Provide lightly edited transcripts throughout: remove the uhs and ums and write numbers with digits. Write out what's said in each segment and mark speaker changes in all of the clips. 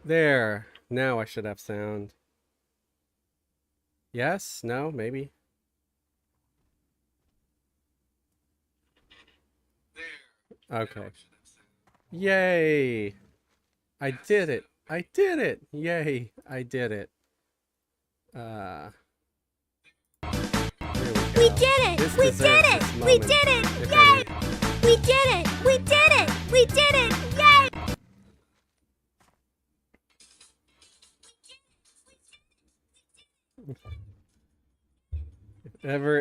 Speaker 1: There. Now I should have sound. Yes? No? Maybe? Okay. Yay! I did it! I did it! Yay! I did it. Uh, there
Speaker 2: We
Speaker 1: we go.
Speaker 2: did it!
Speaker 1: This
Speaker 2: We
Speaker 1: deserves
Speaker 2: did it!
Speaker 1: this
Speaker 2: We
Speaker 1: moment,
Speaker 2: did it!
Speaker 1: if
Speaker 2: Yay!
Speaker 1: any.
Speaker 2: We did it! We did it! We did it! Yay!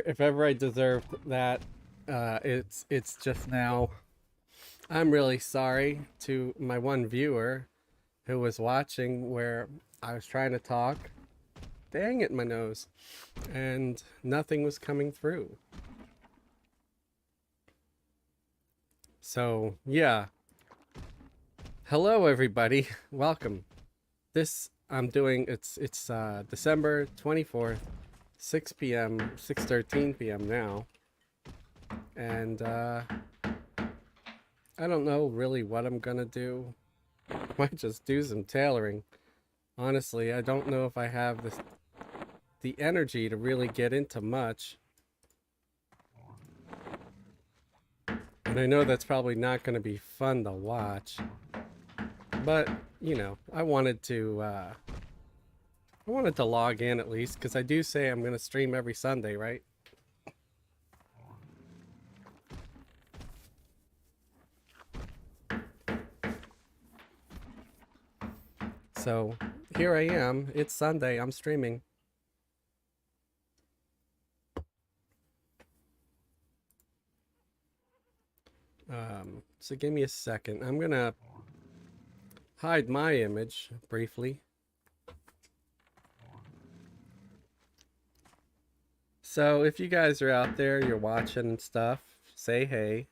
Speaker 1: If ever I deserved that, it's just now. I'm really sorry to my one viewer who was watching where I was trying to talk staying at my nose, and nothing was coming through. So, yeah. Hello, everybody. Welcome. This I'm doing, it's December 24th, 6 p.m., 6:13 p.m. now. And, I don't know really what I'm gonna do. Might just do some tailoring. Honestly, I don't know if I have the energy to really get into much. And I know that's probably not going to be fun to watch. But, you know, I wanted to log in at least, because I do say I'm going to stream every Sunday, right? So, here I am. It's Sunday. I'm streaming. So give me a second. I'm going to hide my image briefly. So, if you guys are out there, you're watching and stuff, say hey.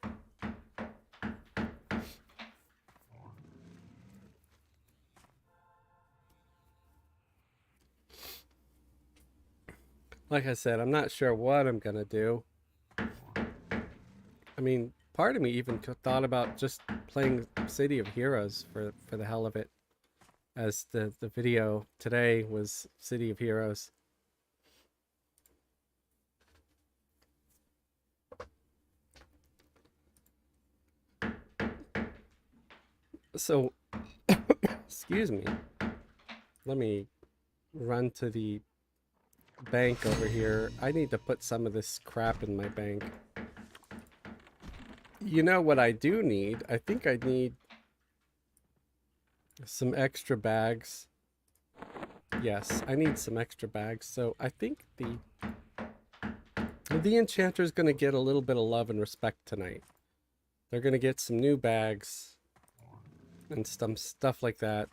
Speaker 1: Like I said, I'm not sure what I'm gonna do. I mean, part of me even thought about just playing City of Heroes for the hell of it, as the video today was City of Heroes. So, excuse me. Let me run to the bank over here. I need to put some of this crap in my bank. You know what I do need? I think I need some extra bags. Yes, I need some extra bags. So I think the enchanter is going to get a little bit of love and respect tonight. They're going to get some new bags and some stuff like that,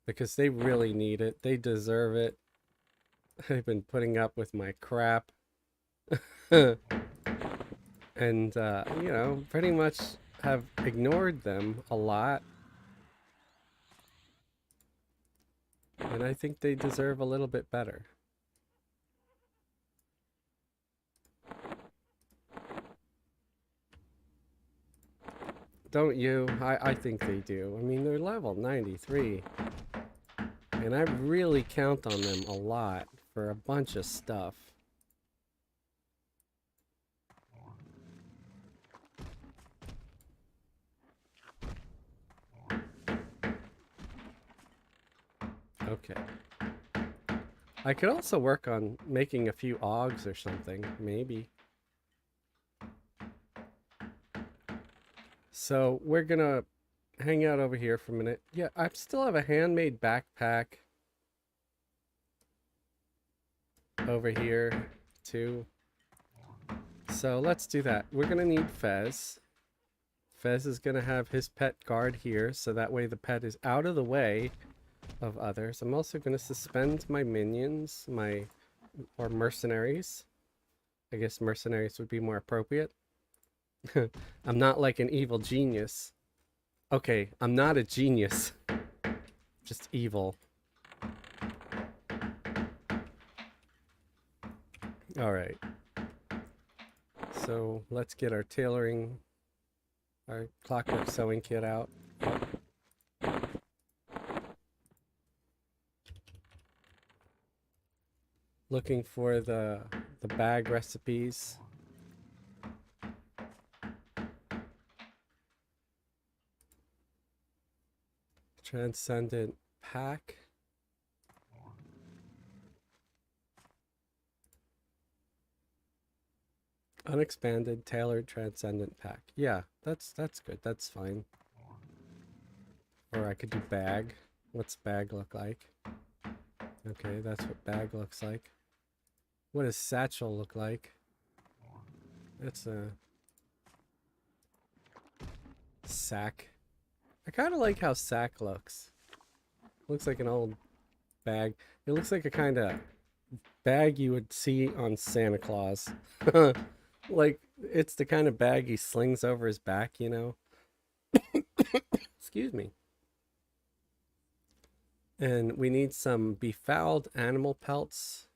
Speaker 1: because they really need it. They deserve it. I've been putting up with my crap. And, you know, pretty much have ignored them a lot. And I think they deserve a little bit better. Don't you? I think they do. I mean, they're level 93. And I really count on them a lot for a bunch of stuff. Okay. I could also work on making a few Augs or something, maybe. So we're gonna hang out over here for a minute. Yeah, I still have a handmade backpack over here too. So let's do that. We're gonna need Fez. Fez is gonna have his pet guard here, so that way the pet is out of the way of others. I'm also gonna suspend my minions, or mercenaries. I guess mercenaries would be more appropriate. I'm not like an evil genius. Okay, I'm not a genius. Just evil. Alright. So let's get our tailoring, our clockwork sewing kit out. Looking for the bag recipes. Transcendent pack. Unexpanded tailored transcendent pack. Yeah, that's good. That's fine. Or I could do bag. What's bag look like? Okay, that's what bag looks like. What does satchel look like? That's a sack. I kind of like how sack looks. Looks like an old bag. It looks like a kind of bag you would see on Santa Claus. Like, it's the kind of bag he slings over his back, you know? Excuse me. And we need some befouled animal pelts.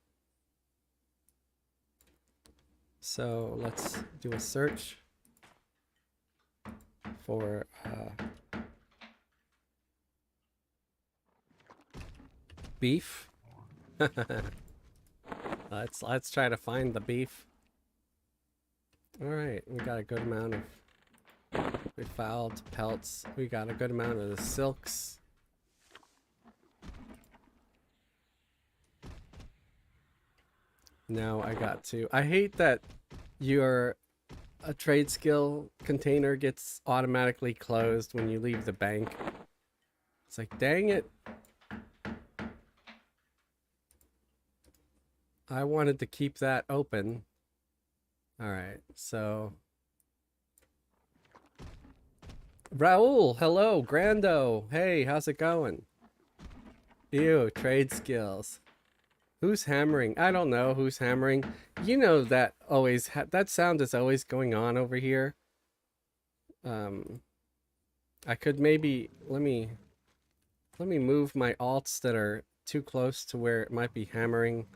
Speaker 1: So let's do a search for beef. Let's try to find the beef. All right, we got a good amount of befouled pelts. We got a good amount of the silks. Now I hate that your a trade skill container gets automatically closed when you leave the bank. It's like, dang it. I wanted to keep that open. All right, so Raul, hello, Grando. Hey, how's it going? Ew, trade skills. Who's hammering? I don't know who's hammering. You know that always that sound is always going on over here. I could maybe let me move my alts that are too close to where it might be hammering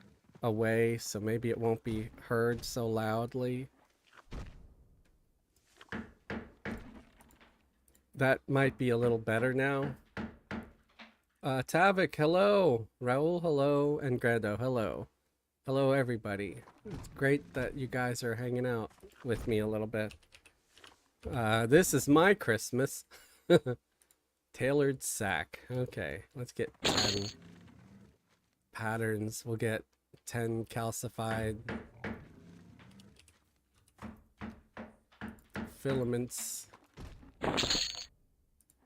Speaker 1: away, so maybe it won't be heard so loudly. That might be a little better now. Tavik, hello. Raul, hello. And Grado, hello. Hello, everybody. It's great that you guys are hanging out with me a little bit. This is my Christmas. Tailored sack. Okay, let's get 10 patterns. We'll get 10 calcified filaments.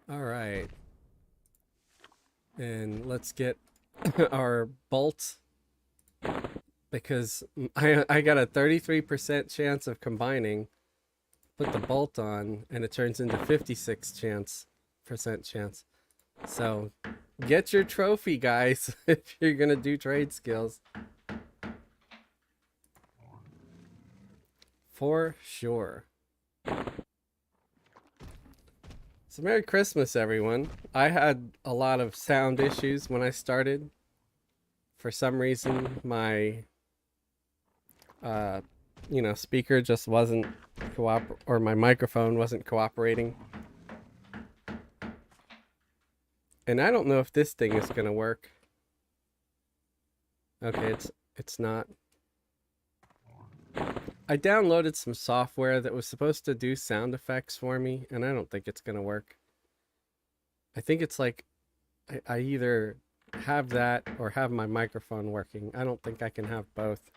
Speaker 1: All right. And let's get our bolt, because I got a 33% chance of combining. Put the bolt on and it turns into 56% chance. So get your trophy, guys, if you're gonna do trade skills. For sure. So Merry Christmas, everyone. I had a lot of sound issues when I started. For some reason, my speaker just wasn't or my microphone wasn't cooperating. And I don't know if this thing is gonna work. Okay, it's not. I downloaded some software that was supposed to do sound effects for me, and I don't think it's gonna work. I think it's like I either have that or have my microphone working. I don't think I can have both.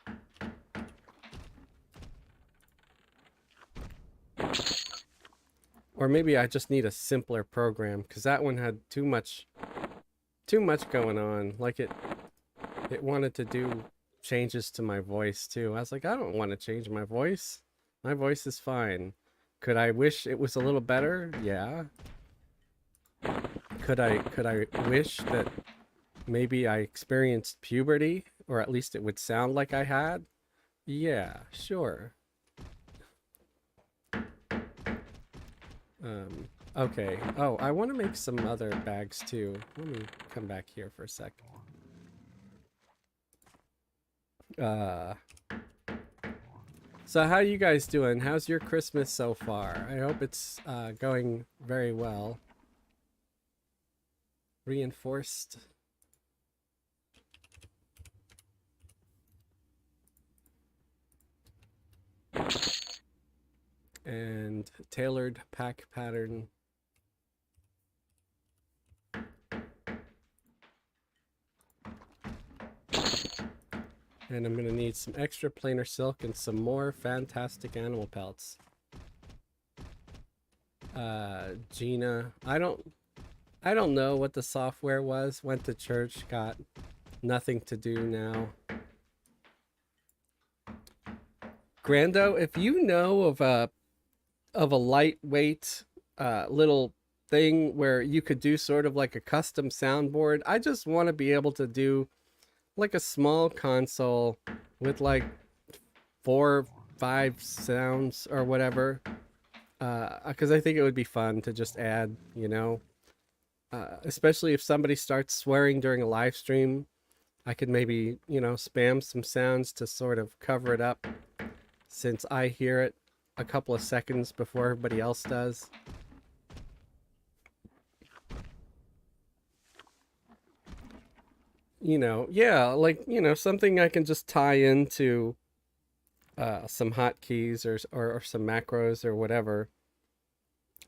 Speaker 1: Or maybe I just need a simpler program, because that one had too much going on. Like it wanted to do changes to my voice too. I was like, I don't want to change my voice. My voice is fine. Could I wish it was a little better? Yeah. Could I wish that maybe I experienced puberty, or at least it would sound like I had? Yeah, sure. Okay. Oh, I want to make some other bags too. Let me come back here for a sec. So how you guys doing? How's your Christmas so far? I hope it's going very well. Reinforced. And tailored pack pattern. And I'm gonna need some extra planar silk and some more fantastic animal pelts. Gina, I don't know what the software was. Went to church, got nothing to do now. Grando, if you know of a lightweight little thing where you could do sort of like a custom soundboard. I just want to be able to do like a small console with like 4, 5 sounds or whatever. Because I think it would be fun to just add, you know, especially if somebody starts swearing during a live stream. I could maybe, you know, spam some sounds to sort of cover it up since I hear it a couple of seconds before everybody else does. You know, yeah, like, you know, something I can just tie into some hotkeys or some macros or whatever.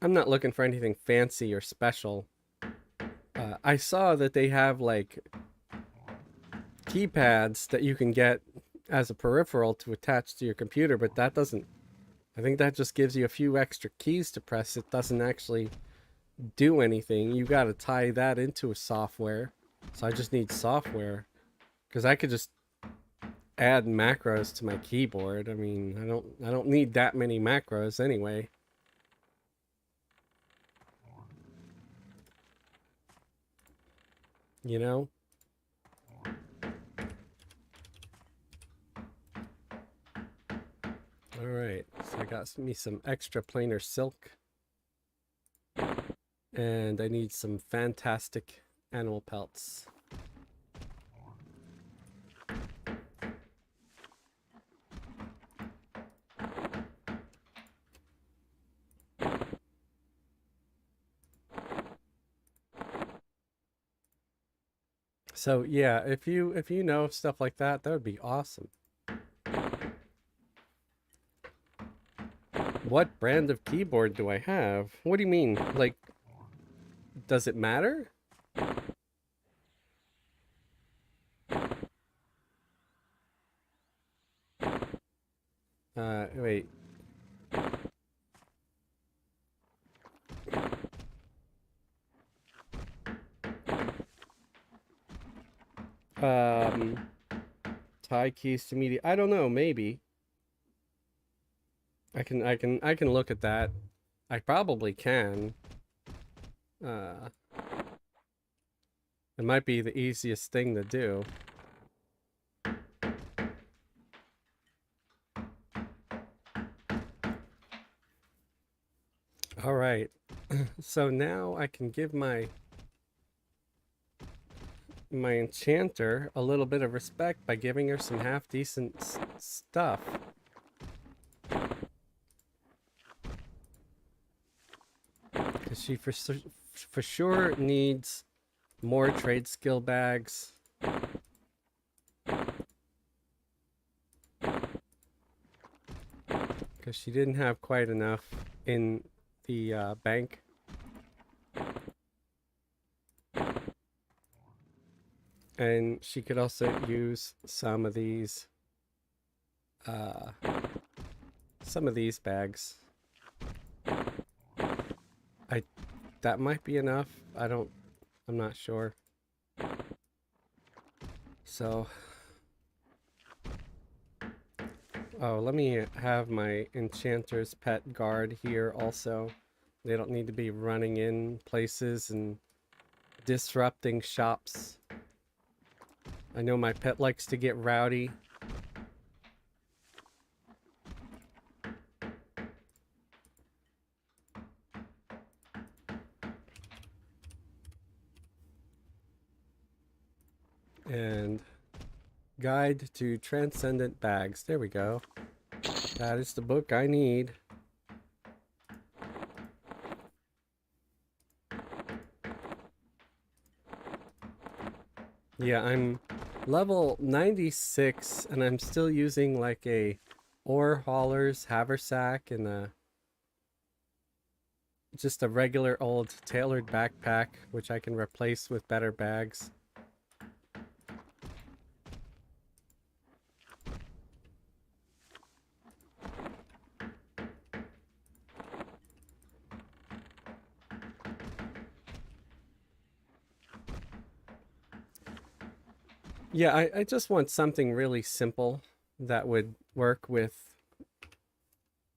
Speaker 1: I'm not looking for anything fancy or special. I saw that they have like keypads that you can get as a peripheral to attach to your computer, but that doesn't, I think that just gives you a few extra keys to press. It doesn't actually do anything. You got to tie that into a software. So I just need software because I could just add macros to my keyboard. I mean, I don't need that many macros anyway. You know? All right. So I got me some extra planar silk and I need some fantastic animal pelts. So yeah, if you know stuff like that, that would be awesome. What brand of keyboard do I have? What do you mean? Like, does it matter? Wait. Um, tie keys to media. I don't know. Maybe I can look at that. I probably can. Uh, it might be the easiest thing to do. All right. So now I can give my enchanter a little bit of respect by giving her some half decent stuff. Because she for sure needs more trade skill bags. Because she didn't have quite enough in the bank. And she could also use some of these bags. That might be enough. I'm not sure. So let me have my enchanter's pet guard here also. They don't need to be running in places and disrupting shops. I know my pet likes to get rowdy. And Guide to Transcendent Bags. There we go. That is the book I need. Yeah, I'm level 96 and I'm still using like a ore hauler's haversack and just a regular old tailored backpack, which I can replace with better bags. Yeah, I just want something really simple that would work with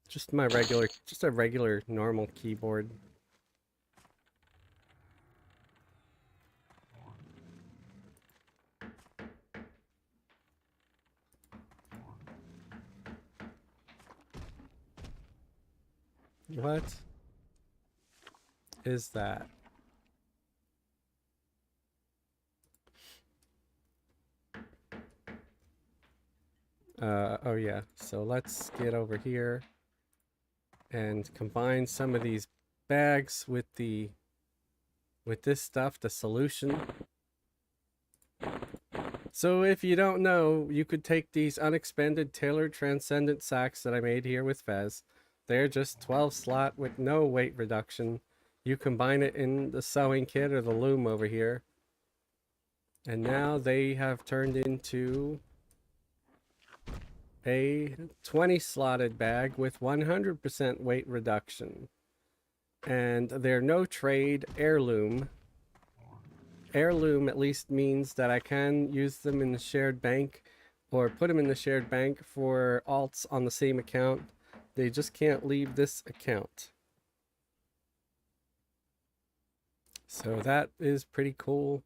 Speaker 1: just a regular normal keyboard. What is that? Oh yeah. So let's get over here and combine some of these bags with this stuff, the solution. So if you don't know, you could take these unexpanded tailored transcendent sacks that I made here with Fez. They're just 12 slot with no weight reduction. You combine it in the sewing kit or the loom over here. And now they have turned into a 20 slotted bag with 100% weight reduction. And they're no trade heirloom. Heirloom at least means that I can use them in the shared bank or put them in the shared bank for alts on the same account. They just can't leave this account. So that is pretty cool.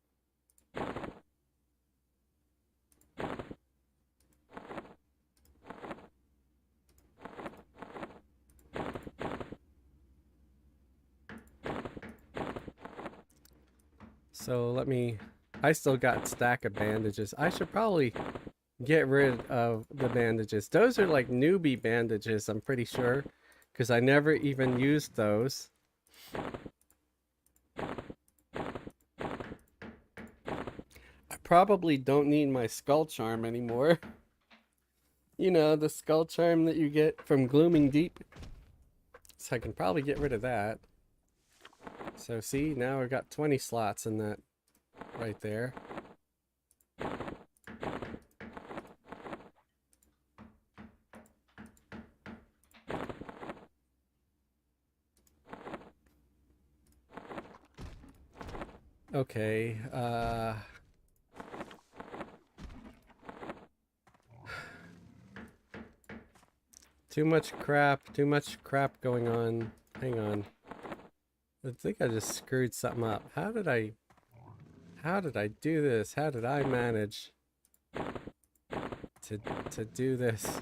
Speaker 1: So I still got a stack of bandages. I should probably get rid of the bandages. Those are like newbie bandages, I'm pretty sure, because I never even used those. I probably don't need my skull charm anymore. You know, the skull charm that you get from Glooming Deep. So I can probably get rid of that. So see, now I've got 20 slots in that right there. Okay, too much crap going on. Hang on. I think I just screwed something up. How did I do this? How did I manage to do this?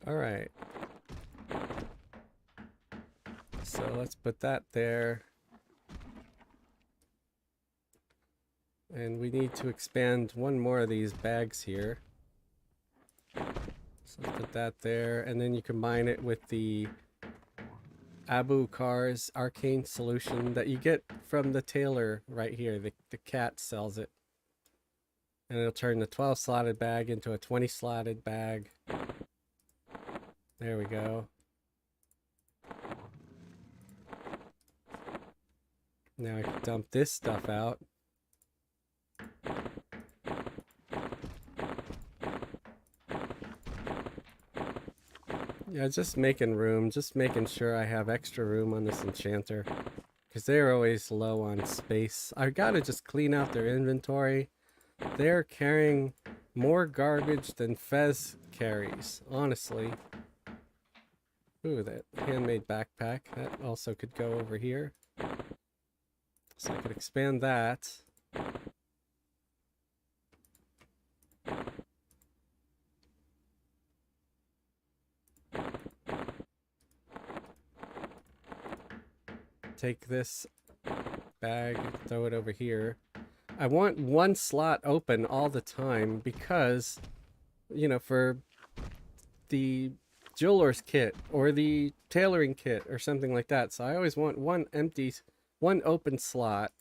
Speaker 1: All right. So let's put that there. And we need to expand one more of these bags here. So let's put that there. And then you combine it with the Abu Car's arcane solution that you get from the tailor right here. The cat sells it. And it'll turn the 12 slotted bag into a 20 slotted bag. There we go. Now I can dump this stuff out. Yeah, just making room, just making sure I have extra room on this enchanter. Because they're always low on space. I gotta just clean out their inventory. They're carrying more garbage than Fez carries, honestly. Ooh, that handmade backpack. That also could go over here. So I could expand that. Take this bag, throw it over here. I want one slot open all the time because, you know, for the jeweler's kit or the tailoring kit or something like that. So I always want one open slot.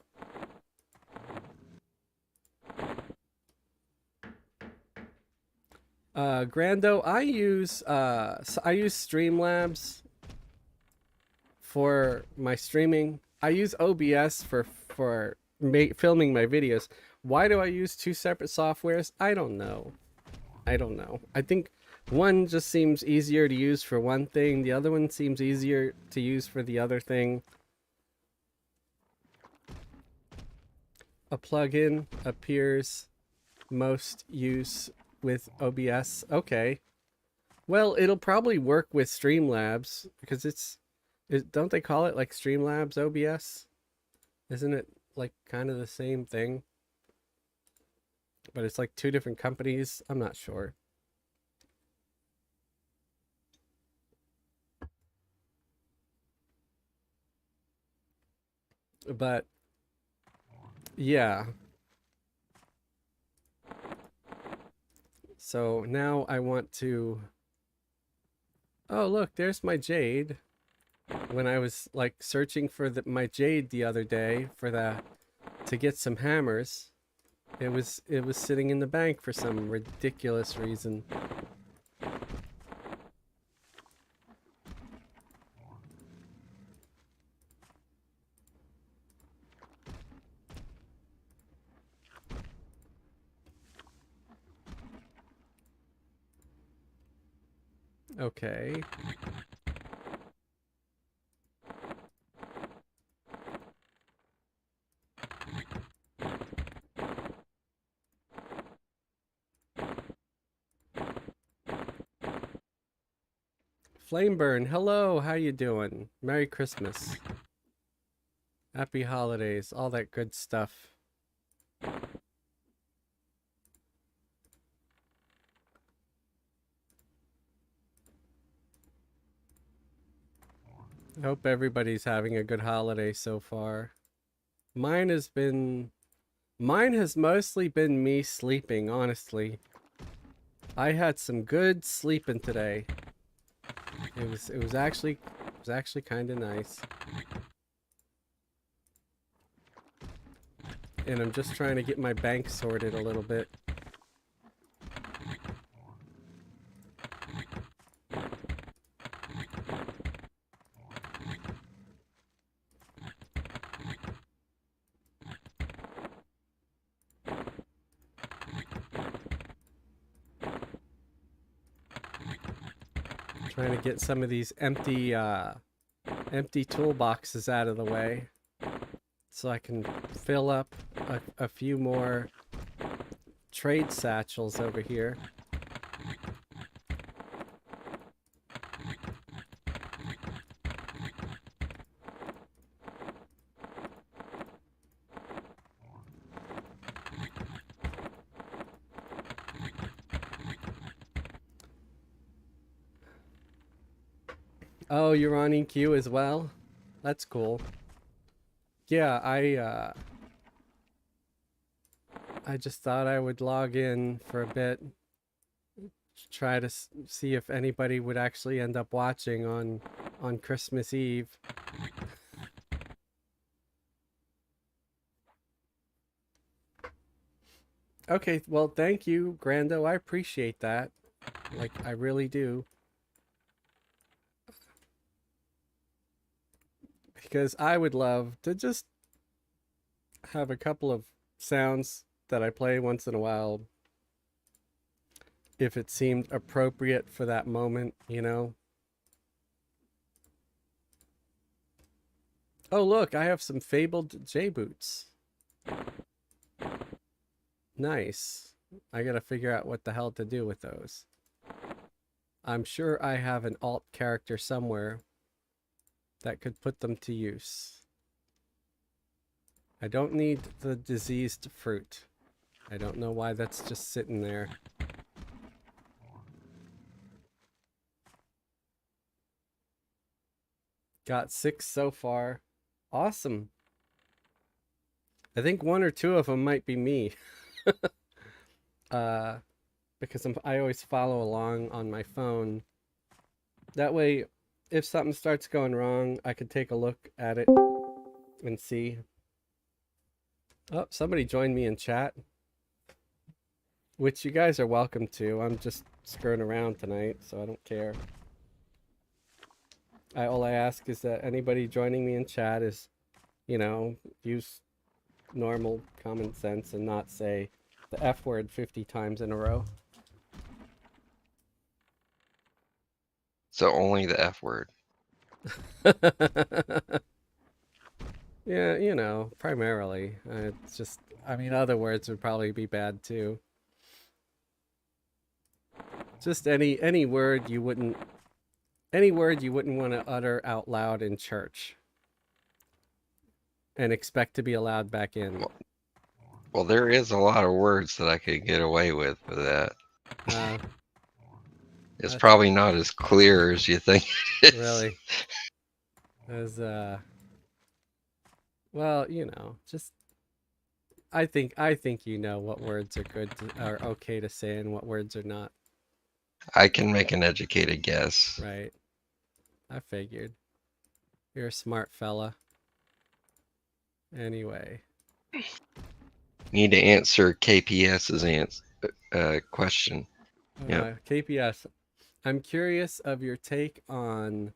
Speaker 1: Grando, I use Streamlabs for my streaming. I use OBS for filming my videos. Why do I use two separate softwares? I don't know. I think one just seems easier to use for one thing. The other one seems easier to use for the other thing. A plugin appears most use with OBS. Okay. Well, it'll probably work with Streamlabs because don't they call it like Streamlabs OBS? Isn't it like kind of the same thing, but it's like two different companies. I'm not sure. But yeah. So now I want to. Oh, look, there's my jade. When I was like searching for my jade the other day for the to get some hammers, it was sitting in the bank for some ridiculous reason. Okay. Flameburn, hello, how you doing? Merry Christmas. Happy holidays, all that good stuff. I hope everybody's having a good holiday so far. Mine has mostly been me sleeping, honestly. I had some good sleeping today. It was actually kind of nice. And I'm just trying to get my bank sorted a little bit. Trying to get some of these empty toolboxes out of the way so I can fill up a few more trade satchels over here. Oh, you're on EQ as well? That's cool. Yeah, I just thought I would log in for a bit, try to see if anybody would actually end up watching on Christmas Eve. Okay, well, thank you, Grando. I appreciate that. Like, I really do. Because I would love to just have a couple of sounds that I play once in a while if it seemed appropriate for that moment, you know? Oh, look, I have some fabled J boots. Nice. I gotta figure out what the hell to do with those. I'm sure I have an alt character somewhere that could put them to use. I don't need the diseased fruit. I don't know why that's just sitting there. Got 6 so far. Awesome. I think 1 or 2 of them might be me. uh, because I always follow along on my phone. That way, if something starts going wrong, I can take a look at it and see. Oh, somebody joined me in chat, which you guys are welcome to. I'm just screwing around tonight, so I don't care. All I ask is that anybody joining me in chat is, you know, use normal common sense and not say the F word 50 times in a row.
Speaker 3: So only the F word.
Speaker 1: Yeah, you know, primarily. It's just, I mean, other words would probably be bad too. Just any word you wouldn't want to utter out loud in church. and expect to be allowed back in.
Speaker 3: Well, there is a lot of words that I could get away with for that.
Speaker 1: Uh,
Speaker 3: It's
Speaker 1: that's
Speaker 3: probably not as clear as you think it is.
Speaker 1: really as well, just I think you know what words are are okay to say and what words are not,
Speaker 3: I can make an educated guess.
Speaker 1: right? I figured. You're a smart fella. Anyway,
Speaker 3: Need to answer KPS's question. Yep.
Speaker 1: KPS, I'm curious of your take on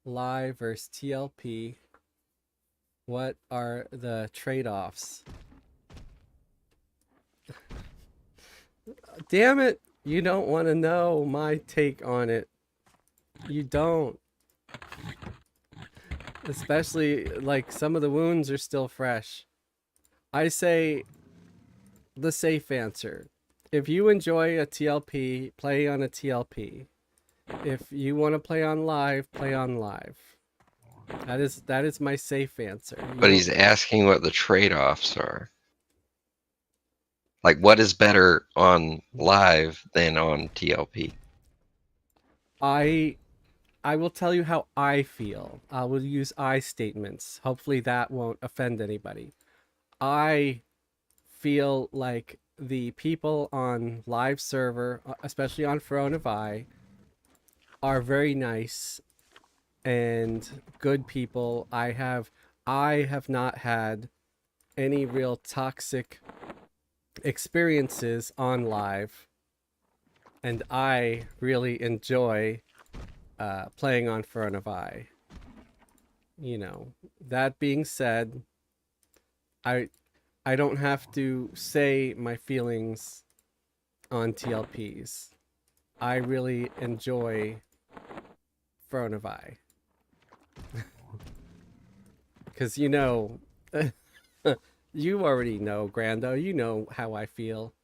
Speaker 1: live versus TLP. What are the trade-offs? Damn it! You don't want to know my take on it. You don't. Especially, like, some of the wounds are still fresh. I say the safe answer. If you enjoy a TLP, play on a TLP. If you want to play on live, play on live. That is my safe answer.
Speaker 3: But he's asking what the trade-offs are. Like, what is better on live than on TLP?
Speaker 1: I will tell you how I feel. I will use I statements. Hopefully that won't offend anybody. I feel like the people on live server, especially on Throne of I, are very nice and good people. I have not had any real toxic experiences on live, and I really enjoy playing on Throne of I. That being said, I I don't have to say my feelings on TLPs. I really enjoy Throne of I. Because you already know, Grando. You know how I feel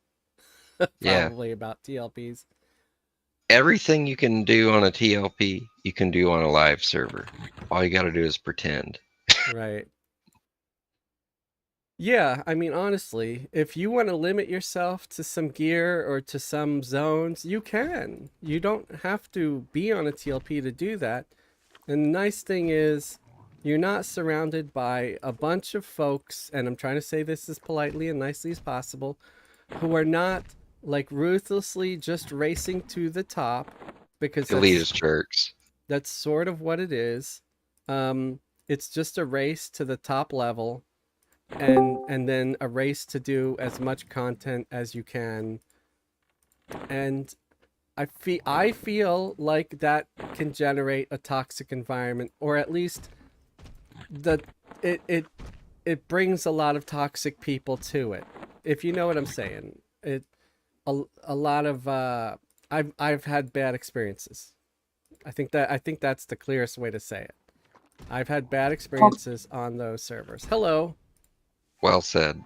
Speaker 3: Yeah.
Speaker 1: probably about TLPs.
Speaker 3: Everything you can do on a TLP, you can do on a live server. All you got to do is pretend.
Speaker 1: Right. Yeah, I mean, honestly, if you want to limit yourself to some gear or to some zones, you can. You don't have to be on a TLP to do that. And the nice thing is, you're not surrounded by a bunch of folks, and I'm trying to say this as politely and nicely as possible, who are not like ruthlessly just racing to the top, because
Speaker 3: Elitist jerks.
Speaker 1: that's sort of what it is. It's just a race to the top level, and then a race to do as much content as you can. And I feel like that can generate a toxic environment, or at least the it it it brings a lot of toxic people to it. If you know what I'm saying. A lot of I've had bad experiences. I think that's the clearest way to say it. I've had bad experiences on those servers. Hello.
Speaker 3: Well said.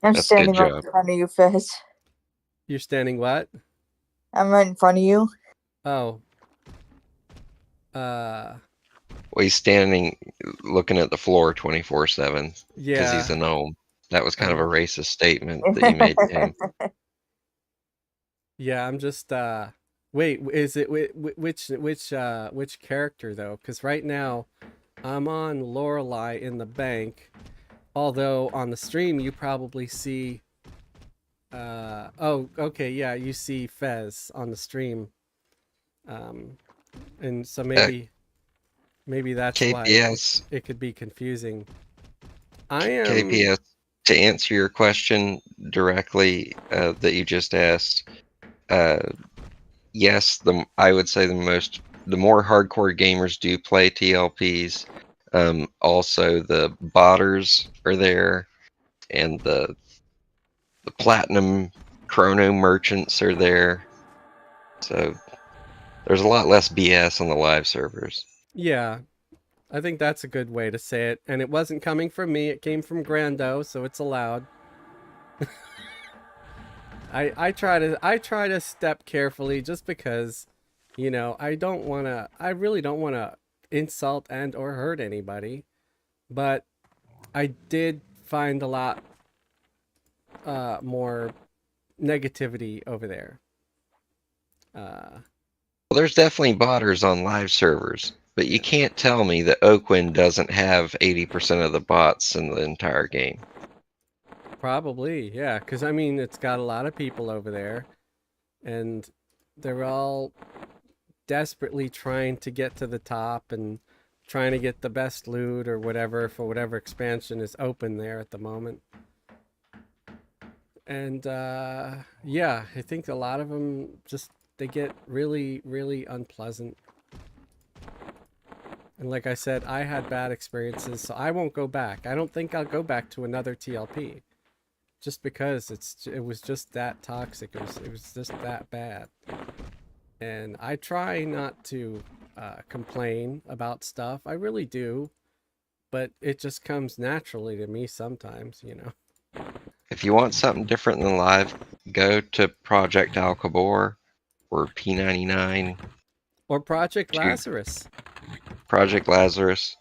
Speaker 4: I'm
Speaker 3: That's a good
Speaker 4: standing right
Speaker 3: job.
Speaker 4: in front of you, Fizz.
Speaker 1: You're standing what?
Speaker 4: I'm right in front of you.
Speaker 1: Oh. Uh
Speaker 3: Well, he's standing looking at the floor 24/7 because he's
Speaker 1: yeah.
Speaker 3: a gnome. That was kind of a
Speaker 1: Um,
Speaker 3: racist statement that you made to him.
Speaker 1: yeah, I'm just wait, is it which character though? Cuz right now I'm on Lorelei in the bank. Although on the stream you probably see oh, okay, yeah, you see Fez on the stream. Um and so
Speaker 3: Uh,
Speaker 1: maybe that's why
Speaker 3: KPS,
Speaker 1: it could be confusing. I am
Speaker 3: KPS, to answer your question directly that you just asked, uh, yes, I would say the more hardcore gamers do play TLPs. Also, the botters are there, and the platinum chrono merchants are there. So there's a lot less BS on the live servers.
Speaker 1: yeah, I think that's a good way to say it. And it wasn't coming from me, it came from Grando, so it's allowed. I try to step carefully just because, I really don't wanna insult and or hurt anybody, but I did find a lot more negativity over there.
Speaker 3: Well, there's definitely botters on live servers, but you
Speaker 1: Yeah.
Speaker 3: can't tell me that Oakwind doesn't have 80% of the bots in the entire game.
Speaker 1: Probably, yeah, because I mean, it's got a lot of people over there, and they're all desperately trying to get to the top and trying to get the best loot or whatever for whatever expansion is open there at the moment. And yeah, I think a lot of them just they get really, really unpleasant. And like I said, I had bad experiences, so I won't go back. I don't think I'll go back to another TLP, just because it was just that toxic. It was just that bad. And I try not to complain about stuff. I really do, but it just comes naturally to me sometimes, you know.
Speaker 3: If you want something different than live, go to Project Alcabor or P99
Speaker 1: Or Project
Speaker 3: to
Speaker 1: Lazarus.
Speaker 3: Project Lazarus.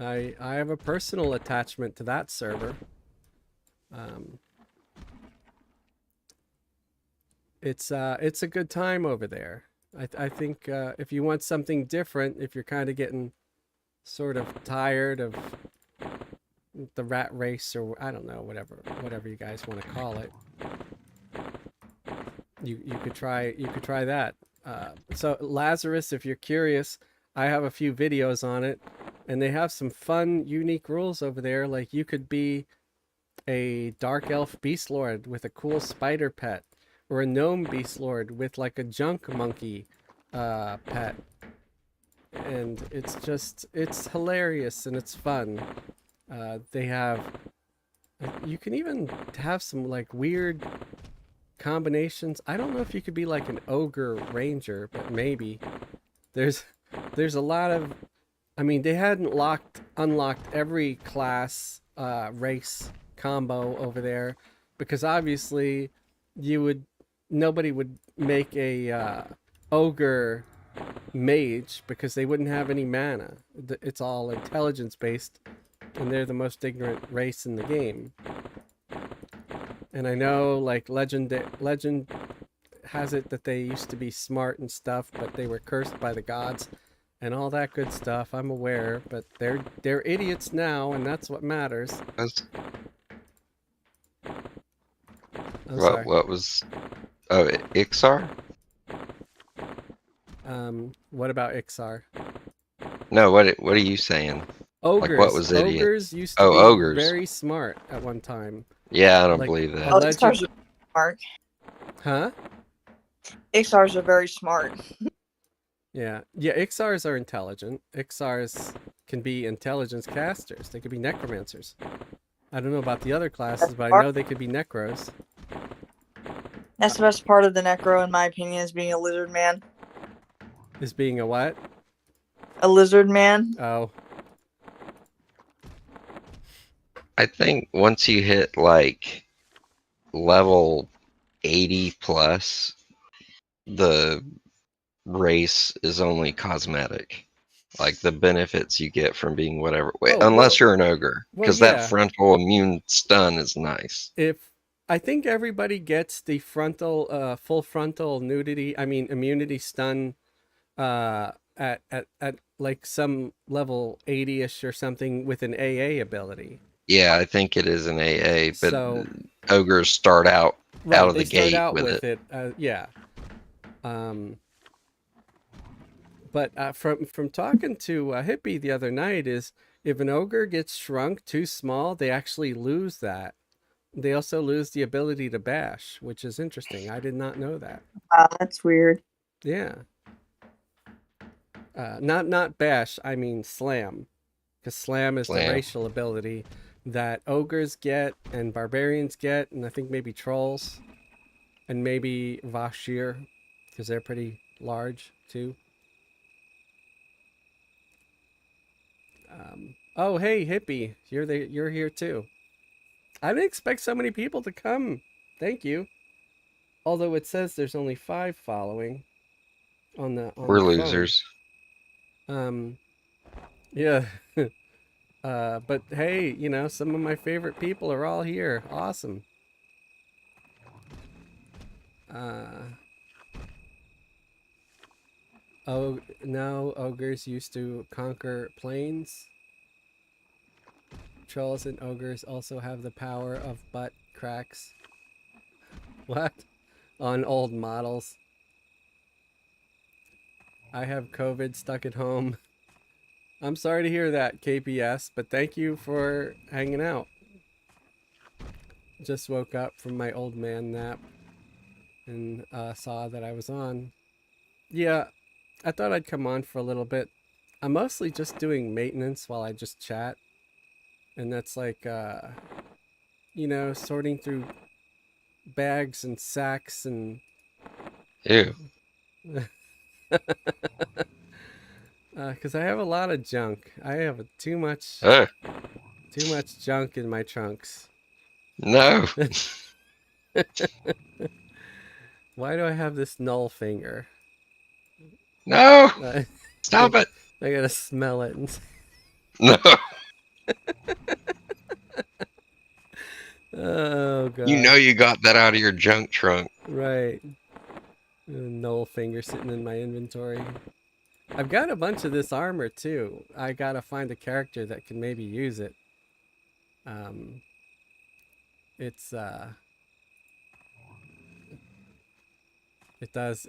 Speaker 1: I have a personal attachment to that server. It's a good time over there. I think if you want something different, if you're kind of getting sort of tired of the rat race, or I don't know, whatever you guys want to call it, you could try that. So Lazarus, if you're curious, I have a few videos on it, and they have some fun, unique rules over there. Like you could be a dark elf beast lord with a cool spider pet, or a gnome beast lord with like a junk monkey pet, and it's hilarious and it's fun. They have you can even have some like weird combinations. I don't know if you could be like an ogre ranger, but maybe there's there's a lot of. I mean, they hadn't unlocked every class race combo over there, because obviously you would nobody would make a ogre mage because they wouldn't have any mana. It's all intelligence based, and they're the most ignorant race in the game. And I know like legend has it that they used to be smart and stuff, but they were cursed by the gods and all that good stuff. I'm aware, but they're idiots now, and that's what matters. I'm sorry.
Speaker 3: What was? Oh, Ixar?
Speaker 1: What about Ixar?
Speaker 3: No, what are you saying? Like what was idiot?
Speaker 1: Ogres used to
Speaker 3: Oh,
Speaker 1: be
Speaker 3: ogres.
Speaker 1: very smart at one time.
Speaker 3: Yeah, I don't
Speaker 1: Like
Speaker 3: believe that.
Speaker 4: Oh,
Speaker 1: legend,
Speaker 4: Ixars are smart.
Speaker 1: huh?
Speaker 4: Ixars are very smart.
Speaker 1: Yeah, Ixars are intelligent. Ixars can be intelligence casters. They could be necromancers. I don't know about the other classes, but I know they could be necros.
Speaker 4: That's the best part of the Necro, in my opinion, is being a lizard man.
Speaker 1: Is being a what?
Speaker 4: A lizard man.
Speaker 1: Oh,
Speaker 3: I think once you hit like level 80 plus, the race is only cosmetic. Like the benefits you get from being whatever,
Speaker 1: Oh,
Speaker 3: unless you're an ogre,
Speaker 1: well,
Speaker 3: because that
Speaker 1: yeah.
Speaker 3: frontal immune stun is nice.
Speaker 1: If I think everybody gets the full frontal nudity, I mean immunity stun, at like some level 80ish or something with an AA ability.
Speaker 3: Yeah, I think it is an AA, but
Speaker 1: So
Speaker 3: ogres start out
Speaker 1: right,
Speaker 3: of
Speaker 1: they
Speaker 3: the
Speaker 1: start
Speaker 3: gate
Speaker 1: out
Speaker 3: with
Speaker 1: with
Speaker 3: it.
Speaker 1: it. Yeah. But from talking to Hippie the other night, is if an ogre gets shrunk too small, they actually lose that. They also lose the ability to bash, which is interesting. I did not know that.
Speaker 4: That's weird.
Speaker 1: Yeah. Not bash, I mean slam. Because slam is the
Speaker 3: Slam.
Speaker 1: racial ability that ogres get and barbarians get, and I think maybe trolls, and maybe Vashir, because they're pretty large too. Oh, hey, Hippie, you're here too. I didn't expect so many people to come. Thank you. Although it says there's only 5 following on
Speaker 3: We're
Speaker 1: the phone.
Speaker 3: losers.
Speaker 1: Yeah. But hey, you know, some of my favorite people are all here. Awesome. Oh, now ogres used to conquer planes. Trolls and ogres also have the power of butt cracks. What? On old models. I have COVID stuck at home. I'm sorry to hear that, KPS, but thank you for hanging out. Just woke up from my old man nap and saw that I was on. Yeah, I thought I'd come on for a little bit. I'm mostly just doing maintenance while I just chat. And that's like, you know, sorting through bags and sacks and
Speaker 3: Ew.
Speaker 1: because I have a lot of junk. I have
Speaker 3: Ugh.
Speaker 1: too much junk in my trunks.
Speaker 3: No.
Speaker 1: Why do I have this null finger?
Speaker 3: No.
Speaker 1: I,
Speaker 3: Stop it.
Speaker 1: I gotta smell it. And,
Speaker 3: No.
Speaker 1: oh
Speaker 3: You know
Speaker 1: god!
Speaker 3: you got that out of your junk trunk.
Speaker 1: Right, null finger sitting in my inventory. I've got a bunch of this armor too. I gotta find a character that can maybe use it. Um, it's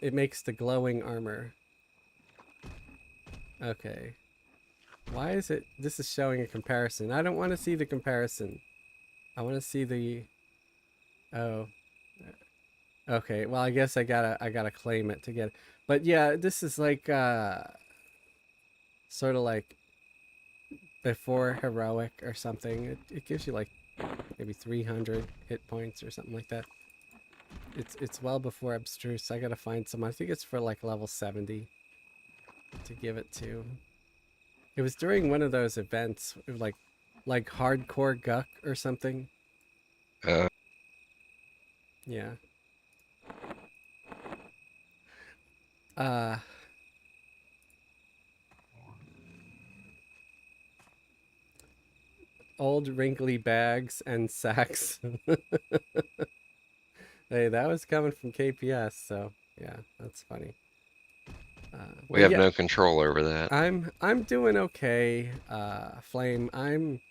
Speaker 1: it makes the glowing armor. Okay. Why is it, this is showing a comparison. I don't want to see the comparison. I want to see the, oh, okay. Well, I guess I gotta claim it to get it. But yeah, this is like, sort of like before heroic or something. It gives you like maybe 300 hit points or something like that. It's well before abstruse. I gotta find someone. I think it's for like level 70 to give it to. It was during one of those events, like hardcore guck or something.
Speaker 3: Uh,
Speaker 1: Yeah. Uh Old wrinkly bags and sacks. Hey, that was coming from KPS, so yeah, that's funny.
Speaker 3: we
Speaker 1: But
Speaker 3: have
Speaker 1: yeah,
Speaker 3: no control over that.
Speaker 1: I'm doing okay. Flame, I'm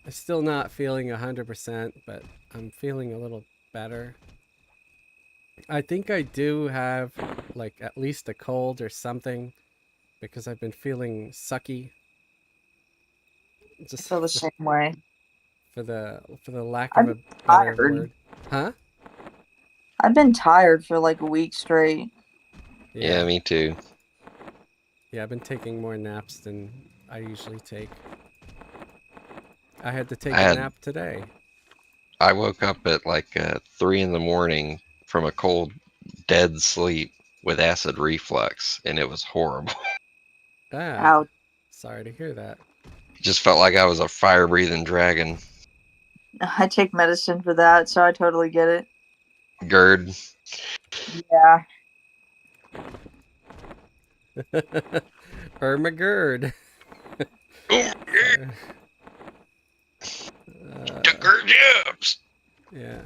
Speaker 1: still not feeling 100%, but I'm feeling a little better. I think I do have like at least a cold or something because I've been feeling sucky.
Speaker 4: I
Speaker 1: Just
Speaker 4: feel the same way.
Speaker 1: for the lack of
Speaker 4: I'm
Speaker 1: a better
Speaker 4: tired.
Speaker 1: word. Huh?
Speaker 4: I've been tired for like a week straight.
Speaker 3: Yeah,
Speaker 1: Yeah.
Speaker 3: me too.
Speaker 1: Yeah, I've been taking more naps than I usually take. I had to
Speaker 3: I
Speaker 1: take a
Speaker 3: had
Speaker 1: nap today.
Speaker 3: I woke up at like 3 in the morning from a cold, dead sleep with acid reflux, and it was horrible.
Speaker 1: Ah,
Speaker 4: Ouch.
Speaker 1: sorry to hear that.
Speaker 3: It just felt like I was a fire-breathing dragon.
Speaker 4: I take medicine for that, so I totally get it.
Speaker 3: GERD.
Speaker 4: Yeah.
Speaker 1: Irma Gerd.
Speaker 3: Oh,
Speaker 1: Sorry.
Speaker 3: the GERD jabs.
Speaker 1: Yeah.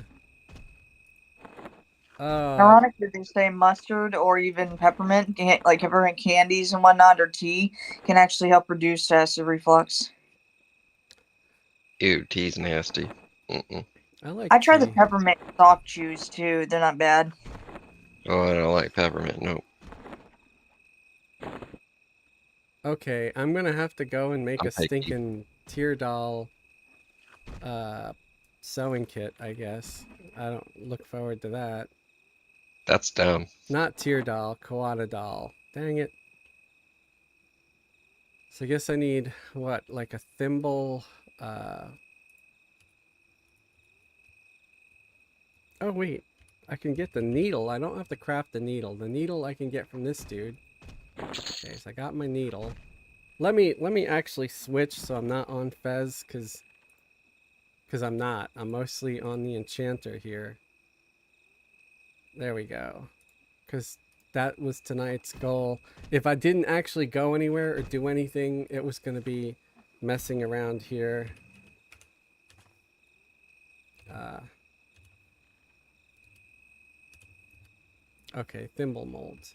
Speaker 4: Ironically, they say mustard or even peppermint, like peppermint candies and whatnot, or tea, can actually help reduce acid reflux.
Speaker 3: Ew, tea's nasty. Mm-mm.
Speaker 1: I like
Speaker 4: I tried the
Speaker 1: tea.
Speaker 4: peppermint soft chews too. They're not bad.
Speaker 3: Oh, I don't like peppermint. Nope.
Speaker 1: Okay, I'm gonna have to go and make
Speaker 3: I'm
Speaker 1: a
Speaker 3: picky.
Speaker 1: stinking tear doll uh sewing kit, I guess. I don't look forward to that.
Speaker 3: That's dumb.
Speaker 1: Not tear doll, koala doll. Dang it. So I guess I need what, like a thimble, uh oh wait. I can get the needle. I don't have to craft the needle. The needle I can get from this dude. Okay, so I got my needle. Let me actually switch so I'm not on Fez cuz I'm not. I'm mostly on the enchanter here. There we go. Cuz that was tonight's goal. If I didn't actually go anywhere or do anything, it was going to be messing around here. Okay, thimble molds.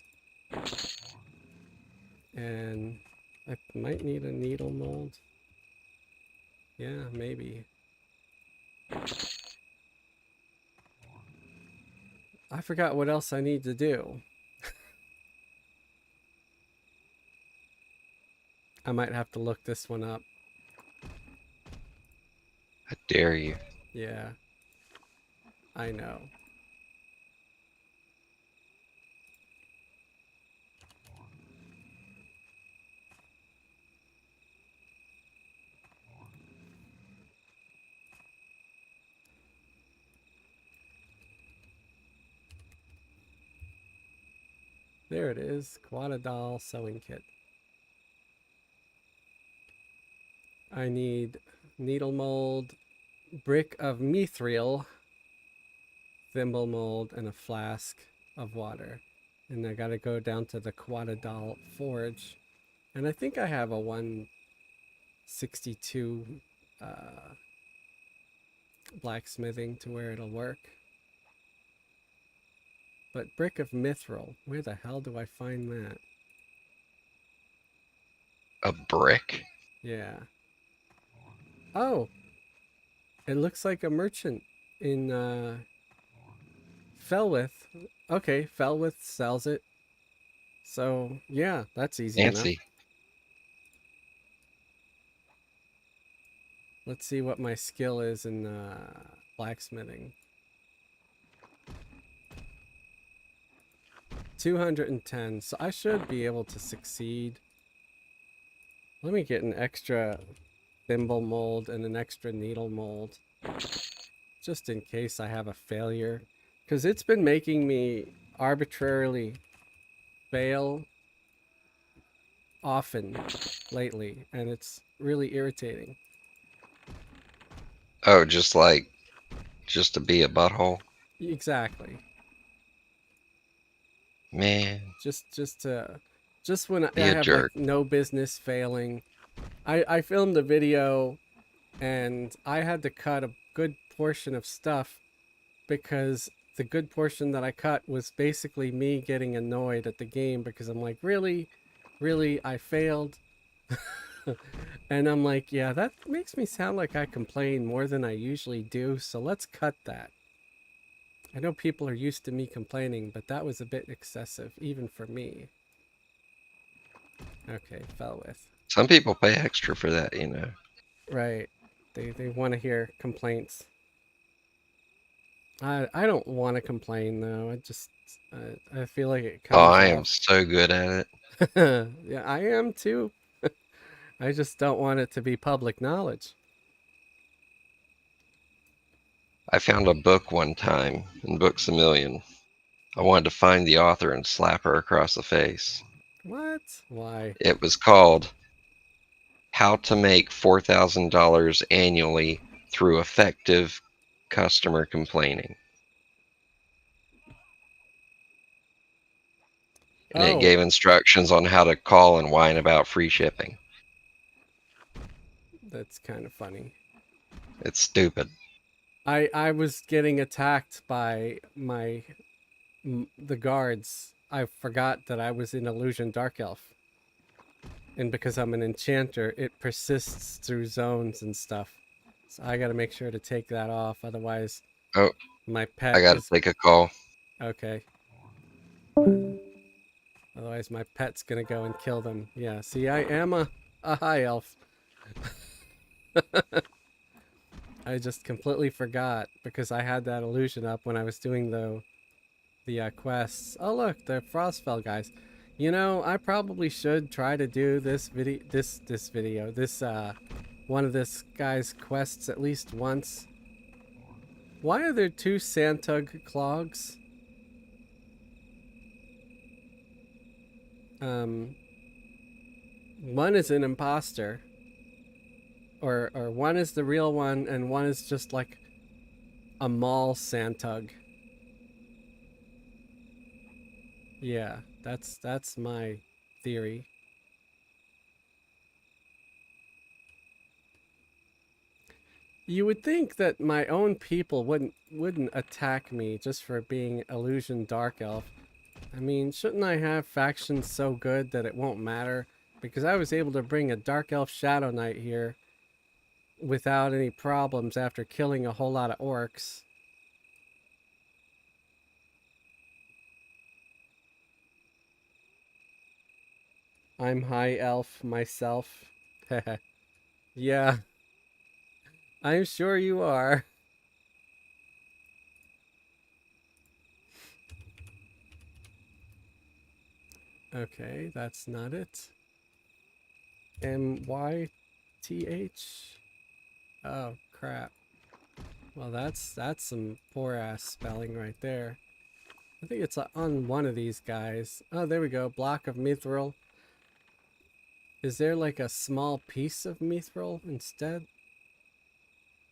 Speaker 1: And I might need a needle mold. Yeah, maybe. I forgot what else I need to do. I might have to look this one up.
Speaker 3: I dare you.
Speaker 1: Yeah, I know. There it is, Quadadol sewing kit. I need needle mold, brick of mithril, thimble mold, and a flask of water. And I gotta go down to the Quadadol forge. And I think I have a 162 blacksmithing to where it'll work. But brick of mithril, where the hell do I find that?
Speaker 3: A brick?
Speaker 1: Yeah. Oh, it looks like a merchant in Felwith. Okay, Felwith sells it. So yeah, that's easy enough.
Speaker 3: Fancy.
Speaker 1: Let's see what my skill is in blacksmithing. 210, so I should be able to succeed. Let me get an extra thimble mold and an extra needle mold, just in case I have a failure. Because it's been making me arbitrarily fail often lately, and it's really irritating.
Speaker 3: Oh, just to be a butthole?
Speaker 1: Exactly.
Speaker 3: Man,
Speaker 1: Just when I
Speaker 3: be a
Speaker 1: have
Speaker 3: jerk.
Speaker 1: like no business failing. I filmed a video and I had to cut a good portion of stuff because the good portion that I cut was basically me getting annoyed at the game because I'm like, really, I failed. And I'm like, yeah, that makes me sound like I complain more than I usually do, so let's cut that. I know people are used to me complaining, but that was a bit excessive, even for me. Okay, fell with.
Speaker 3: Some people pay extra for that, you know.
Speaker 1: Right. They want to hear complaints. I don't want to complain though. I feel like it
Speaker 3: Oh,
Speaker 1: comes
Speaker 3: I am
Speaker 1: off.
Speaker 3: so good at it.
Speaker 1: Yeah, I am too. I just don't want it to be public knowledge.
Speaker 3: I found a book one time in Books A Million. I wanted to find the author and slap her across the face.
Speaker 1: What? Why?
Speaker 3: It was called How to Make $4,000 Annually Through Effective Customer Complaining. And it
Speaker 1: Oh,
Speaker 3: gave instructions on how to call and whine about free shipping.
Speaker 1: that's kind of funny.
Speaker 3: It's stupid.
Speaker 1: I was getting attacked by the guards. I forgot that I was in Illusion Dark Elf. And because I'm an enchanter, it persists through zones and stuff. So I got to make sure to take that off, otherwise
Speaker 3: Oh,
Speaker 1: my
Speaker 3: I
Speaker 1: pet
Speaker 3: gotta
Speaker 1: is
Speaker 3: take a call.
Speaker 1: okay. Otherwise my pet's gonna go and kill them. Yeah, see, I am a high elf. I just completely forgot because I had that illusion up when I was doing the quests. Oh look, the Frostfell guys. You know, I probably should try to do this one of this guy's quests at least once. Why are there two Santug clogs? One is an imposter. Or one is the real one and one is just like a mall Santug. Yeah, that's my theory. You would think that my own people wouldn't attack me just for being illusion dark elf. I mean, shouldn't I have factions so good that it won't matter? Because I was able to bring a dark elf shadow knight here without any problems after killing a whole lot of orcs. I'm high elf myself. Yeah, I'm sure you are. Okay, that's not it. MYTH? Oh, crap. Well, that's some poor ass spelling right there. I think it's on one of these guys. Oh, there we go. Block of mithril. Is there like a small piece of mithril instead?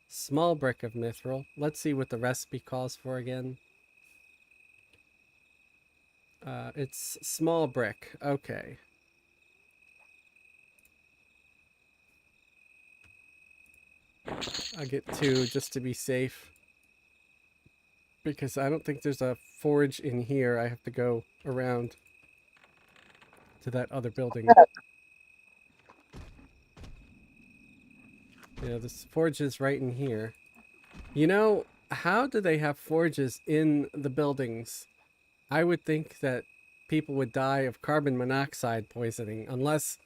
Speaker 1: Small brick of mithril. Let's see what the recipe calls for again. It's small brick. Okay. I'll get two just to be safe. Because I don't think there's a forge in here. I have to go around to that other building. Yeah, this forge is right in here. You know, how do they have forges in the buildings? I would think that people would die of carbon monoxide poisoning unless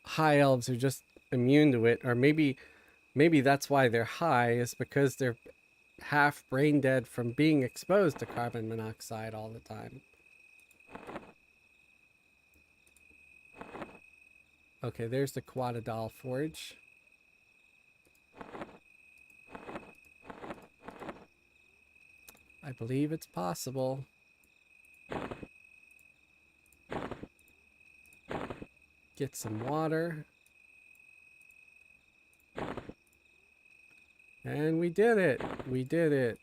Speaker 1: high elves are just immune to it, or maybe that's why they're high, is because they're half brain dead from being exposed to carbon monoxide all the time. Okay, there's the Quadadal Forge. I believe it's possible. Get some water. And we did it! We did it!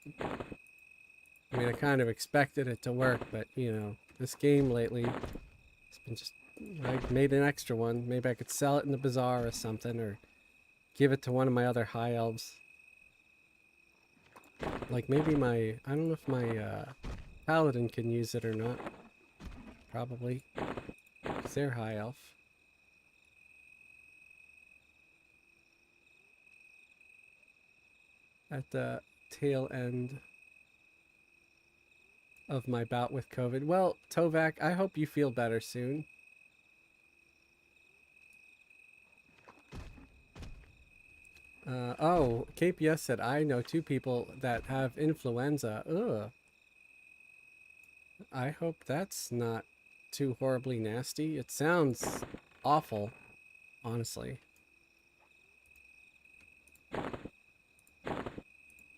Speaker 1: I mean, I kind of expected it to work, but, you know, this game lately, it's been just... I made an extra one. Maybe I could sell it in the bazaar or something, or give it to one of my other high elves. Like, maybe my... I don't know if my, paladin can use it or not. Probably. Because they're high elf. At the tail end of my bout with COVID. Well, Tovak, I hope you feel better soon. Oh, KPS said, I know two people that have influenza. Ugh. I hope that's not too horribly nasty. It sounds awful, honestly.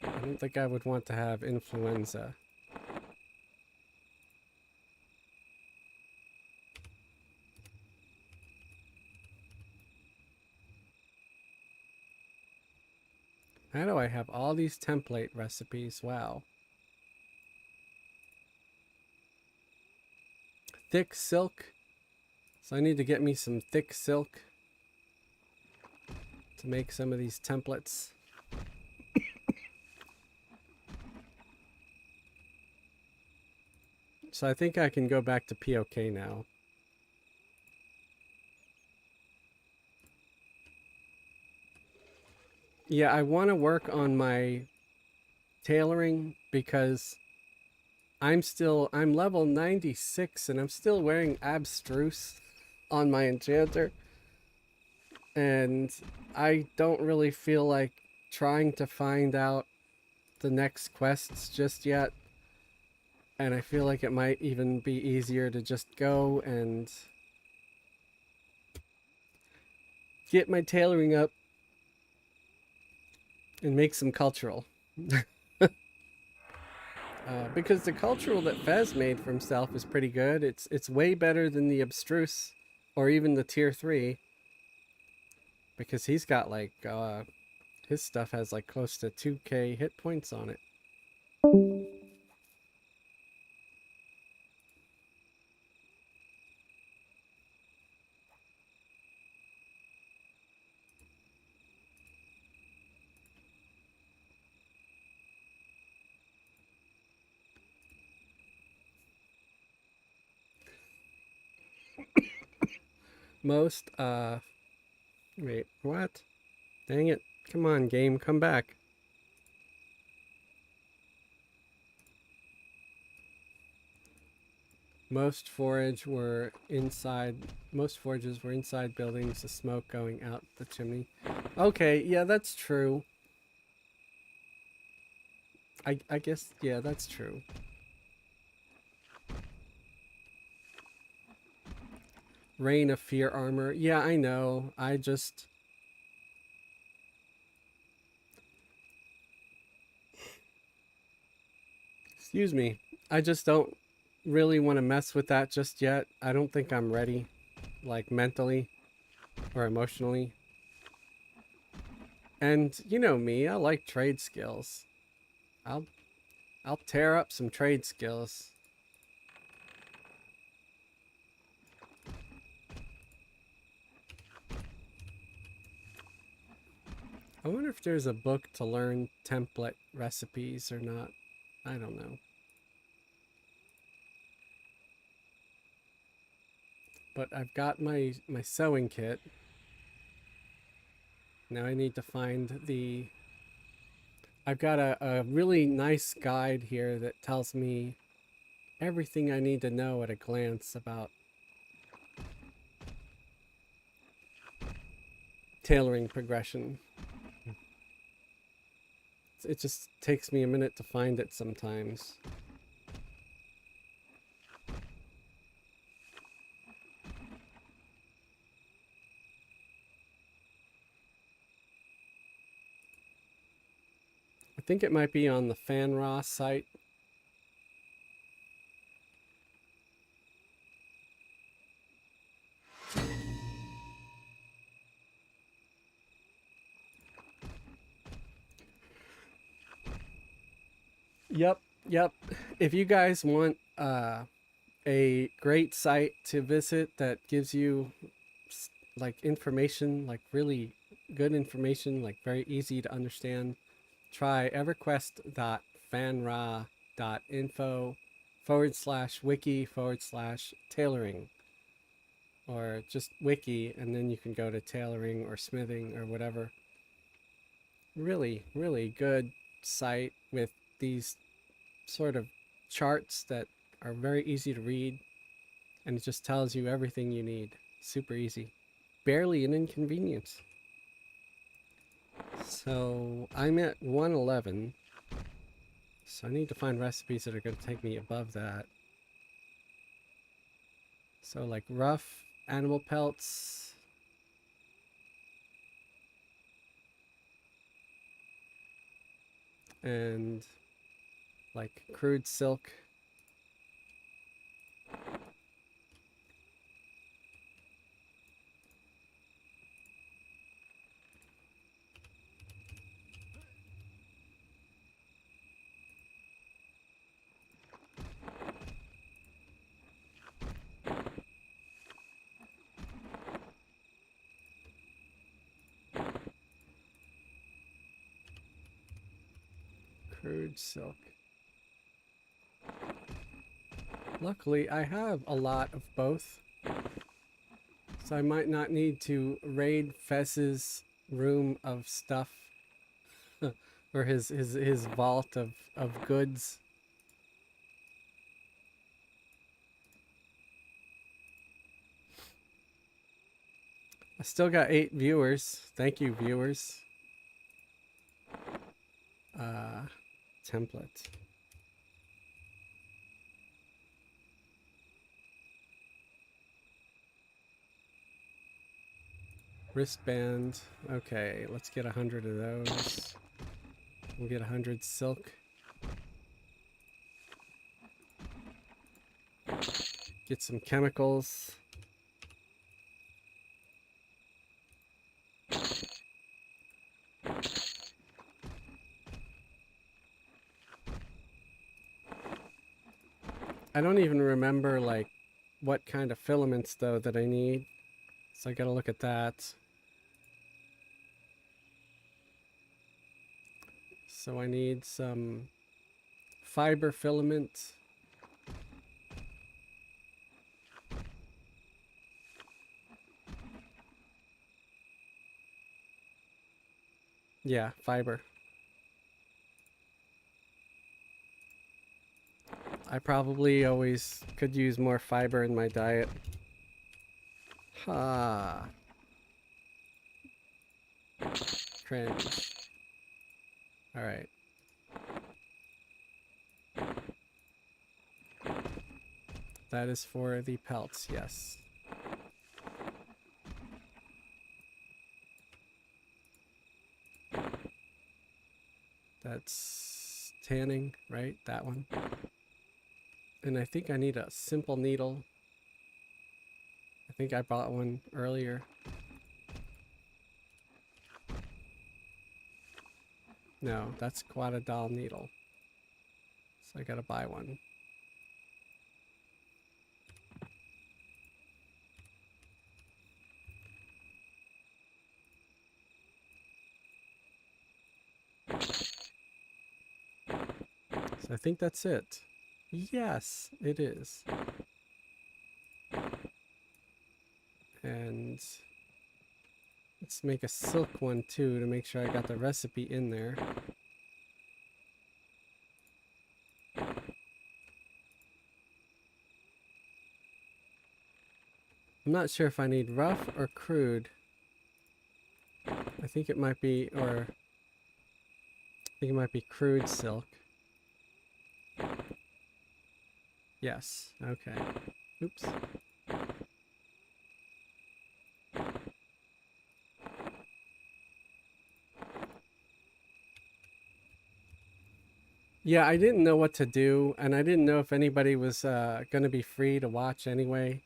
Speaker 1: I don't think I would want to have influenza. How do I have all these template recipes? Wow. Thick silk. So I need to get me some thick silk to make some of these templates. So I think I can go back to POK now. Yeah, I want to work on my tailoring because I'm level 96 and I'm still wearing abstruse on my enchanter. And I don't really feel like trying to find out the next quests just yet. And I feel like it might even be easier to just go and get my tailoring up and make some cultural. Because the cultural that Fez made for himself is pretty good. It's way better than the abstruse or even the tier 3. Because he's got like, his stuff has like close to 2k hit points on it. Most, wait, what? Dang it. Come on, game, come back. Most forage were inside, most forages were inside buildings, the smoke going out the chimney. Okay, yeah, that's true. I guess, yeah, that's true. Reign of Fear armor. Yeah, I know. I just... Excuse me. I just don't really want to mess with that just yet. I don't think I'm ready, like mentally or emotionally. And you know me, I like trade skills. I'll I'll tear up some trade skills. I wonder if there's a book to learn template recipes or not. I don't know. But I've got my sewing kit. Now I need to find the... I've got a really nice guide here that tells me everything I need to know at a glance about tailoring progression. It just takes me a minute to find it sometimes. I think it might be on the FanRa site. Yep, yep. If you guys want a great site to visit that gives you like information, like really good information, like very easy to understand, try everquest.fanra.info/wiki/tailoring, or just wiki, and then you can go to tailoring or smithing or whatever. Really, really good site with these sort of charts that are very easy to read, and it just tells you everything you need. Super easy. Barely an inconvenience. So I'm at 111. So I need to find recipes that are going to take me above that. So like rough animal pelts. And like crude silk. Crude silk. Luckily, I have a lot of both. So I might not need to raid Fess's room of stuff. Or his vault of goods. I still got 8 viewers. Thank you, viewers. Template. Wristband. Okay, let's get 100 of those. We'll get 100 silk. Get some chemicals. I don't even remember like what kind of filaments though that I need. So I gotta look at that. So I need some fiber filament. Yeah, fiber. I probably always could use more fiber in my diet. Ha. Cringe. Alright. That is for the pelts, yes. That's tanning, right? That one. And I think I need a simple needle. I think I bought one earlier. No, that's Quadadal needle. So I gotta buy one. So I think that's it. Yes, it is. And let's make a silk one too to make sure I got the recipe in there. I'm not sure if I need rough or crude. I think it might be, or I think it might be crude silk. Yes, okay. Oops. Yeah, I didn't know what to do, and I didn't know if anybody was going to be free to watch anyway.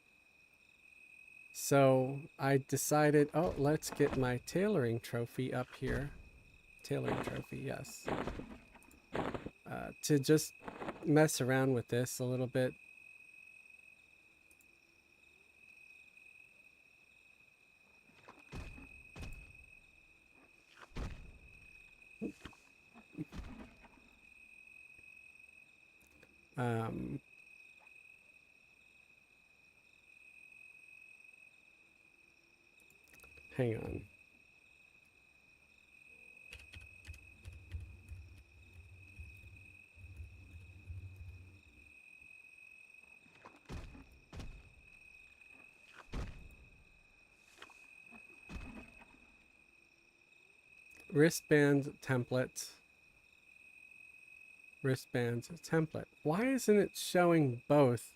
Speaker 1: So I decided, oh, let's get my tailoring trophy up here. Tailoring trophy, yes. To just mess around with this a little bit. Um, hang on. Wristband template. Wristband template. Why isn't it showing both?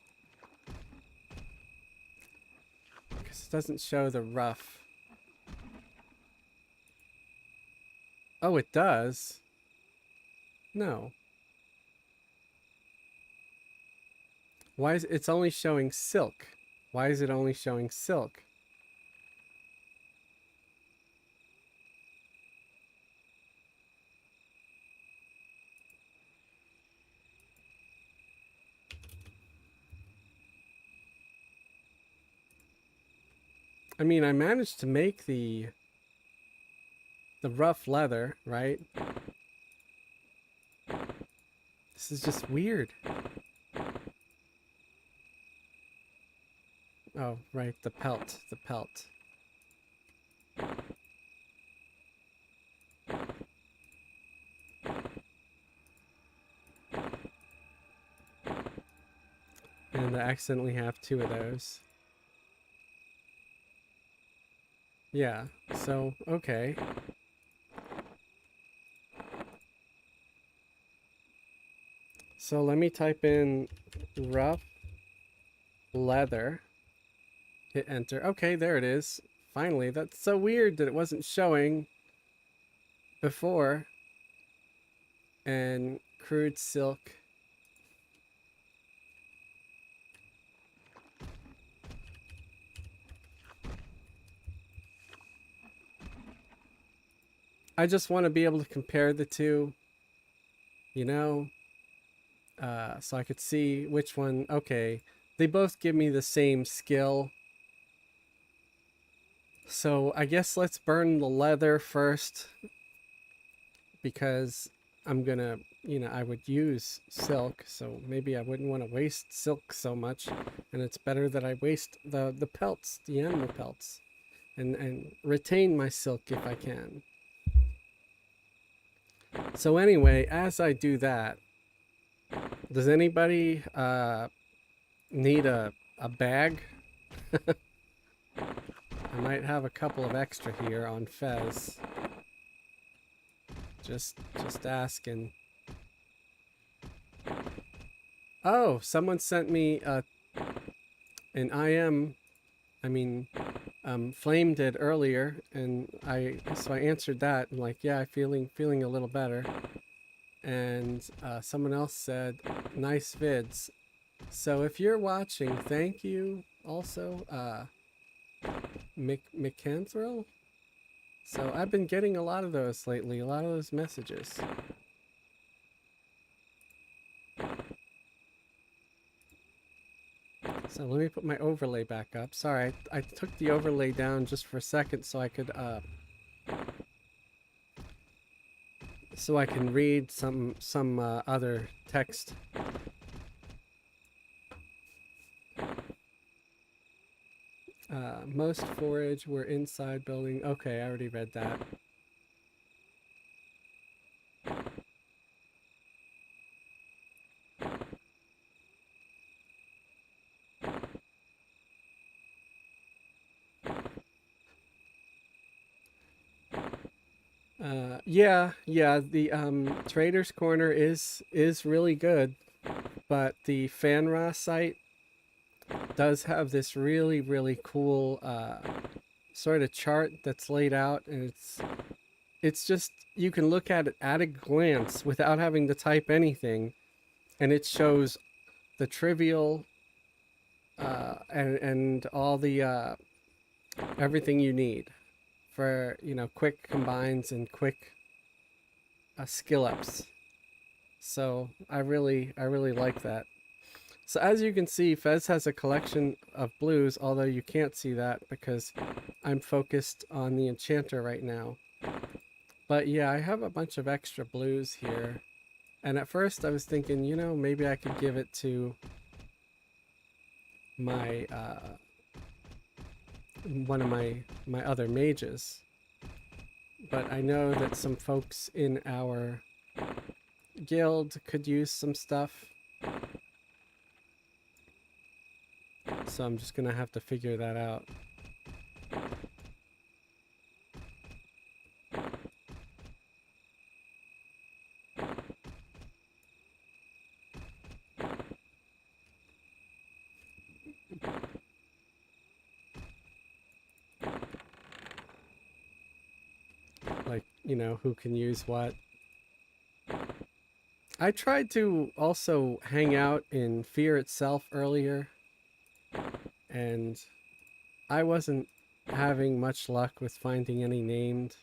Speaker 1: Because it doesn't show the rough. Oh, it does. No. Why is it's only showing silk? Why is it only showing silk? I mean, I managed to make the rough leather, right? This is just weird. Oh, right, the pelt, the pelt. And I accidentally have two of those. Yeah, so, okay. So let me type in rough leather. Hit enter. Okay, there it is. Finally, that's so weird that it wasn't showing before. And crude silk. I just want to be able to compare the two, you know, so I could see which one. Okay, they both give me the same skill. So I guess let's burn the leather first, because I'm gonna, you know, I would use silk, so maybe I wouldn't want to waste silk so much, and it's better that I waste the pelts, the animal pelts, and retain my silk if I can. So anyway, as I do that, does anybody need a bag? I might have a couple of extra here on Fez. Just asking. Oh, someone sent me an Flame did earlier, and I answered that. I'm like, yeah, feeling a little better. And someone else said, nice vids. So if you're watching, thank you. Also, McCanthril. So I've been getting a lot of those lately, a lot of those messages. So let me put my overlay back up. Sorry, I took the overlay down just for a second so I could so I can read some other text. Most forage were inside building. Okay, I already read that. Yeah, the Trader's Corner is really good, but the Fanra site does have this really cool sort of chart that's laid out, and it's just, you can look at it at a glance without having to type anything, and it shows the trivial and all the everything you need for, you know, quick combines and quick skill ups. So I really like that. So as you can see, Fez has a collection of blues, although you can't see that because I'm focused on the enchanter right now. But yeah, I have a bunch of extra blues here. And at first I was thinking, you know, maybe I could give it to my one of my other mages. But I know that some folks in our guild could use some stuff. So I'm just gonna have to figure that out. Like, you know, who can use what. I tried to also hang out in Fear itself earlier, and I wasn't having much luck with finding any named.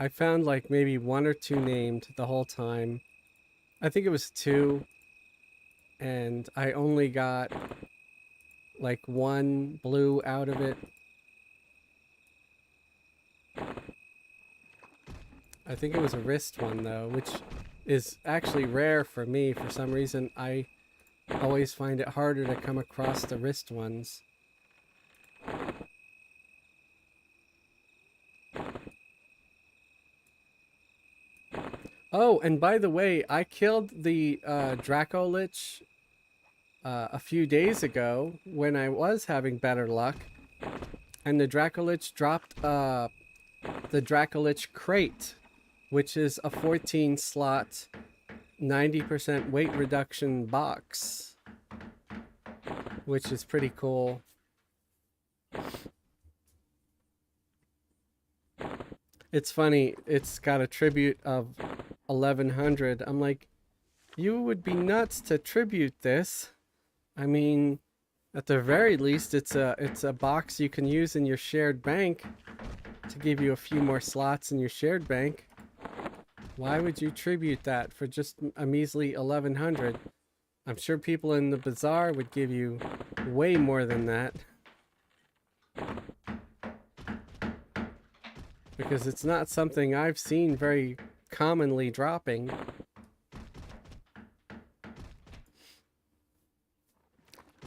Speaker 1: I found like maybe one or two named the whole time. I think it was two, and I only got like one blue out of it. I think it was a wrist one though, which is actually rare for me. For some reason, I always find it harder to come across the wrist ones. Oh, and by the way, I killed the Draco Lich a few days ago when I was having better luck, and the Draco Lich dropped the Draco Lich crate, which is a 14 slot 90% weight reduction box, which is pretty cool. It's funny, it's got a tribute of 1100. I'm like, you would be nuts to tribute this. I mean, at the very least, it's a box you can use in your shared bank to give you a few more slots in your shared bank. Why would you tribute that for just a measly 1100? I'm sure people in the bazaar would give you way more than that. because it's not something I've seen very commonly dropping.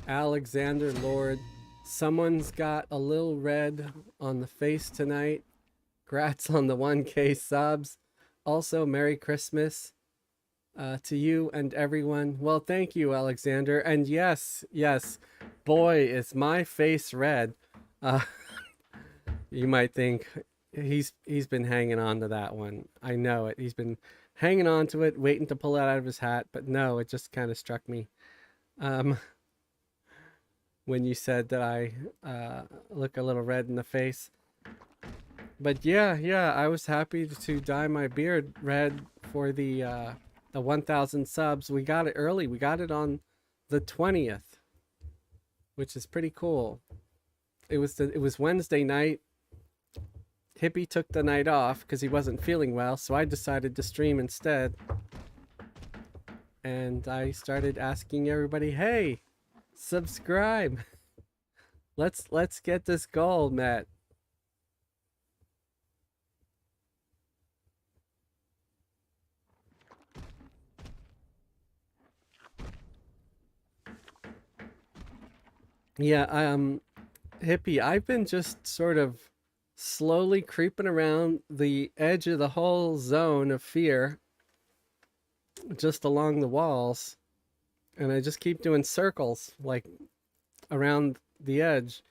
Speaker 1: Alexander Lord, someone's got a little red on the face tonight. Grats on the 1K subs. Also, Merry Christmas to you and everyone. Well, thank you, Alexander. And yes, boy, is my face red. Uh, you might think he's been hanging on to that one. I know it. He's been hanging on to it, waiting to pull it out of his hat. But no, it just kind of struck me. When you said that I look a little red in the face. But yeah, I was happy to dye my beard red for the 1,000 subs. We got it early. We got it on the 20th, which is pretty cool. It was Wednesday night. Hippie took the night off because he wasn't feeling well, so I decided to stream instead. And I started asking everybody, "Hey, subscribe. Let's get this goal met." Yeah, Hippie, I've been just sort of slowly creeping around the edge of the whole zone of fear, just along the walls, and I just keep doing circles like around the edge,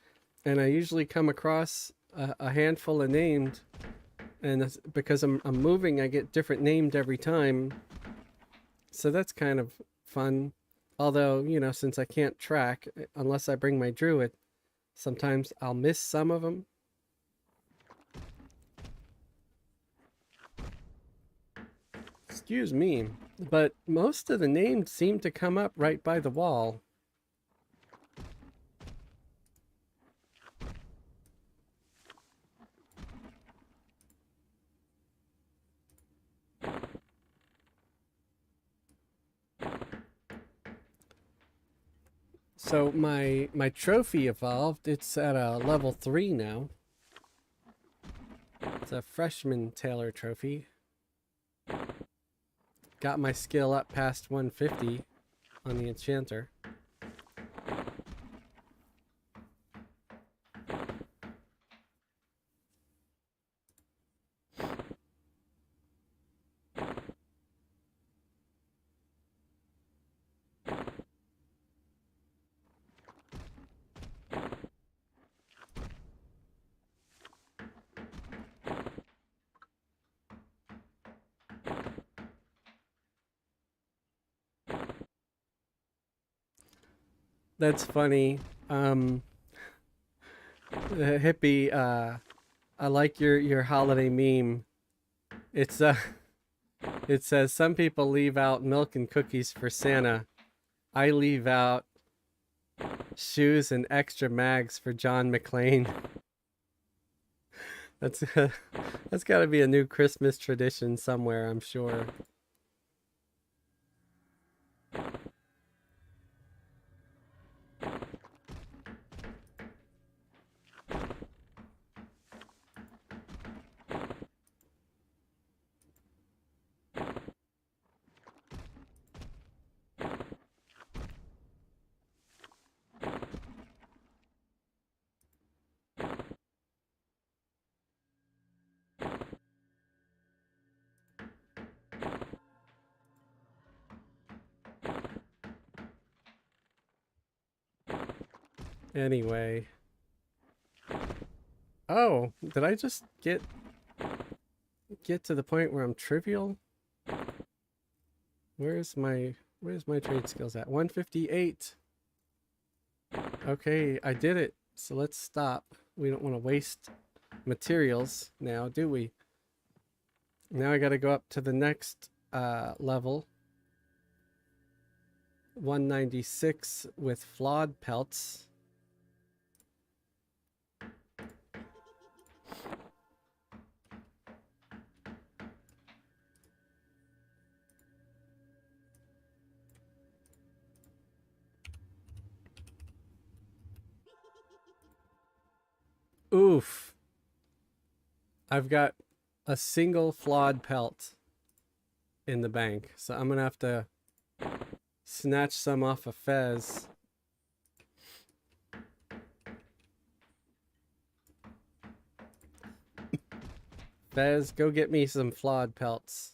Speaker 1: and I usually come across a handful of named, and that's because I'm moving, I get different named every time, so that's kind of fun. Although, you know, since I can't track unless I bring my druid, sometimes I'll miss some of them. Excuse me, but most of the names seem to come up right by the wall. So my trophy evolved. It's at a level 3 now. It's a freshman Taylor trophy. Got my skill up past 150 on the enchanter. That's funny. Hippie, I like your holiday meme. It's it says some people leave out milk and cookies for Santa. I leave out shoes and extra mags for John McClane. That's that's got to be a new Christmas tradition somewhere, I'm sure. Anyway. Oh, did I just get to the point where I'm trivial? Where's my trade skills at? 158. Okay, I did it. So let's stop. We don't want to waste materials now, do we? Now I got to go up to the next level. 196 with flawed pelts. Oof. I've got a single flawed pelt in the bank, so I'm gonna have to snatch some off of Fez. Fez, go get me some flawed pelts.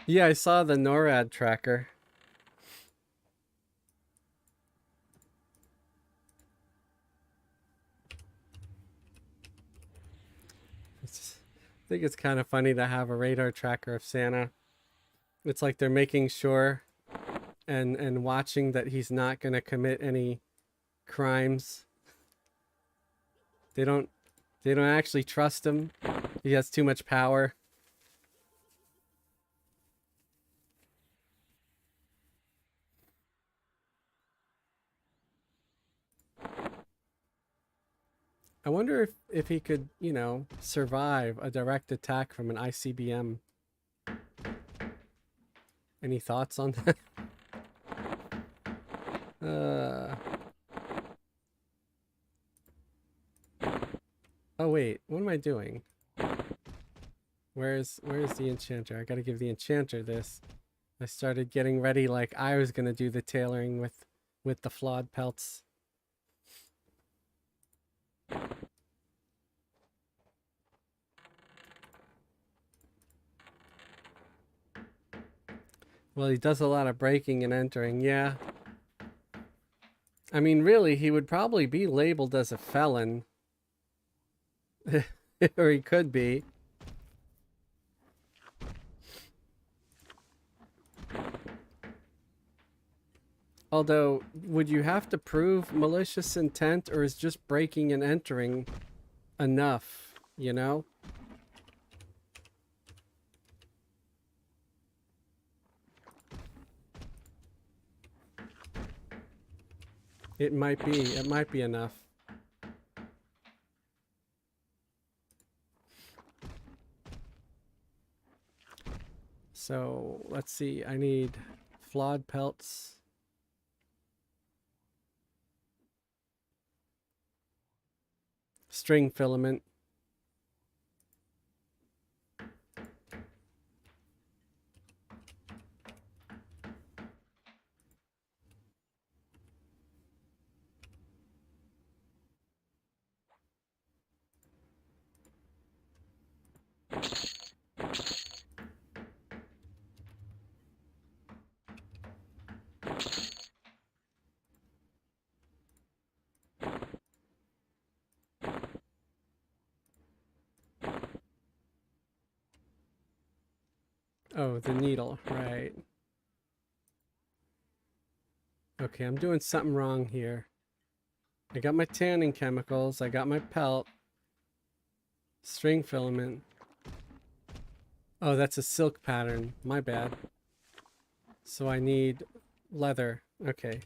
Speaker 1: Yeah, I saw the NORAD tracker. I think it's kind of funny to have a radar tracker of Santa. It's like they're making sure and watching that he's not going to commit any crimes. They don't actually trust him. He has too much power. I wonder if he could, you know, survive a direct attack from an ICBM. Any thoughts on that? Oh wait, what am I doing? Where's the enchanter? I gotta give the enchanter this. I started getting ready like I was gonna do the tailoring with the flawed pelts. Well, he does a lot of breaking and entering, yeah. I mean, really, he would probably be labeled as a felon. Or he could be. Although, would you have to prove malicious intent, or is just breaking and entering enough, you know? It might be enough. So, let's see, I need flawed pelts. String filament. Oh, the needle, right. Okay, I'm doing something wrong here. I got my tanning chemicals, I got my pelt. String filament. Oh, that's a silk pattern. My bad. So I need leather. Okay.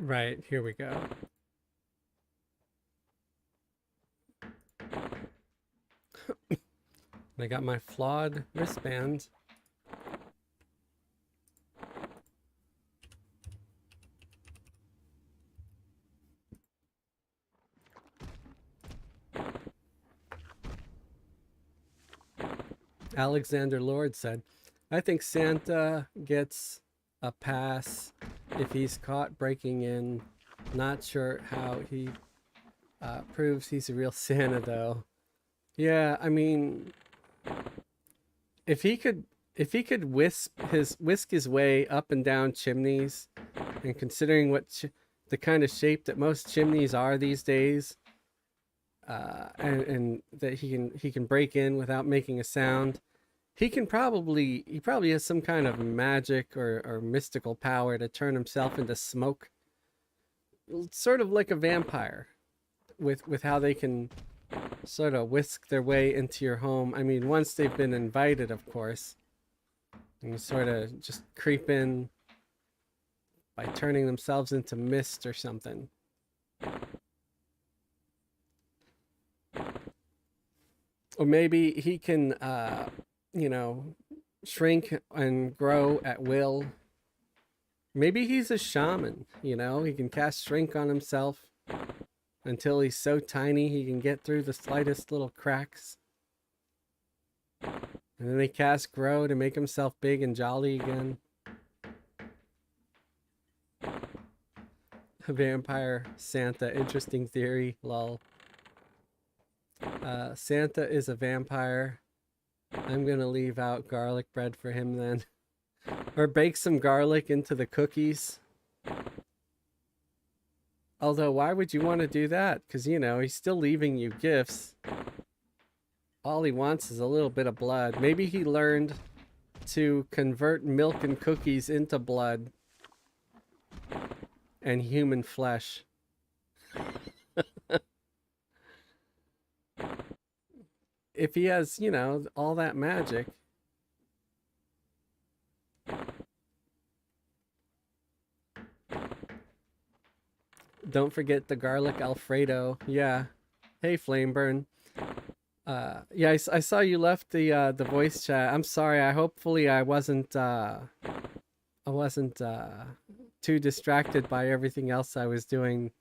Speaker 1: Right, here we go. I got my flawed wristband. Alexander Lord said, I think Santa gets a pass if he's caught breaking in. Not sure how he proves he's a real Santa though. Yeah, I mean, if he could whisk his way up and down chimneys, and considering what the kind of shape that most chimneys are these days, and that he can break in without making a sound. He probably has some kind of magic or mystical power to turn himself into smoke, sort of like a vampire, with how they can sort of whisk their way into your home. I mean, once they've been invited, of course, and sort of just creep in by turning themselves into mist or something. Or maybe he can, you know, shrink and grow at will. Maybe he's a shaman, you know, he can cast shrink on himself until he's so tiny he can get through the slightest little cracks. And then he casts grow to make himself big and jolly again. A vampire Santa, interesting theory, lol. Santa is a vampire. I'm gonna leave out garlic bread for him then. Or bake some garlic into the cookies. Although, why would you want to do that? Because, you know, he's still leaving you gifts. All he wants is a little bit of blood. Maybe he learned to convert milk and cookies into blood and human flesh. If he has, you know, all that magic. Don't forget the garlic Alfredo. Yeah. Hey, Flameburn. Yeah, I saw you left the voice chat. I'm sorry. Hopefully I wasn't too distracted by everything else I was doing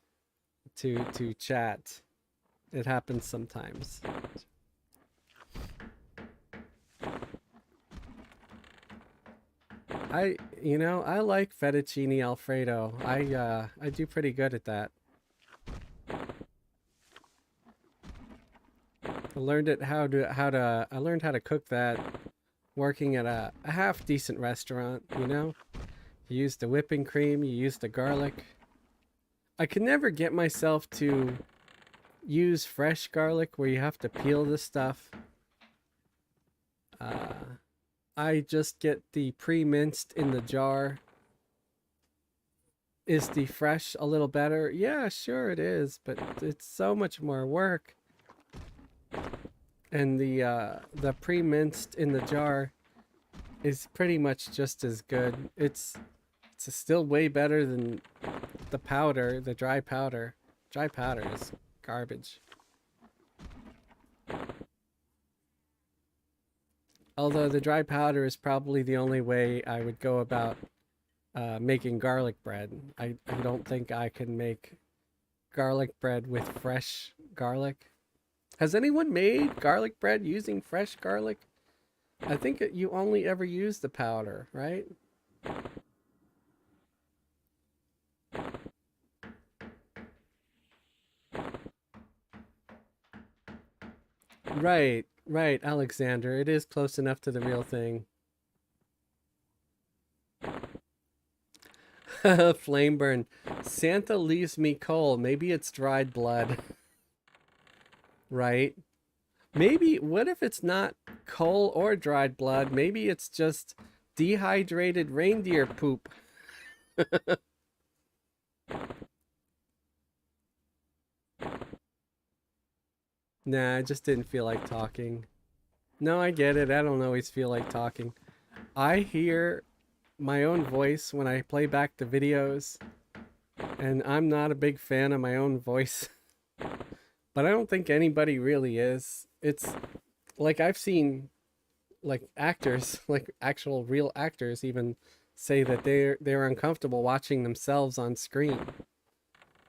Speaker 1: to chat. It happens sometimes. I like fettuccine Alfredo. I do pretty good at that. I learned how to cook that working at a half decent restaurant, you know? You use the whipping cream, you use the garlic. I can never get myself to use fresh garlic where you have to peel the stuff. I just get the pre-minced in the jar. Is the fresh a little better? Yeah, sure it is, but it's so much more work. And the pre-minced in the jar is pretty much just as good. It's still way better than the powder, the dry powder. Dry powder is garbage. Although the dry powder is probably the only way I would go about making garlic bread. I don't think I can make garlic bread with fresh garlic. Has anyone made garlic bread using fresh garlic? I think you only ever use the powder, right? Right, Alexander. It is close enough to the real thing. Flameburn. Santa leaves me cold. Maybe it's dried blood. Right? Maybe, what if it's not coal or dried blood? Maybe it's just dehydrated reindeer poop. Nah, I just didn't feel like talking. No, I get it. I don't always feel like talking. I hear my own voice when I play back the videos, and I'm not a big fan of my own voice. But I don't think anybody really is. It's like I've seen like actors, like actual real actors even say that they're uncomfortable watching themselves on screen.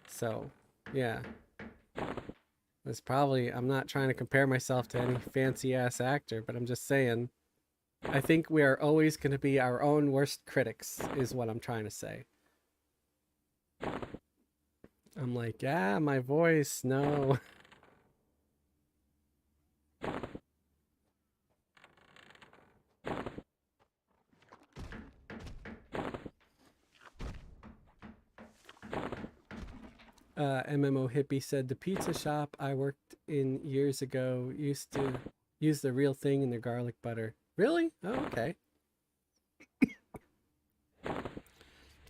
Speaker 1: So, yeah. It's probably, I'm not trying to compare myself to any fancy ass actor, but I'm just saying I think we are always going to be our own worst critics is what I'm trying to say. I'm like, yeah, my voice, no. MMO Hippie said the pizza shop I worked in years ago used to use the real thing in their garlic butter. Really? Oh, okay.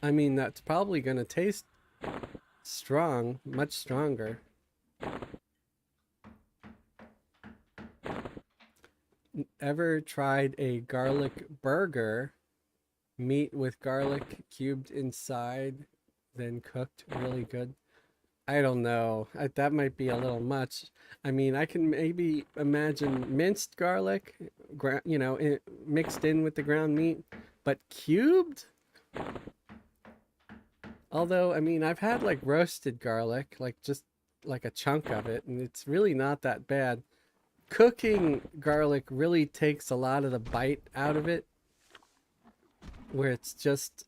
Speaker 1: I mean, that's probably going to taste strong, much stronger. Ever tried a garlic burger? Meat with garlic cubed inside, then cooked really good. I don't know. That might be a little much. I mean, I can maybe imagine minced garlic, mixed in with the ground meat, but cubed? Although, I mean, I've had like roasted garlic, like just like a chunk of it, and it's really not that bad. Cooking garlic really takes a lot of the bite out of it, where it just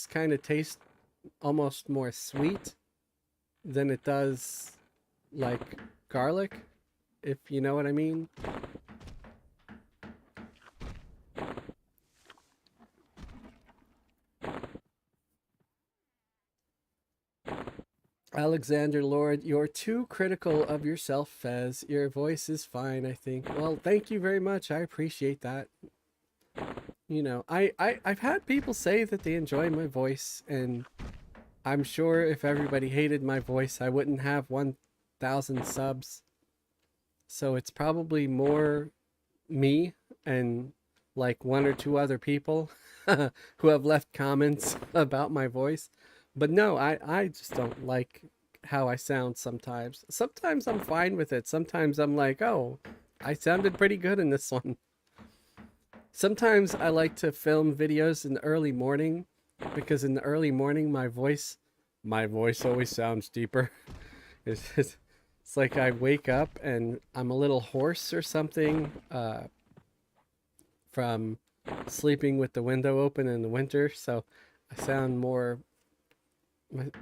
Speaker 1: kind of tastes almost more sweet than it does like garlic, if you know what I mean. Alexander Lord, you're too critical of yourself, Fez. Your voice is fine, I think. Well, thank you very much. I appreciate that. You know, I've had people say that they enjoy my voice, and I'm sure if everybody hated my voice, I wouldn't have 1,000 subs. So it's probably more me and like one or two other people who have left comments about my voice. But no, I just don't like how I sound sometimes. Sometimes I'm fine with it. Sometimes I'm like, oh, I sounded pretty good in this one. Sometimes I like to film videos in the early morning because in the early morning my voice always sounds deeper. It's like I wake up and I'm a little hoarse or something from sleeping with the window open in the winter, so I sound more.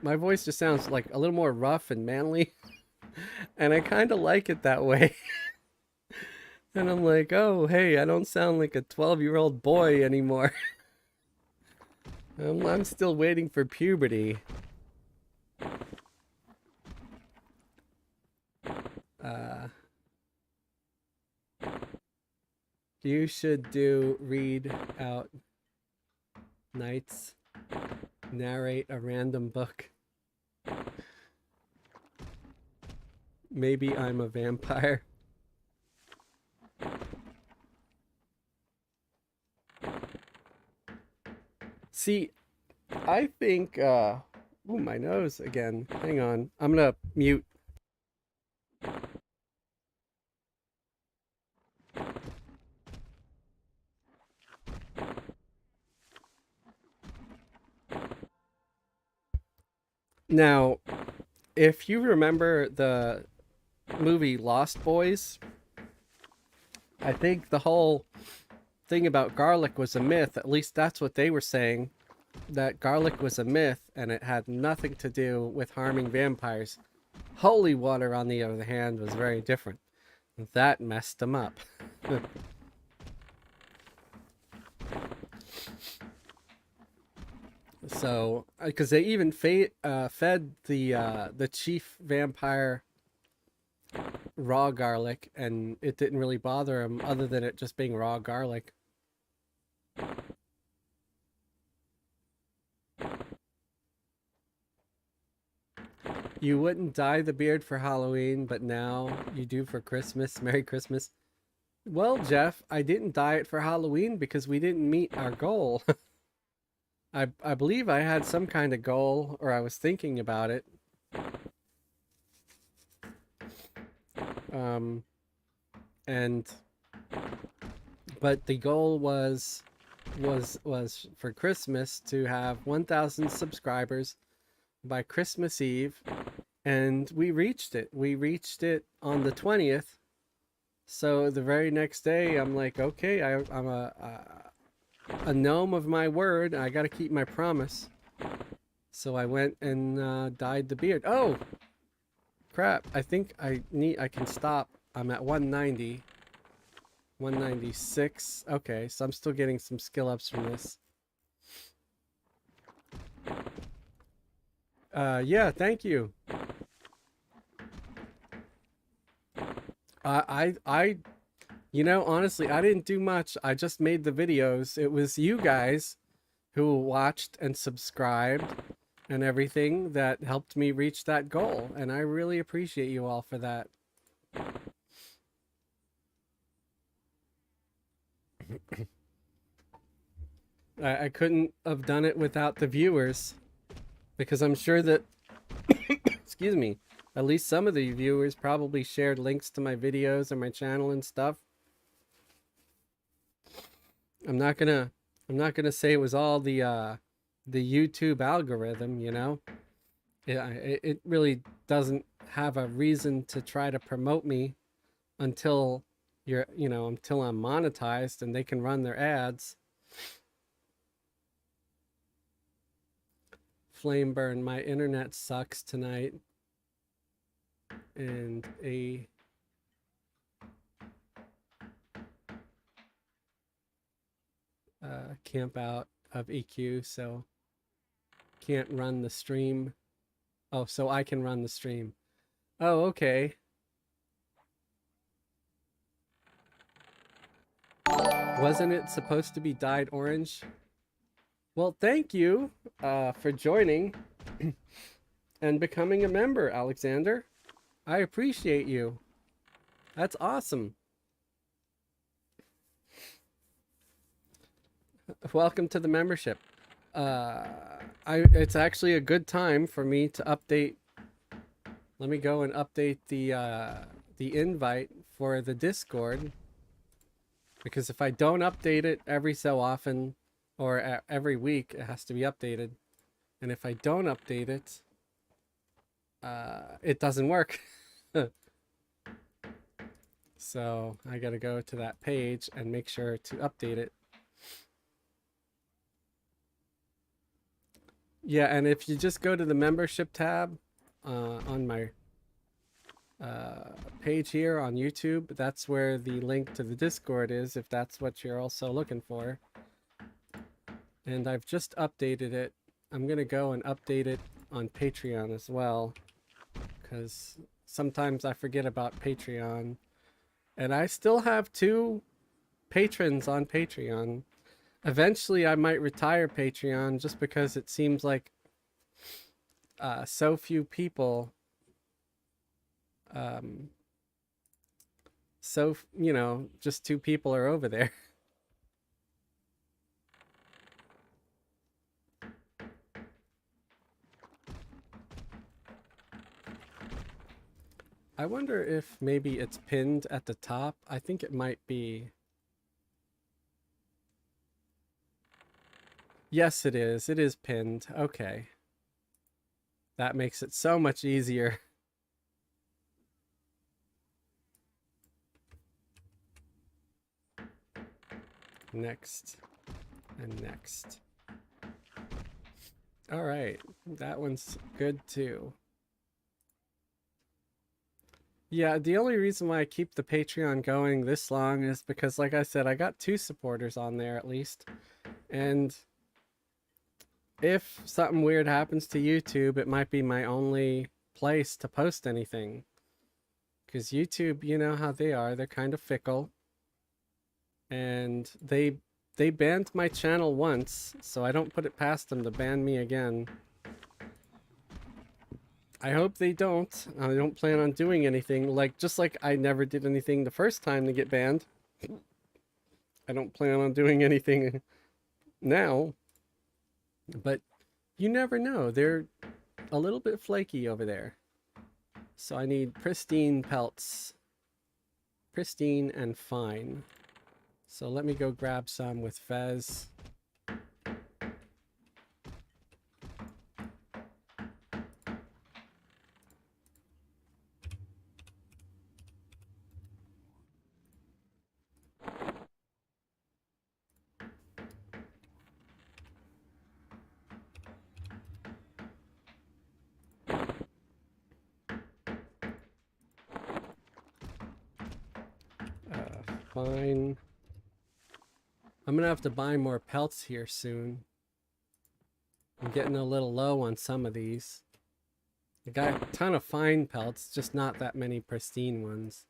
Speaker 1: My voice just sounds like a little more rough and manly, and I kind of like it that way. And I'm like, oh, hey, I don't sound like a 12-year-old boy anymore. I'm still waiting for puberty. You should read out nights, narrate a random book. Maybe I'm a vampire. See, I think, ooh, my nose again. Hang on. I'm gonna mute. Now, if you remember the movie Lost Boys, I think the whole thing about garlic was a myth. At least that's what they were saying. That garlic was a myth and it had nothing to do with harming vampires. Holy water, on the other hand, was very different. That messed them up. So, because they even fed the chief vampire raw garlic, and it didn't really bother him, other than it just being raw garlic. You wouldn't dye the beard for Halloween, but now you do for Christmas. Merry Christmas. Well, Jeff, I didn't dye it for Halloween because we didn't meet our goal. I believe I had some kind of goal, or I was thinking about it. And but the goal was for Christmas to have 1,000 subscribers by Christmas Eve, and we reached it. We reached it on the 20th. So the very next day, I'm like, okay, I'm a gnome of my word. I got to keep my promise. So I went and dyed the beard. Oh, crap! I think I can stop. I'm at 190. 196. Okay, so I'm still getting some skill ups from this. Yeah, thank you. I you know, honestly, I didn't do much. I just made the videos. It was you guys who watched and subscribed and everything that helped me reach that goal, and I really appreciate you all for that. I couldn't have done it without the viewers, because I'm sure that, excuse me, at least some of the viewers probably shared links to my videos and my channel and stuff. I'm not gonna say it was all the YouTube algorithm, you know. It really doesn't have a reason to try to promote me until until I'm monetized and they can run their ads. Flame burn, my internet sucks tonight. And a camp out of EQ, so can't run the stream. Oh, so I can run the stream. Oh, okay. Wasn't it supposed to be dyed orange? Well, thank you for joining and becoming a member, Alexander. I appreciate you. That's awesome. Welcome to the membership. It's actually a good time for me to update. Let me go and update the invite for the Discord, because if I don't update it every so often or every week, it has to be updated. And if I don't update it, it doesn't work. So I gotta go to that page and make sure to update it. Yeah, and if you just go to the membership tab on my page here on YouTube, that's where the link to the Discord is, if that's what you're also looking for. And I've just updated it. I'm gonna go and update it on Patreon as well, because sometimes I forget about Patreon. And I still have 2 patrons on Patreon. Eventually I might retire Patreon, just because it seems like so few people just 2 people are over there. I wonder if maybe it's pinned at the top. I think it might be. Yes, it is. It is pinned. Okay. That makes it so much easier. Next. And next. All right. That one's good too. Yeah, the only reason why I keep the Patreon going this long is because, like I said, I got 2 supporters on there at least. And if something weird happens to YouTube, it might be my only place to post anything. Because YouTube, you know how they are. They're kind of fickle. And they banned my channel once, so I don't put it past them to ban me again. I hope they don't. I don't plan on doing anything. Just like I never did anything the first time to get banned. I don't plan on doing anything now. But you never know. They're a little bit flaky over there. So I need pristine pelts. Pristine and fine. So let me go grab some with Fez. Fine. I'm gonna have to buy more pelts here soon. I'm getting a little low on some of these. I got a ton of fine pelts, just not that many pristine ones.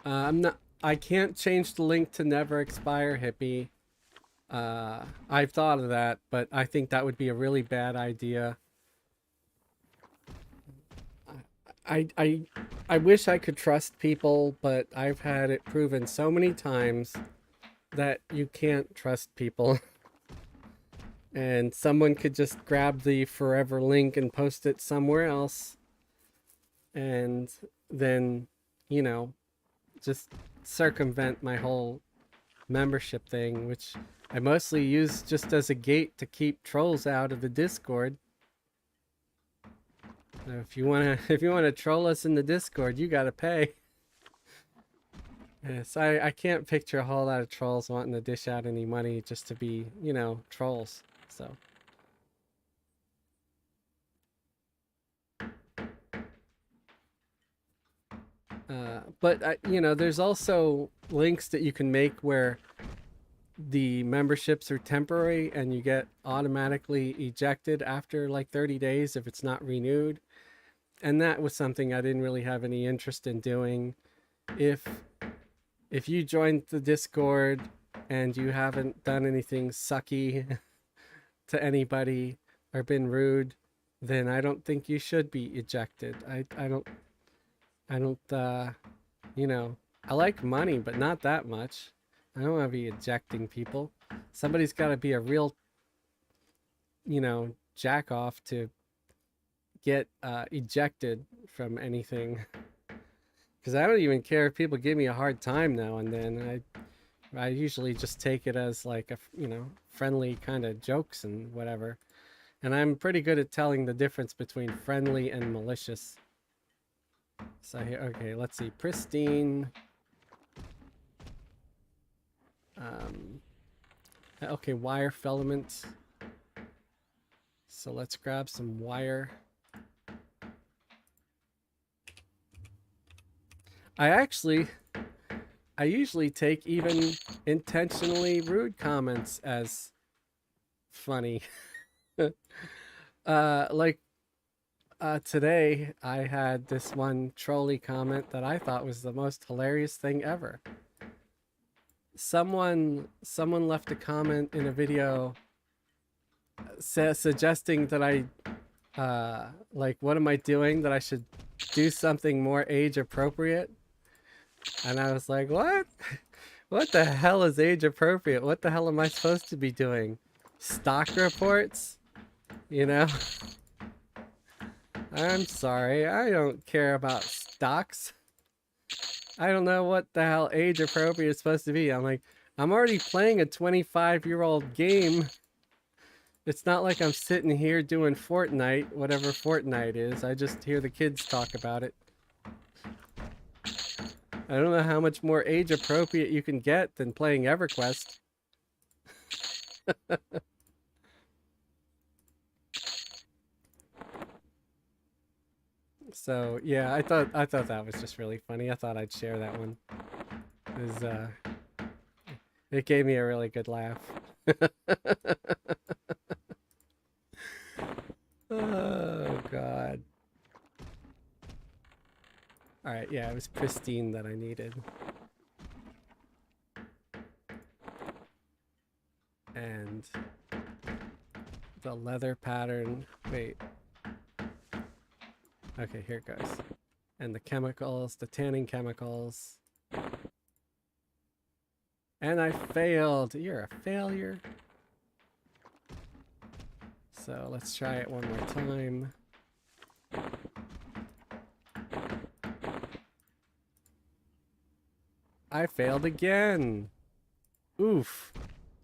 Speaker 1: I'm not. I can't change the link to never expire, hippie. I've thought of that, but I think that would be a really bad idea. I I I wish I could trust people, but I've had it proven so many times that you can't trust people. And someone could just grab the forever link and post it somewhere else, and then, you know, just circumvent my whole membership thing, which I mostly use just as a gate to keep trolls out of the Discord. If you wanna troll us in the Discord, you gotta pay. Yes, I can't picture a whole lot of trolls wanting to dish out any money just to be, you know, trolls. So but you know, there's also links that you can make where the memberships are temporary and you get automatically ejected after like 30 days if it's not renewed. And that was something I didn't really have any interest in doing. If you joined the Discord and you haven't done anything sucky to anybody or been rude, then I don't think you should be ejected. I don't you know, I like money, but not that much. I don't want to be ejecting people. Somebody's got to be a real, you know, jack off to get ejected from anything. Because I don't even care if people give me a hard time now and then. I usually just take it as like a, you know, friendly kind of jokes and whatever. And I'm pretty good at telling the difference between friendly and malicious. So here, okay, let's see, pristine. Okay, wire filament. So let's grab some wire. I usually take even intentionally rude comments as funny. Like today I had this one trolley comment that I thought was the most hilarious thing ever. Someone left a comment in a video suggesting that I like, what am I doing, that I should do something more age appropriate. And I was like, what? What the hell is age appropriate? What the hell am I supposed to be doing? Stock reports? You know? I'm sorry, I don't care about stocks. I don't know what the hell age appropriate is supposed to be. I'm like, I'm already playing a 25-year-old game. It's not like I'm sitting here doing Fortnite, whatever Fortnite is. I just hear the kids talk about it. I don't know how much more age appropriate you can get than playing Everquest. So yeah, I thought that was just really funny. I thought I'd share that one. It gave me a really good laugh. Oh god. Alright, yeah, it was pristine that I needed. And the leather pattern. Wait. Okay, here it goes. And the chemicals, the tanning chemicals. And I failed. You're a failure. So let's try it one more time. I failed again. Oof.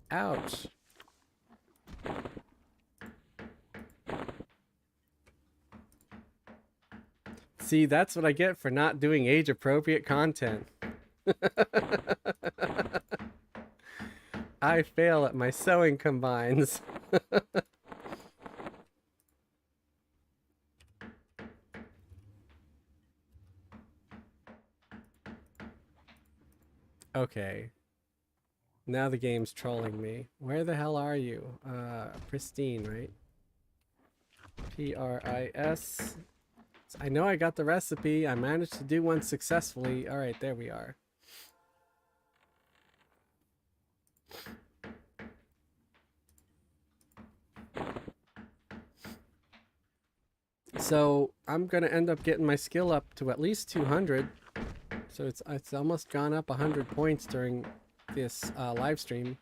Speaker 1: Ouch. See, that's what I get for not doing age-appropriate content. I fail at my sewing combines. Okay. Now the game's trolling me. Where the hell are you? Pristine, right? P-R-I-S. I know I got the recipe. I managed to do one successfully. Alright, there we are. So I'm gonna end up getting my skill up to at least 200. So it's almost gone up 100 points during this live stream.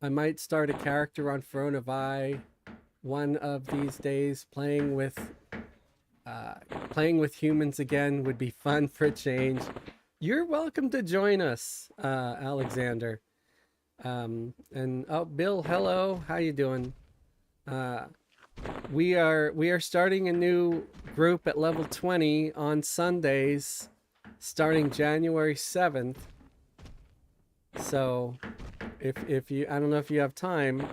Speaker 1: I might start a character on Throne of I one of these days. Playing with humans again would be fun for a change. You're welcome to join us, Alexander. And oh, Bill, hello. How you doing? We are starting a new group at level 20 on Sundays, starting January 7th. So, if you, I don't know if you have time,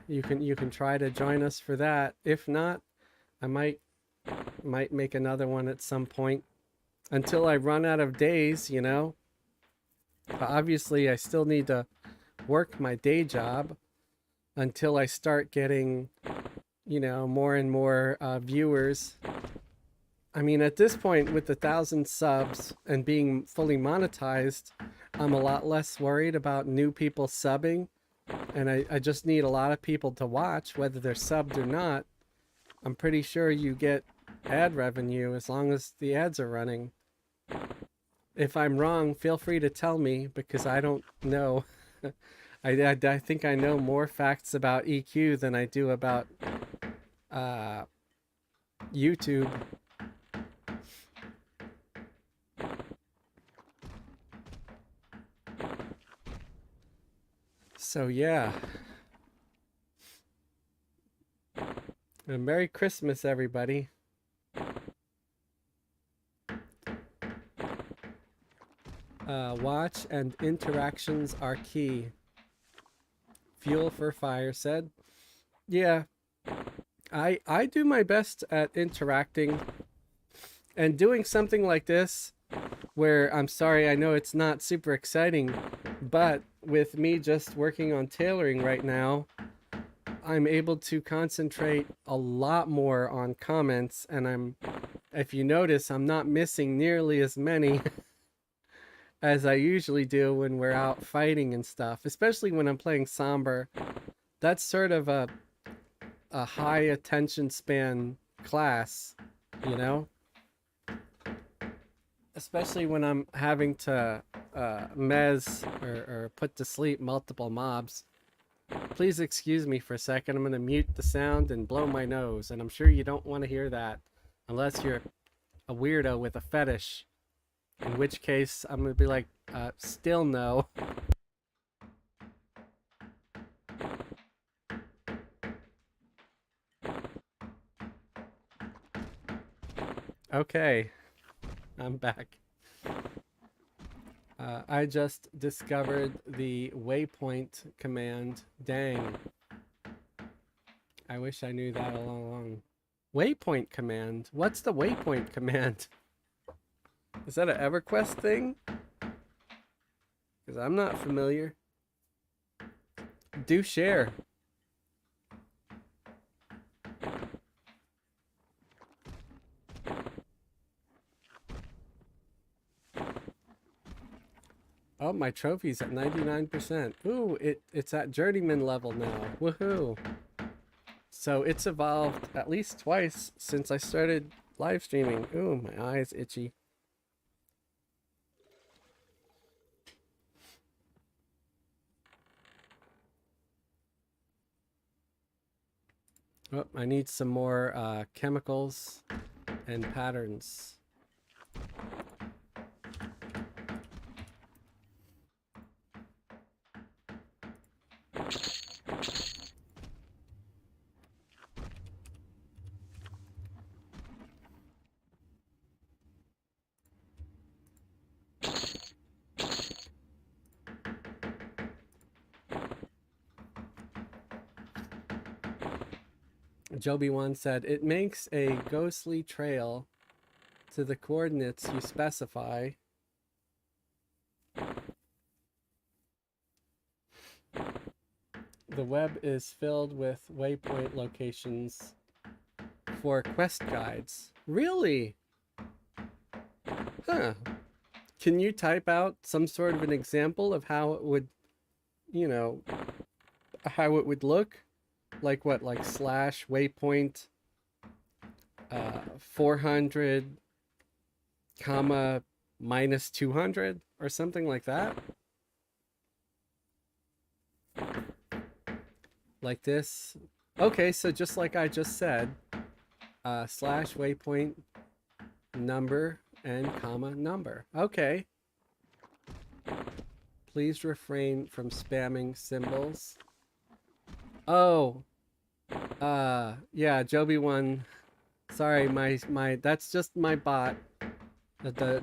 Speaker 1: you can try to join us for that. If not, I might make another one at some point until I run out of days, you know. But obviously, I still need to work my day job until I start getting, you know, more and more viewers. I mean, at this point, with 1,000 subs and being fully monetized, I'm a lot less worried about new people subbing. And I just need a lot of people to watch, whether they're subbed or not. I'm pretty sure you get ad revenue as long as the ads are running. If I'm wrong, feel free to tell me, because I don't know. I think I know more facts about EQ than I do about YouTube. So yeah. And Merry Christmas, everybody. Watch and interactions are key. Fuel for Fire said. Yeah, I do my best at interacting, and doing something like this, where I'm sorry, I know it's not super exciting, but with me just working on tailoring right now, I'm able to concentrate a lot more on comments, and if you notice, I'm not missing nearly as many as I usually do when we're out fighting and stuff, especially when I'm playing Somber. That's sort of a high attention span class, you know? Especially when I'm having to mez or put to sleep multiple mobs. Please excuse me for a second. I'm going to mute the sound and blow my nose, and I'm sure you don't want to hear that unless you're a weirdo with a fetish. In which case, I'm going to be like, still no. Okay, I'm back. I just discovered the waypoint command. Dang. I wish I knew that all along. Waypoint command? What's the waypoint command? Is that an Everquest thing? Because I'm not familiar. Do share. Oh, my trophy's at 99%. Ooh, it's at journeyman level now. Woohoo. So it's evolved at least twice since I started live streaming. Ooh, my eye's itchy. Oh, I need some more chemicals and patterns. Joby1 said, it makes a ghostly trail to the coordinates you specify. the web is filled with waypoint locations for quest guides. Really? Huh. Can you type out some sort of an example of how it would, you know, how it would look? Like what, like slash waypoint 400 comma minus 200 or something like that? Like this. Okay, so just like I just said, slash waypoint number and comma number. Okay. Please refrain from spamming symbols. Oh, yeah, Joby one. Sorry, my that's just my bot.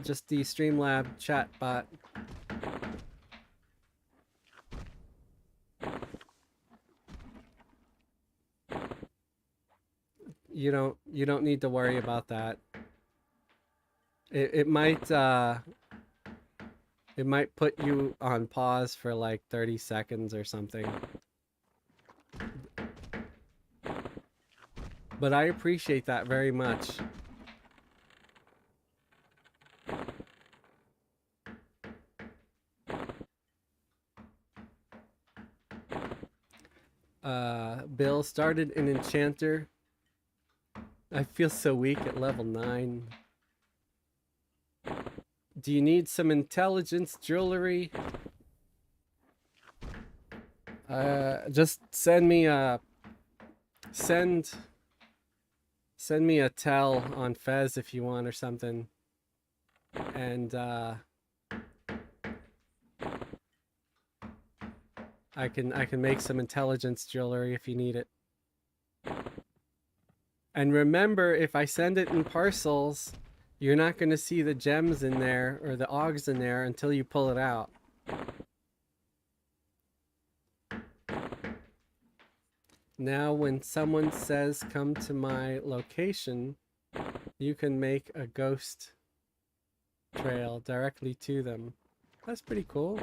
Speaker 1: Just the Streamlab chat bot. You don't need to worry about that. It might put you on pause for like 30 seconds or something. But I appreciate that very much. Bill started an enchanter. I feel so weak at level 9. Do you need some intelligence jewelry? Just send me a tell on Fez if you want or something. And I can make some intelligence jewelry if you need it. And remember, if I send it in parcels, you're not going to see the gems in there or the augs in there until you pull it out. Now, when someone says, come to my location, you can make a ghost trail directly to them. That's pretty cool.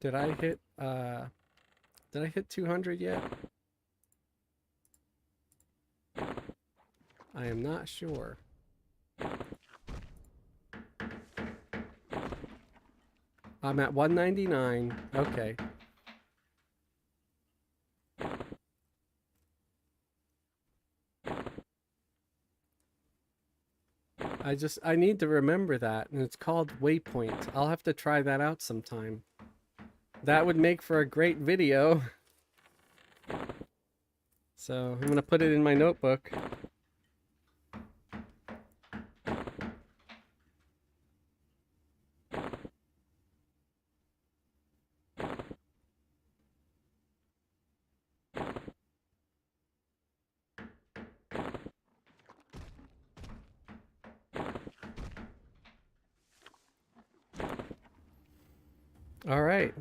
Speaker 1: Did I hit 200 yet? I am not sure. I'm at 199. Okay. I need to remember that, and it's called Waypoint. I'll have to try that out sometime. That would make for a great video. So I'm gonna put it in my notebook. All right.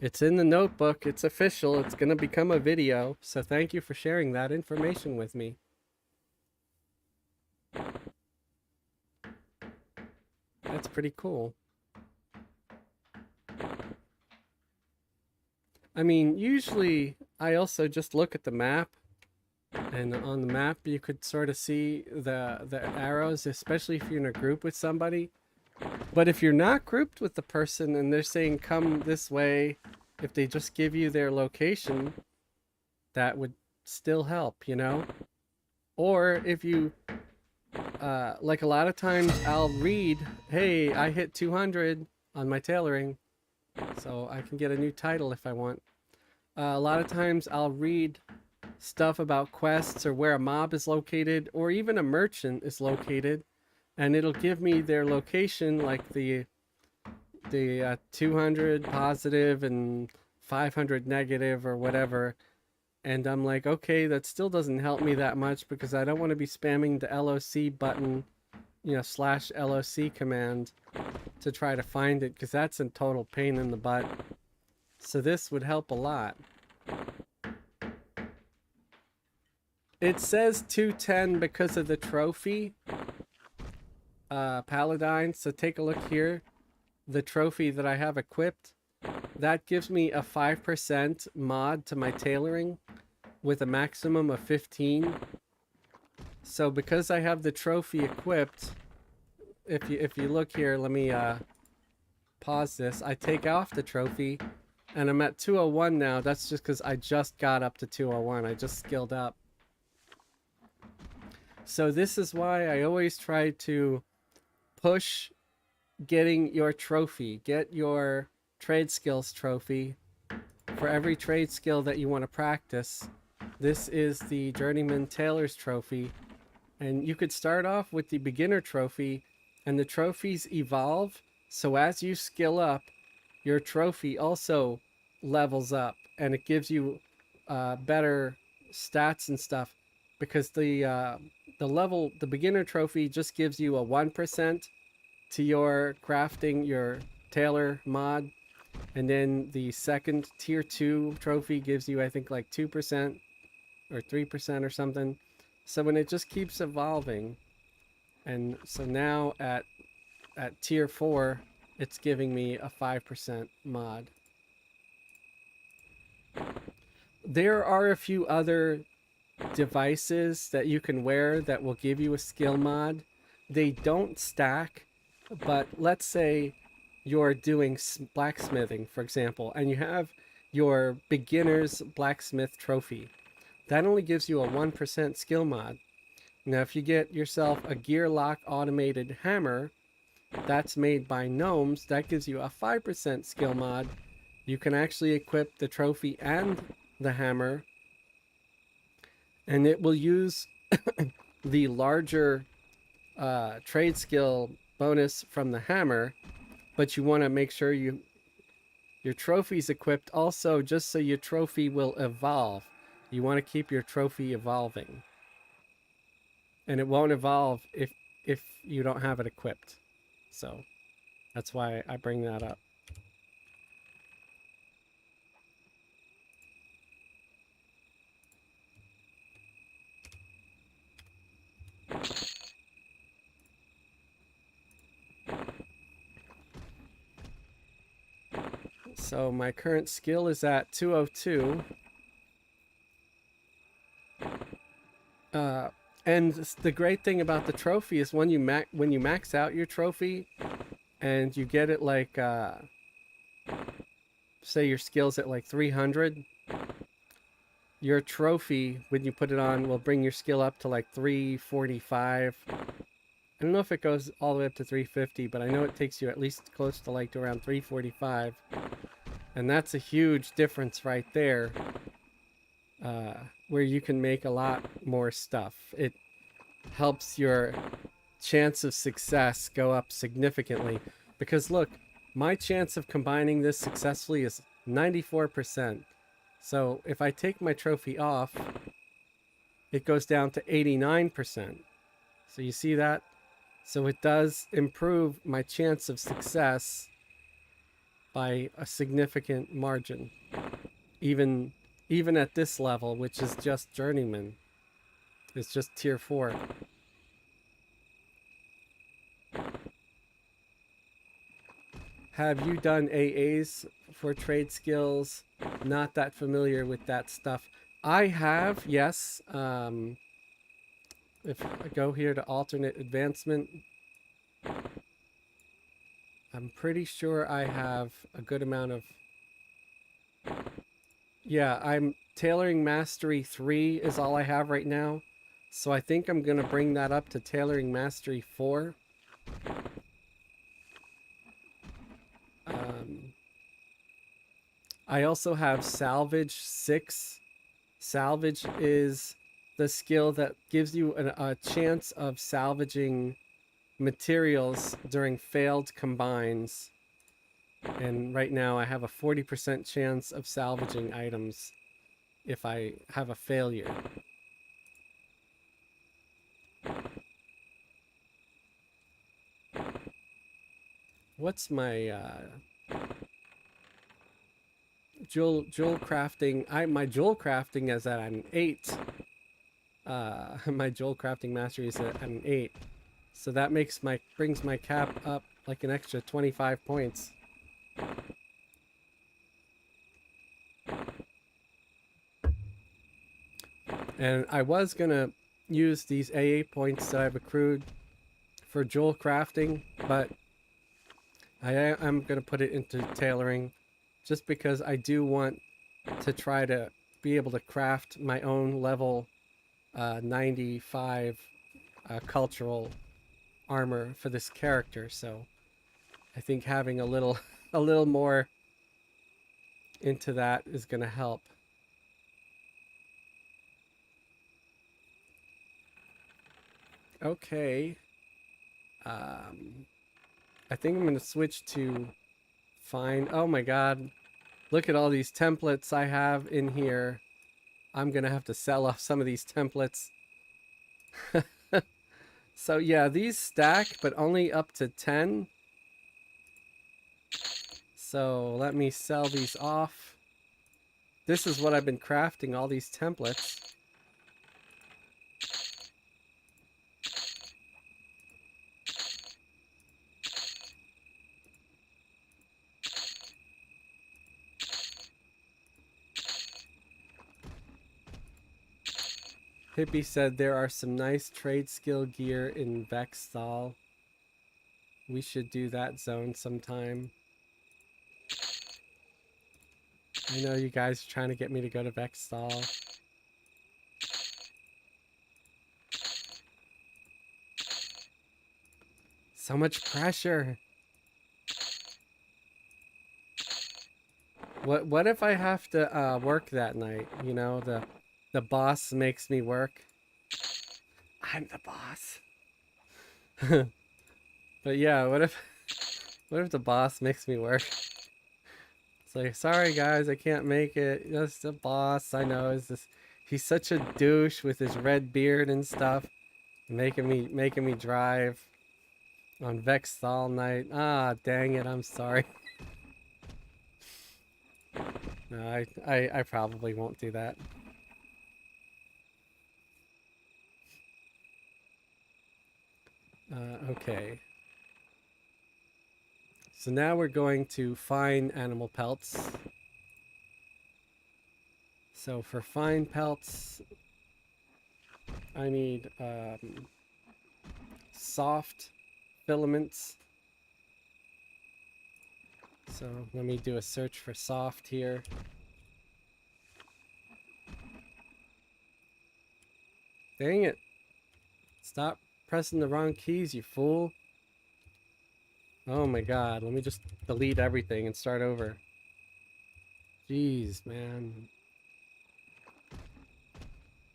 Speaker 1: It's in the notebook. It's official. It's going to become a video. So thank you for sharing that information with me. That's pretty cool. I mean, usually I also just look at the map. And on the map, you could sort of see the arrows, especially if you're in a group with somebody. But if you're not grouped with the person and they're saying, come this way, if they just give you their location, that would still help, you know? Or if you, like a lot of times I'll read, hey, I hit 200 on my tailoring, so I can get a new title if I want. A lot of times I'll read stuff about quests or where a mob is located, or even a merchant is located, and it'll give me their location, like the 200 positive and 500 negative or whatever. And I'm like, okay, that still doesn't help me that much because I don't want to be spamming the LOC button, you know, slash LOC command to try to find it, because that's a total pain in the butt. So this would help a lot. It says 210 because of the trophy, Paladine. So take a look here. The trophy that I have equipped, that gives me a 5% mod to my tailoring with a maximum of 15. So because I have the trophy equipped, if you look here, let me pause this. I take off the trophy and I'm at 201 now. That's just because I just got up to 201. I just skilled up. So this is why I always try to push getting your trophy. Get your trade skills trophy for every trade skill that you want to practice. This is the Journeyman Tailor's trophy. And you could start off with the beginner trophy, and the trophies evolve. So as you skill up, your trophy also levels up, and it gives you better stats and stuff. Because the beginner trophy just gives you a 1% to your crafting your tailor mod, and then the second tier 2 trophy gives you, I think, like 2% or 3% or something. So when it just keeps evolving, and so now at tier 4, it's giving me a 5% mod. There are a few other devices that you can wear that will give you a skill mod. They don't stack, but let's say you're doing blacksmithing, for example, and you have your beginner's blacksmith trophy. That only gives you a 1% skill mod. Now, if you get yourself a gear lock automated hammer that's made by gnomes, that gives you a 5% skill mod. You can actually equip the trophy and the hammer, and it will use the larger trade skill bonus from the hammer, but you want to make sure your trophy's equipped also, just so your trophy will evolve. You want to keep your trophy evolving, and it won't evolve if you don't have it equipped. So that's why I bring that up. So my current skill is at 202. And the great thing about the trophy is when you max out your trophy and you get it like say your skill's at like 300, your trophy, when you put it on, will bring your skill up to like 345. I don't know if it goes all the way up to 350, but I know it takes you at least close to like around 345. And that's a huge difference right there, where you can make a lot more stuff. It helps your chance of success go up significantly. Because look, my chance of combining this successfully is 94%. So if I take my trophy off, it goes down to 89%. So you see that? So it does improve my chance of success by a significant margin. Even at this level, which is just Journeyman. It's just tier 4. Have you done AAs for trade skills? Not that familiar with that stuff. I have, yes. If I go here to alternate advancement, I'm pretty sure I have a good amount of... Yeah, I'm tailoring mastery 3 is all I have right now. So I think I'm going to bring that up to tailoring mastery 4. I also have salvage 6. Salvage is the skill that gives you a chance of salvaging materials during failed combines. And right now I have a 40% chance of salvaging items if I have a failure. What's my jewel crafting? My jewel crafting is at an 8. my jewel crafting mastery is at an 8. So that brings my cap up like an extra 25 points. And I was gonna use these AA points that I've accrued for jewel crafting, but I'm gonna put it into tailoring just because I do want to try to be able to craft my own level 95 cultural armor for this character. So I think having a little a little more into that is gonna help. Okay. I think I'm gonna switch to find. Oh my god. Look at all these templates I have in here. I'm gonna have to sell off some of these templates. So yeah, these stack, but only up to 10. So let me sell these off. This is what I've been crafting, all these templates. Hippie said there are some nice trade skill gear in Vexthal. We should do that zone sometime. I know you guys are trying to get me to go to Vexthal. So much pressure. What if I have to work that night? You know, the boss makes me work. I'm the boss. But yeah, what if the boss makes me work? It's like, sorry guys, I can't make it. That's the boss. I know. He's such a douche with his red beard and stuff, making me drive on Vexthal night. Ah, dang it! I'm sorry. No, I probably won't do that. Okay. So now we're going to fine animal pelts. So for fine pelts, I need soft filaments. So let me do a search for soft here. Dang it. Stop pressing the wrong keys, you fool. Oh my god, let me just delete everything and start over. Jeez, man.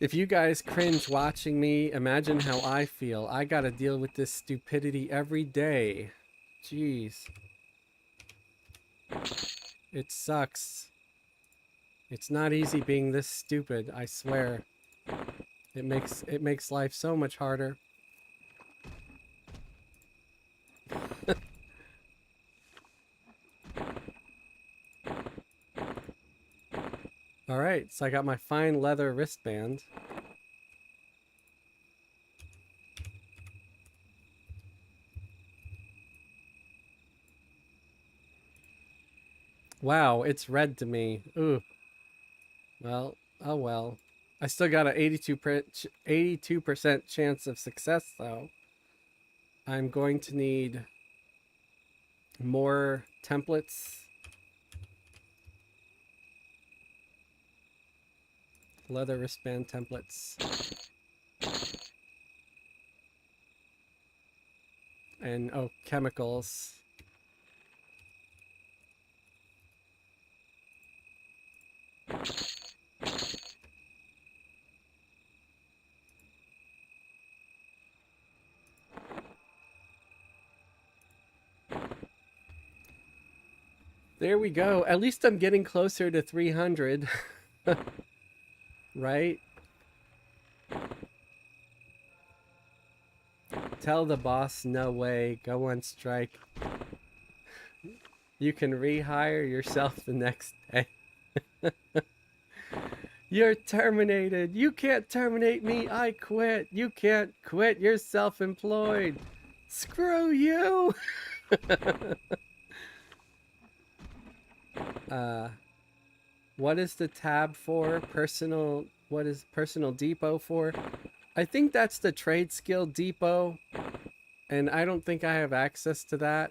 Speaker 1: If you guys cringe watching me, imagine how I feel. I gotta deal with this stupidity every day. Jeez. It sucks. It's not easy being this stupid, I swear. It makes life so much harder. Alright, so I got my fine leather wristband. Wow, it's red to me. Ooh. Well, oh well. I still got an 82% chance of success, though. I'm going to need more templates. Leather wristband templates. And, oh, chemicals. There we go. At least I'm getting closer to 300. Right? Tell the boss no way. Go on strike. You can rehire yourself the next day. You're terminated. You can't terminate me. I quit. You can't quit. You're self-employed. Screw you. uh, what is the tab for? Personal. What is Personal Depot for? I think that's the Trade Skill Depot, and I don't think I have access to that.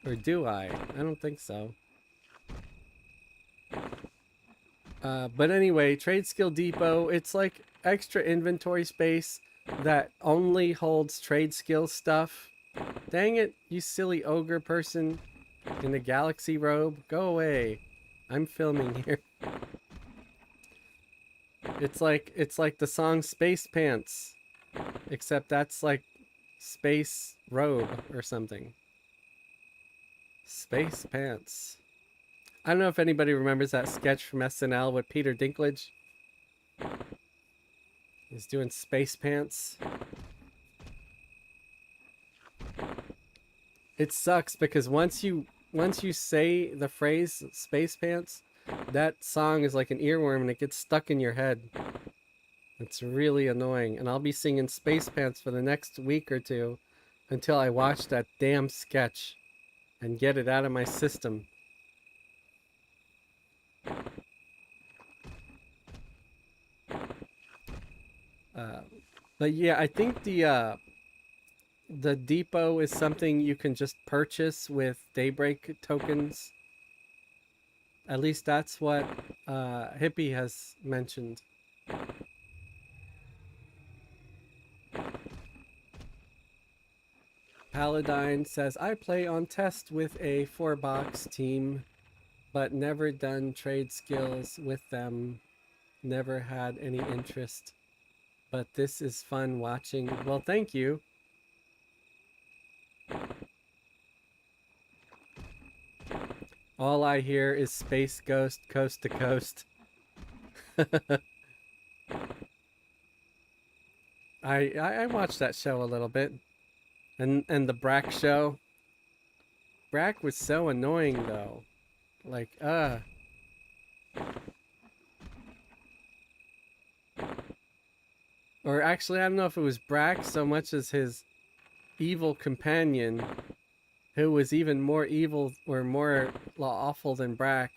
Speaker 1: Or do I? I don't think so. But anyway, Trade Skill Depot, it's like extra inventory space that only holds trade skill stuff. Dang it, you silly ogre person in the galaxy robe. Go away. I'm filming here. It's like the song Space Pants. Except that's like space robe or something. Space Pants. I don't know if anybody remembers that sketch from SNL with Peter Dinklage. He's doing Space Pants. It sucks because once you say the phrase Space Pants, that song is like an earworm and it gets stuck in your head. It's really annoying. And I'll be singing Space Pants for the next week or two until I watch that damn sketch and get it out of my system. But yeah, I think the depot is something you can just purchase with Daybreak tokens. At least that's what Hippie has mentioned. Paladine says, I play on test with a 4-box team, but never done trade skills with them. Never had any interest. But this is fun watching. Well, thank you. All I hear is Space Ghost Coast to Coast. I watched that show a little bit. And the Brack show. Brack was so annoying though. Like, Or actually, I don't know if it was Brack so much as his evil companion, who was even more evil or more awful than Brack.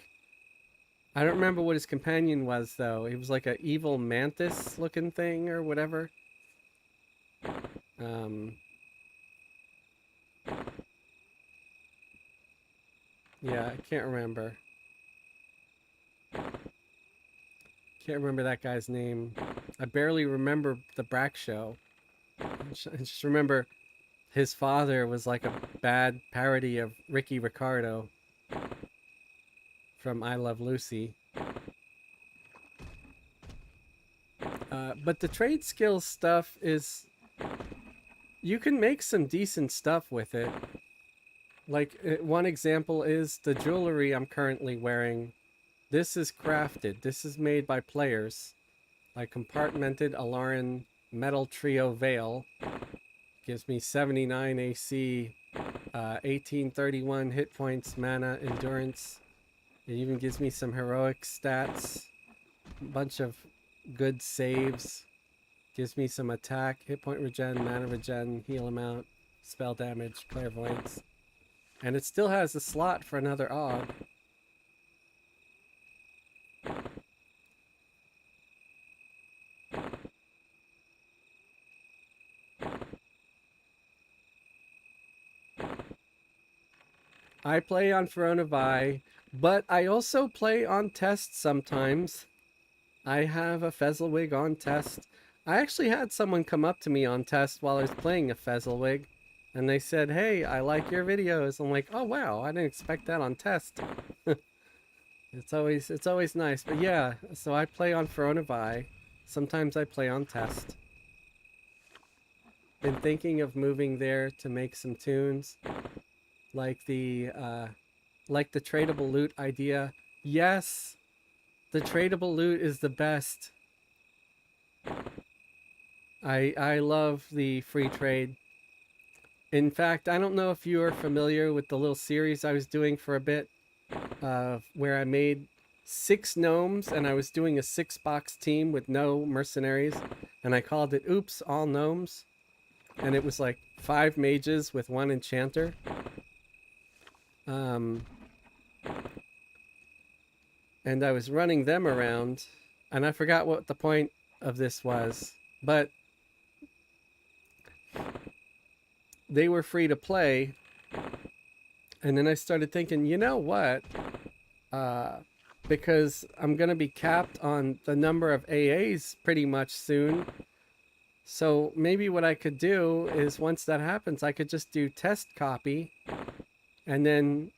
Speaker 1: I don't remember what his companion was though. He was like an evil mantis looking thing or whatever. Yeah, I can't remember. Can't remember that guy's name. I barely remember the Brack show. I just remember his father was like a bad parody of Ricky Ricardo from I Love Lucy. But the trade skills stuff is... You can make some decent stuff with it. Like, one example is the jewelry I'm currently wearing. This is crafted. This is made by players. I compartmented Alaran Metal Trio Veil. Gives me 79 AC, 1831 hit points, mana, endurance. It even gives me some heroic stats. A bunch of good saves. Gives me some attack, hit point regen, mana regen, heal amount, spell damage, clairvoyance. And it still has a slot for another AUG. I play on Verona Vi, but I also play on test sometimes. I have a Fezzelwig on test. I actually had someone come up to me on test while I was playing a Fezzelwig, and they said, hey, I like your videos. I'm like, oh wow, I didn't expect that on test. It's always nice. But yeah, so I play on Verona Vi. Sometimes I play on test. Been thinking of moving there to make some tunes. Like the tradable loot idea. Yes, the tradable loot is the best. I love the free trade. In fact, I don't know if you are familiar with the little series I was doing for a bit, where I made 6 gnomes, and I was doing a 6-box team with no mercenaries, and I called it Oops, All Gnomes. And it was like 5 mages with 1 enchanter. And I was running them around, and I forgot what the point of this was, but they were free to play. And then I started thinking, you know what? Because I'm going to be capped on the number of AAs pretty much soon. So maybe what I could do is once that happens, I could just do test copy and then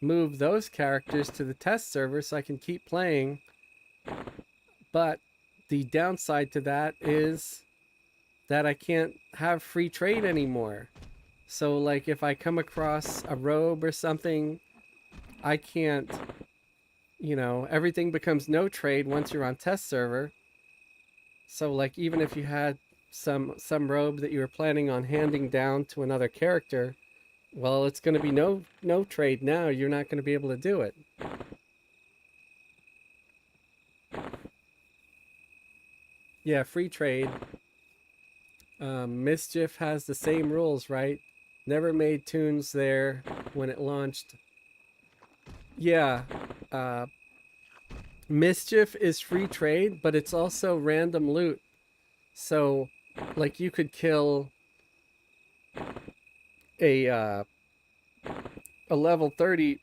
Speaker 1: move those characters to the test server so I can keep playing. But the downside to that is that I can't have free trade anymore. So like if I come across a robe or something, I can't, you know, everything becomes no trade once you're on test server. So like even if you had some robe that you were planning on handing down to another character, well, it's going to be no trade now. You're not going to be able to do it. Yeah, free trade. Mischief has the same rules, right? Never made tunes there when it launched. Yeah, Mischief is free trade, but it's also random loot. So, like, you could kill a level 30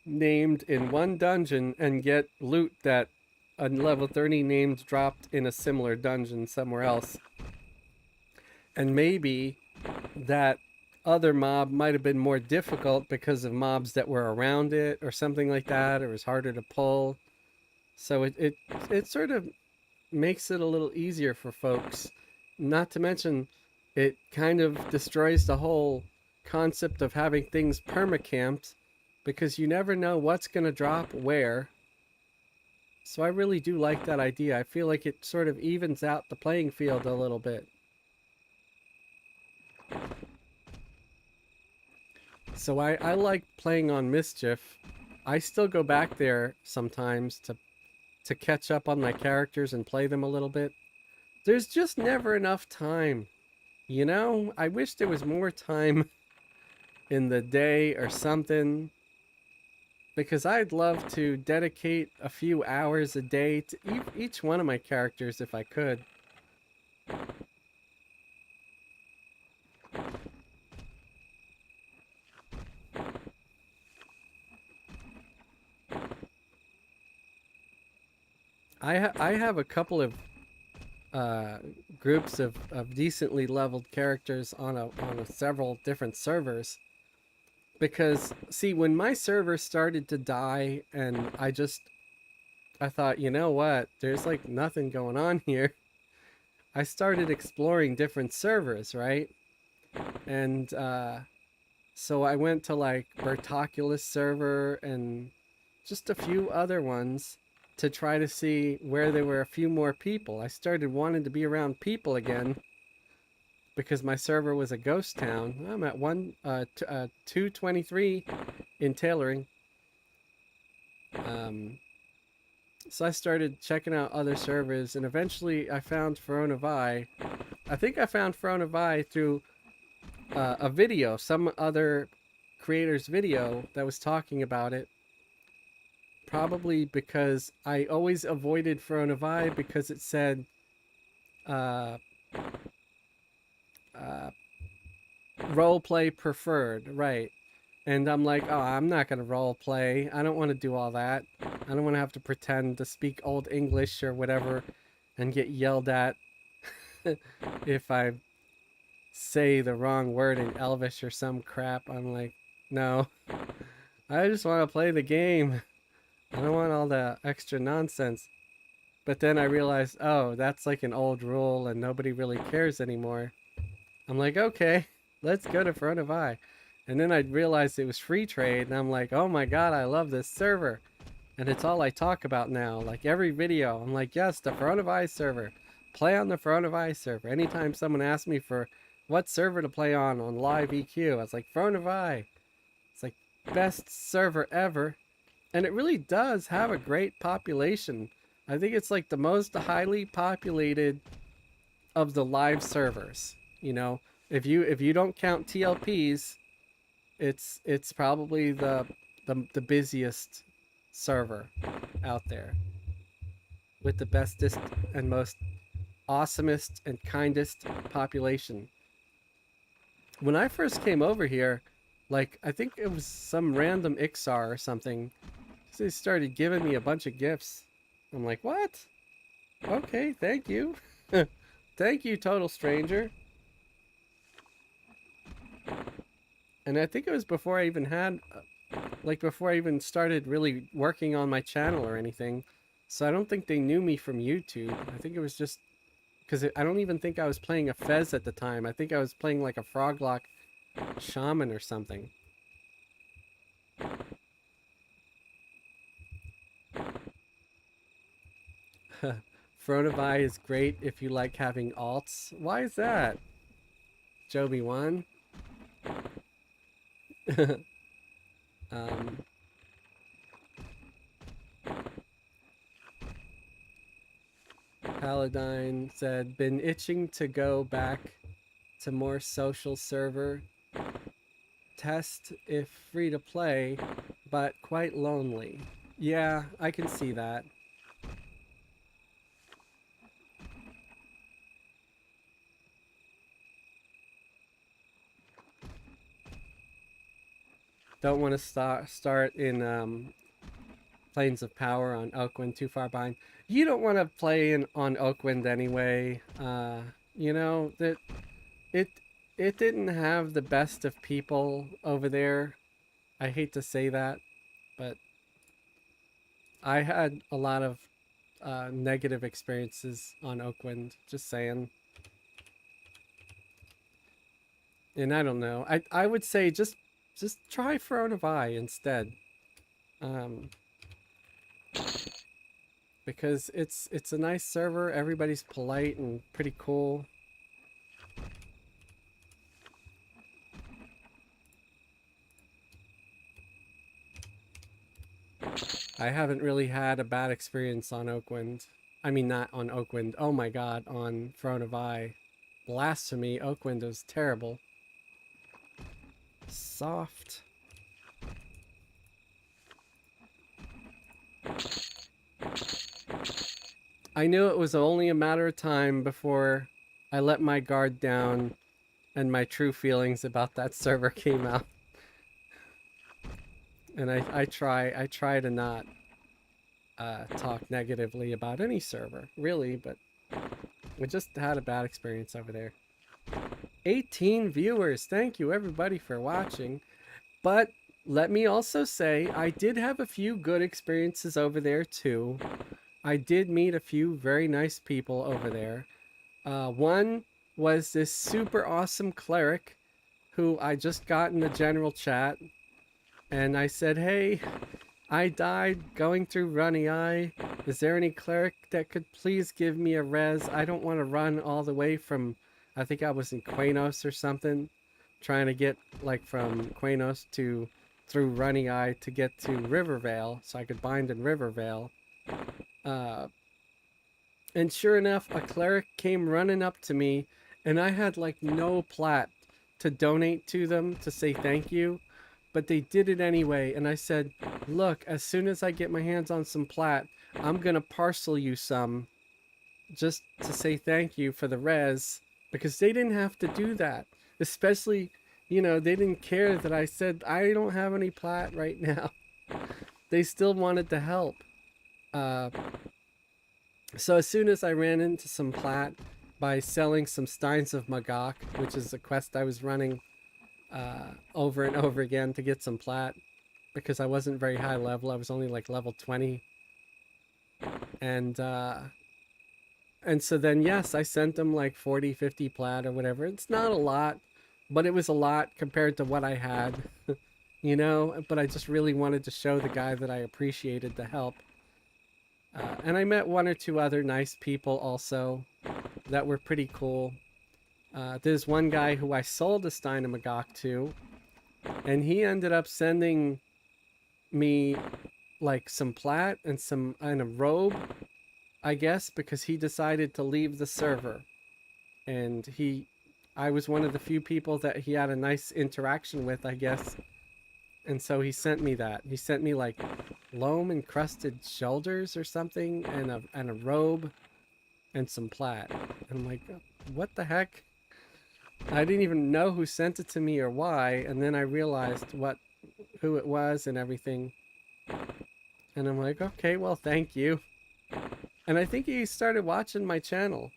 Speaker 1: named in one dungeon and get loot that a level 30 named dropped in a similar dungeon somewhere else. And maybe that other mob might have been more difficult because of mobs that were around it or something like that, or it was harder to pull. So it sort of makes it a little easier for folks. Not to mention, it kind of destroys the whole concept of having things permacamped because you never know what's going to drop where. So I really do like that idea. I feel like it sort of evens out the playing field a little bit. So I like playing on Mischief. I still go back there sometimes to catch up on my characters and play them a little bit. There's just never enough time. You know, I wish there was more time in the day or something, because I'd love to dedicate a few hours a day to each one of my characters if I could. I have a couple of groups of decently leveled characters on a several different servers. Because, see, when my server started to die and I thought, you know what, there's like nothing going on here. I started exploring different servers, right? And so I went to like Bertoculus server and just a few other ones to try to see where there were a few more people. I started wanting to be around people again because my server was a ghost town. I'm at 223 in tailoring. So I started checking out other servers, and eventually I found Veronavi. I think I found Veronavi through a video, some other creator's video that was talking about it. Probably because I always avoided Veronavi because it said roleplay preferred, right? And I'm like, oh, I'm not gonna roleplay. I don't want to do all that. I don't want to have to pretend to speak Old English or whatever and get yelled at if I say the wrong word in Elvish or some crap. I'm like, no. I just want to play the game. I don't want all the extra nonsense. But then I realized, oh, that's like an old rule and nobody really cares anymore. I'm like, okay, let's go to Veronavi. And then I realized it was free trade, and I'm like, oh my god, I love this server. And it's all I talk about now. Like every video, I'm like, yes, the Veronavi server. Play on the Veronavi server. Anytime someone asks me for what server to play on live EQ, I was like, Veronavi. It's like best server ever. And it really does have a great population. I think it's like the most highly populated of the live servers. You know, if you don't count TLPs, it's probably the busiest server out there with the bestest and most awesomest and kindest population. When I first came over here, like I think it was some random Ixar or something, they started giving me a bunch of gifts. I'm like, what? Okay, thank you. Thank you, total stranger. And I think it was before I even had, like before I even started really working on my channel or anything. So I don't think they knew me from YouTube. I think it was just because I don't even think I was playing a Fez at the time. I think I was playing like a Froglock Shaman or something. Fronavi is great if you like having alts. Why is that? Joby1. um, Paladine said, been itching to go back to more social server. Test if free to play, but quite lonely. Yeah, I can see that. Don't want to start in Plains of Power on Oakwind, too far behind. You don't want to play on Oakwind anyway. You know that it it didn't have the best of people over there. I hate to say that, but I had a lot of negative experiences on Oakwind. Just saying. And I don't know. I would say just try Throne of Eye instead. Um, because it's a nice server. Everybody's polite and pretty cool. I haven't really had a bad experience on Oakwind. I mean, not on Oakwind. Oh my god, on Throne of Eye. Blasphemy. Oakwind was terrible. Soft. I knew it was only a matter of time before I let my guard down and my true feelings about that server came out. And I try to not talk negatively about any server, really, but we just had a bad experience over there. 18 viewers. Thank you everybody for watching. But let me also say I did have a few good experiences over there too. I did meet a few very nice people over there. One was this super awesome cleric who I just got in the general chat, and I said, hey, I died going through Runny Eye. Is there any cleric that could please give me a res? I don't want to run all the way from, I think I was in Quanos or something, trying to get like from Quanos to through Runny Eye to get to Rivervale so I could bind in Rivervale. And sure enough, a cleric came running up to me, and I had like no plat to donate to them to say thank you, but they did it anyway. And I said, look, as soon as I get my hands on some plat, I'm gonna parcel you some just to say thank you for the res, because they didn't have to do that. Especially, you know, they didn't care that I said I don't have any plat right now. They still wanted to help. So as soon as I ran into some plat by selling some Steins of Magok, which is a quest I was running over and over again to get some plat, because I wasn't very high level. I was only like level 20. And so then, yes, I sent them like 40, 50 plat or whatever. It's not a lot, but it was a lot compared to what I had, you know? But I just really wanted to show the guy that I appreciated the help. And I met one or two other nice people also that were pretty cool. There's one guy who I sold a Stein of Magok to, and he ended up sending me like some plat and a robe, I guess, because he decided to leave the server. And I was one of the few people that he had a nice interaction with, I guess. And so he sent me that. He sent me like loam encrusted shoulders or something, and a robe and some plat. And I'm like, what the heck? I didn't even know who sent it to me or why, and then I realized who it was and everything. And I'm like, okay, well, thank you. And I think he started watching my channel.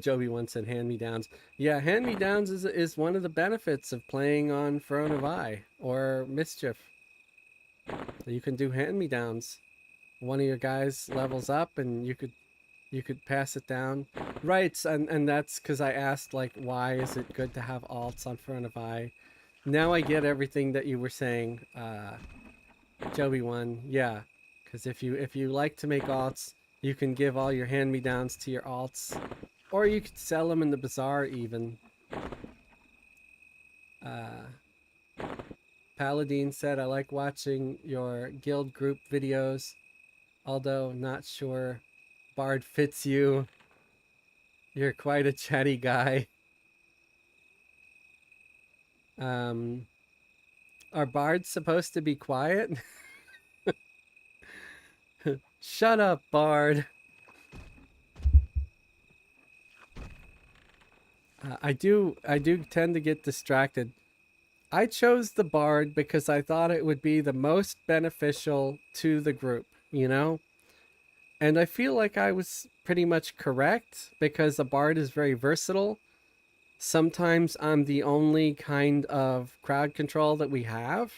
Speaker 1: Joby once said hand-me-downs. Yeah, hand-me-downs is one of the benefits of playing on Throne of Eye or Mischief. You can do hand-me-downs. One of your guys levels up and you could pass it down. Right, and that's because I asked, like, why is it good to have alts on Throne of Eye? Now I get everything that you were saying, Joby one. Yeah, because if you like to make alts, you can give all your hand-me-downs to your alts. Or you could sell them in the bazaar even. Paladin said, I like watching your guild group videos, although not sure Bard fits you. You're quite a chatty guy. Are bards supposed to be quiet? Shut up, Bard. I do tend to get distracted. I chose the Bard because I thought it would be the most beneficial to the group, you know? And I feel like I was pretty much correct because a Bard is very versatile. Sometimes I'm the only kind of crowd control that we have.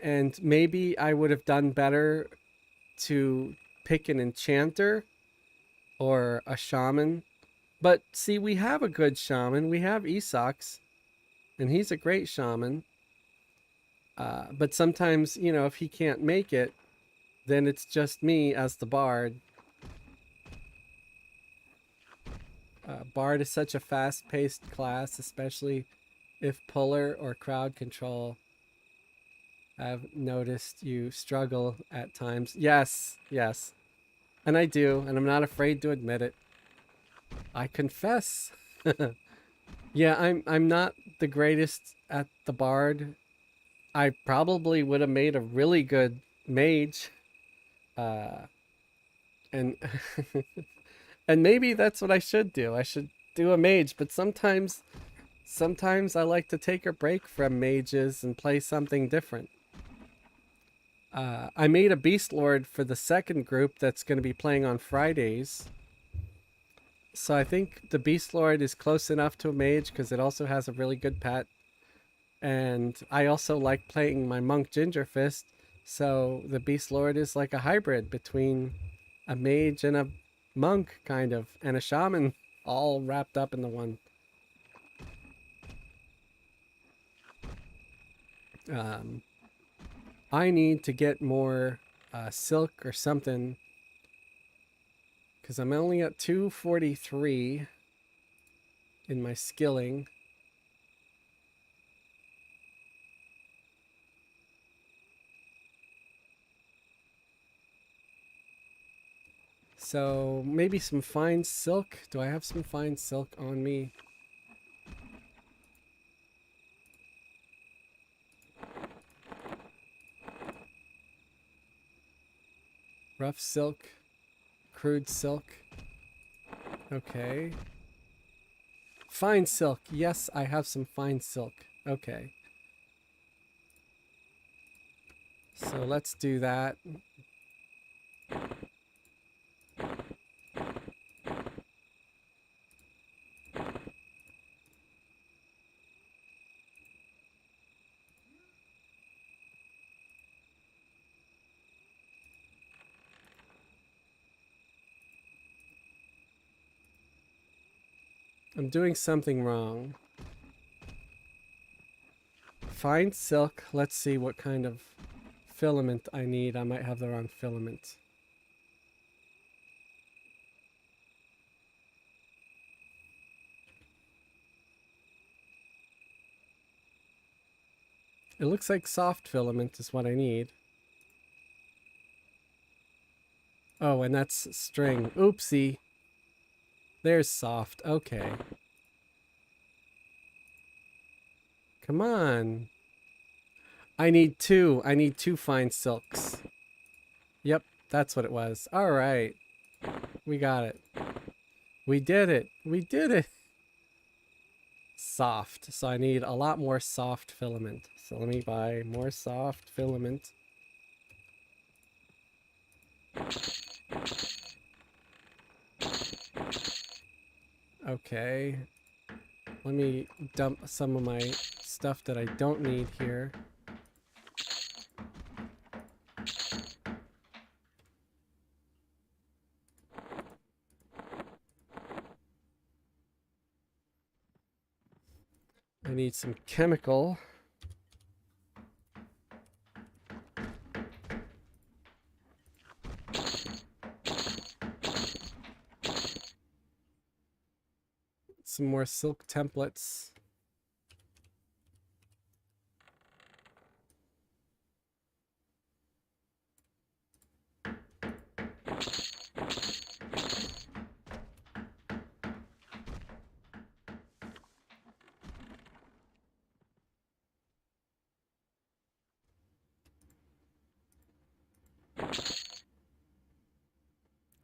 Speaker 1: And maybe I would have done better to pick an enchanter or a shaman. But see, we have a good shaman. We have Esox, and he's a great shaman. But sometimes, you know, if he can't make it, then it's just me as the bard. Bard is such a fast-paced class, especially if puller or crowd control. I've noticed you struggle at times. Yes, yes. And I do, and I'm not afraid to admit it. I confess. Yeah, I'm not the greatest at the bard. I probably would have made a really good mage. And and maybe that's what I should do. I should do a mage, but sometimes I like to take a break from mages and play something different. I made a beast lord for the second group that's going to be playing on Fridays. So I think the beast lord is close enough to a mage because it also has a really good pet. And I also like playing my monk ginger fist. So the beast lord is like a hybrid between a mage and a monk, kind of, and a shaman, all wrapped up in the one. I need to get more silk or something because I'm only at 243 in my skilling. So maybe some fine silk. Do I have some fine silk on me? Rough silk, crude silk. Okay. Fine silk. Yes, I have some fine silk. Okay. So let's do that. I'm doing something wrong. Fine silk. Let's see what kind of filament I need. I might have the wrong filament. It looks like soft filament is what I need. Oh, and that's string. Oopsie. There's soft. Okay. Come on. I need two. I need two fine silks. Yep, that's what it was. All right. We got it. We did it. We did it. Soft. So I need a lot more soft filament. So let me buy more soft filament. Okay. Let me dump some of my stuff that I don't need here. I need some chemical. Some more silk templates.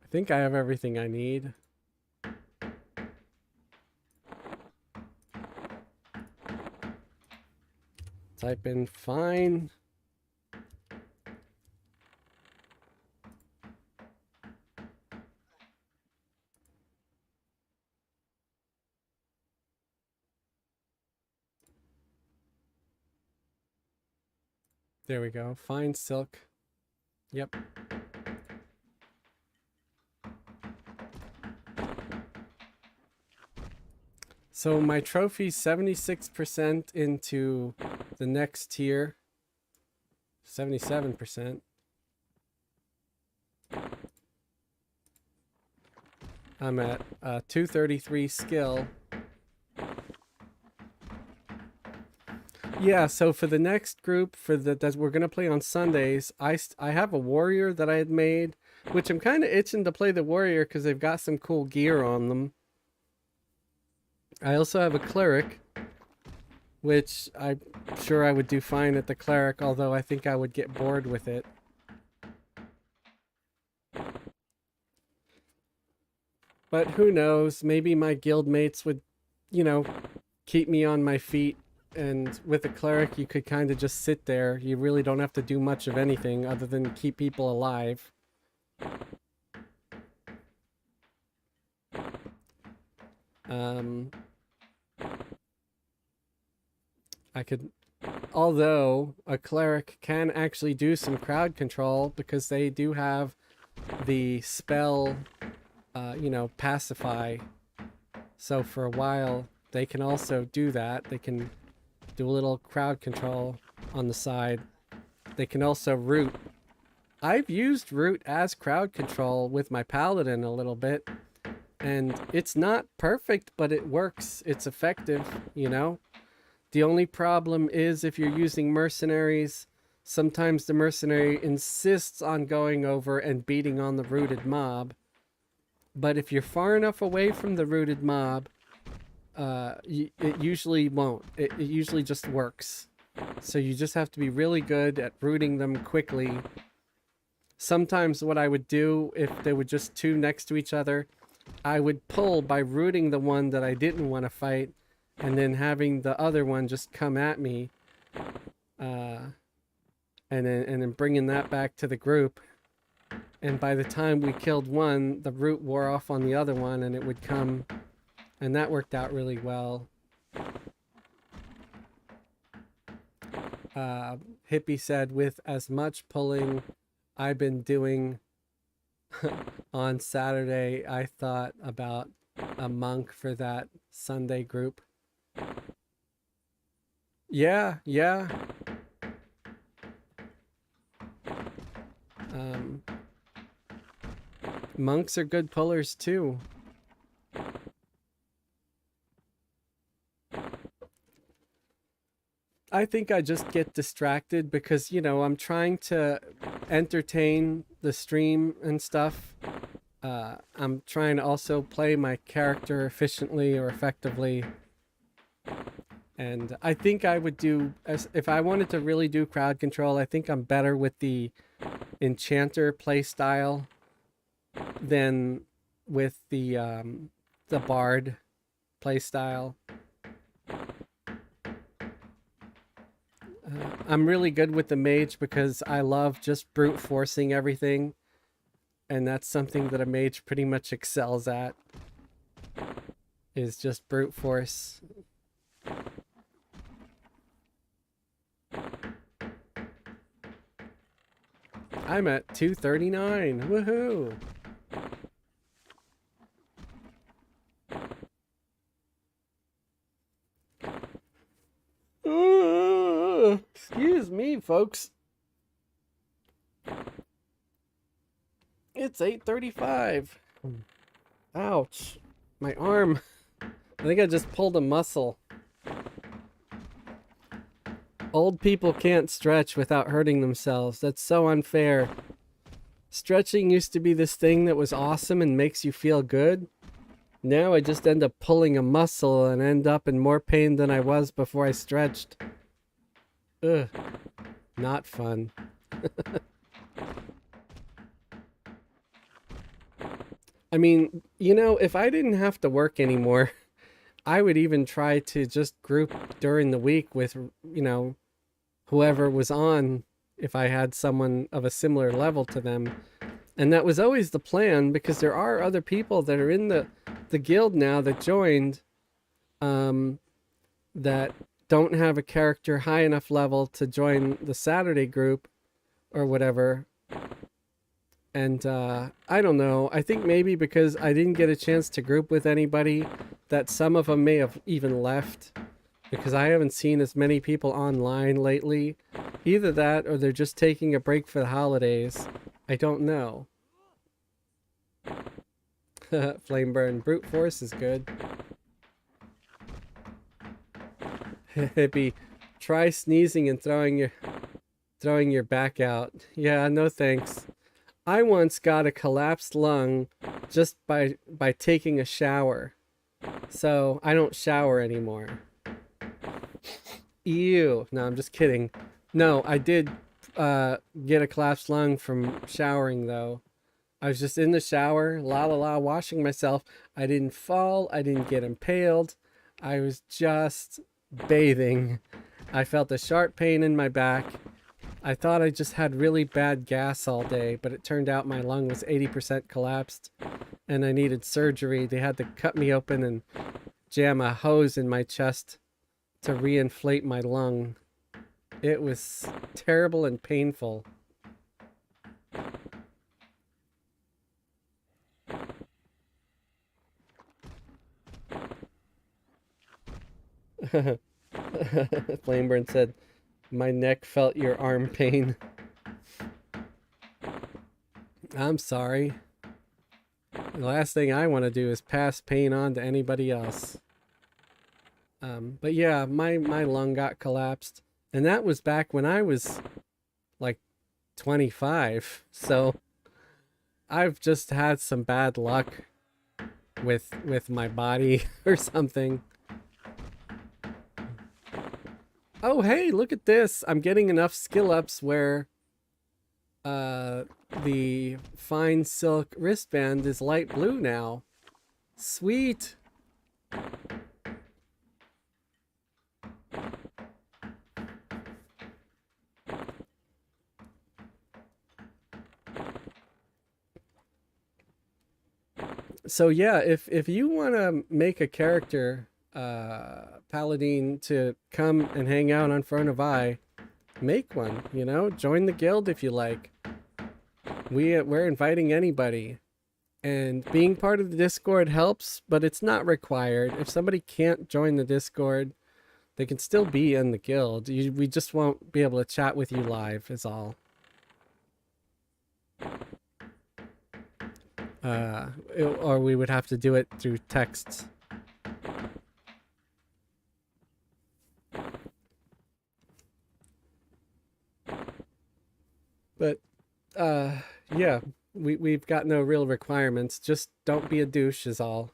Speaker 1: I think I have everything I need. Type in fine. There we go. Fine silk. Yep. So my trophy's 76% into the next tier. 77%. I'm at 233 skill. Yeah, so for the next group that we're gonna play on Sundays, I have a warrior that I had made, which I'm kind of itching to play the warrior because they've got some cool gear on them. I also have a cleric, which I'm sure I would do fine at the cleric, although I think I would get bored with it. But who knows? Maybe my guild mates would, you know, keep me on my feet. And with a cleric, you could kind of just sit there. You really don't have to do much of anything other than keep people alive. I could, although a cleric can actually do some crowd control because they do have the spell, you know, pacify. So for a while, they can also do that. They can do a little crowd control on the side. They can also root. I've used root as crowd control with my paladin a little bit, and it's not perfect, but it works. It's effective, you know? The only problem is if you're using mercenaries, sometimes the mercenary insists on going over and beating on the rooted mob. But if you're far enough away from the rooted mob, it usually won't. It usually just works. So you just have to be really good at rooting them quickly. Sometimes what I would do if they were just two next to each other, I would pull by rooting the one that I didn't want to fight and then having the other one just come at me, and then bringing that back to the group. And by the time we killed one, the root wore off on the other one and it would come. And that worked out really well. Hippie said, with as much pulling I've been doing on Saturday, I thought about a monk for that Sunday group. Yeah, yeah. Monks are good pullers too. I think I just get distracted because, you know, I'm trying to entertain the stream and stuff. I'm trying to also play my character efficiently or effectively. And I think I would do, as if I wanted to really do crowd control, I think I'm better with the enchanter play style than with the bard play style. I'm really good with the mage because I love just brute forcing everything, and that's something that a mage pretty much excels at, is just brute force. I'm at 239. Woohoo! Excuse me, folks. It's 8:35. Ouch. My arm. I think I just pulled a muscle. Old people can't stretch without hurting themselves. That's so unfair. Stretching used to be this thing that was awesome and makes you feel good. Now I just end up pulling a muscle and end up in more pain than I was before I stretched. Ugh. Not fun. I mean, you know, if I didn't have to work anymore, I would even try to just group during the week with, you know, whoever was on, if I had someone of a similar level to them. And that was always the plan, because there are other people that are in the guild now that joined, that don't have a character high enough level to join the Saturday group or whatever. And I don't know. I think maybe because I didn't get a chance to group with anybody, that some of them may have even left, because I haven't seen as many people online lately. Either that or they're just taking a break for the holidays. I don't know. Flame burn. Brute force is good. Hippie, try sneezing and throwing your back out. Yeah, no thanks. I once got a collapsed lung just by taking a shower. So I don't shower anymore. Ew. No, I'm just kidding. No, I did get a collapsed lung from showering though. I was just in the shower, la la la, washing myself. I didn't fall. I didn't get impaled. I was just bathing. I felt a sharp pain in my back. I thought I just had really bad gas all day, but it turned out my lung was 80% collapsed and I needed surgery. They had to cut me open and jam a hose in my chest to reinflate my lung. It was terrible and painful. Flameburn said, my neck felt your arm pain. I'm sorry. The last thing I want to do is pass pain on to anybody else. But yeah, my lung got collapsed. And that was back when I was like 25. So I've just had some bad luck with my body or something. Oh, hey, look at this. I'm getting enough skill ups where the fine silk wristband is light blue now. Sweet. So yeah, if you want to make a character paladin to come and hang out on Front of Eye, make one, you know, join the guild if you like. We're inviting anybody, and being part of the Discord helps, but it's not required. If somebody can't join the Discord, they can still be in the guild. We just won't be able to chat with you live is all. Or we would have to do it through texts. But yeah, we've got no real requirements. Just don't be a douche is all.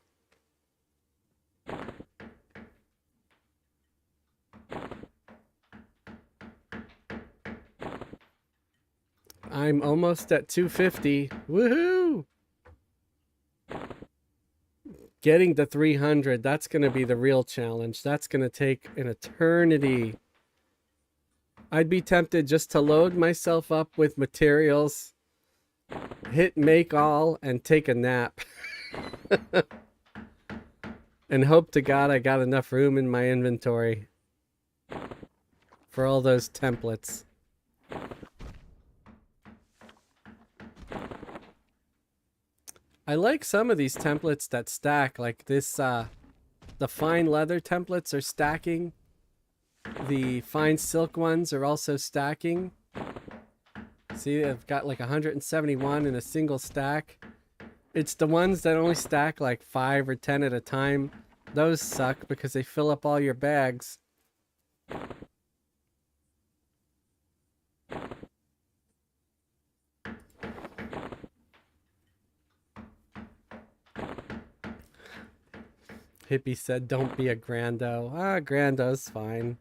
Speaker 1: I'm almost at 250. Woohoo! Getting to 300, that's going to be the real challenge. That's going to take an eternity. I'd be tempted just to load myself up with materials, hit make all, and take a nap. And hope to God I got enough room in my inventory for all those templates. I like some of these templates that stack, like this, the fine leather templates are stacking. The fine silk ones are also stacking. See, I've got like 171 in a single stack. It's the ones that only stack like 5 or 10 at a time. Those suck because they fill up all your bags. Hippie said, don't be a grando. Ah, grando's fine.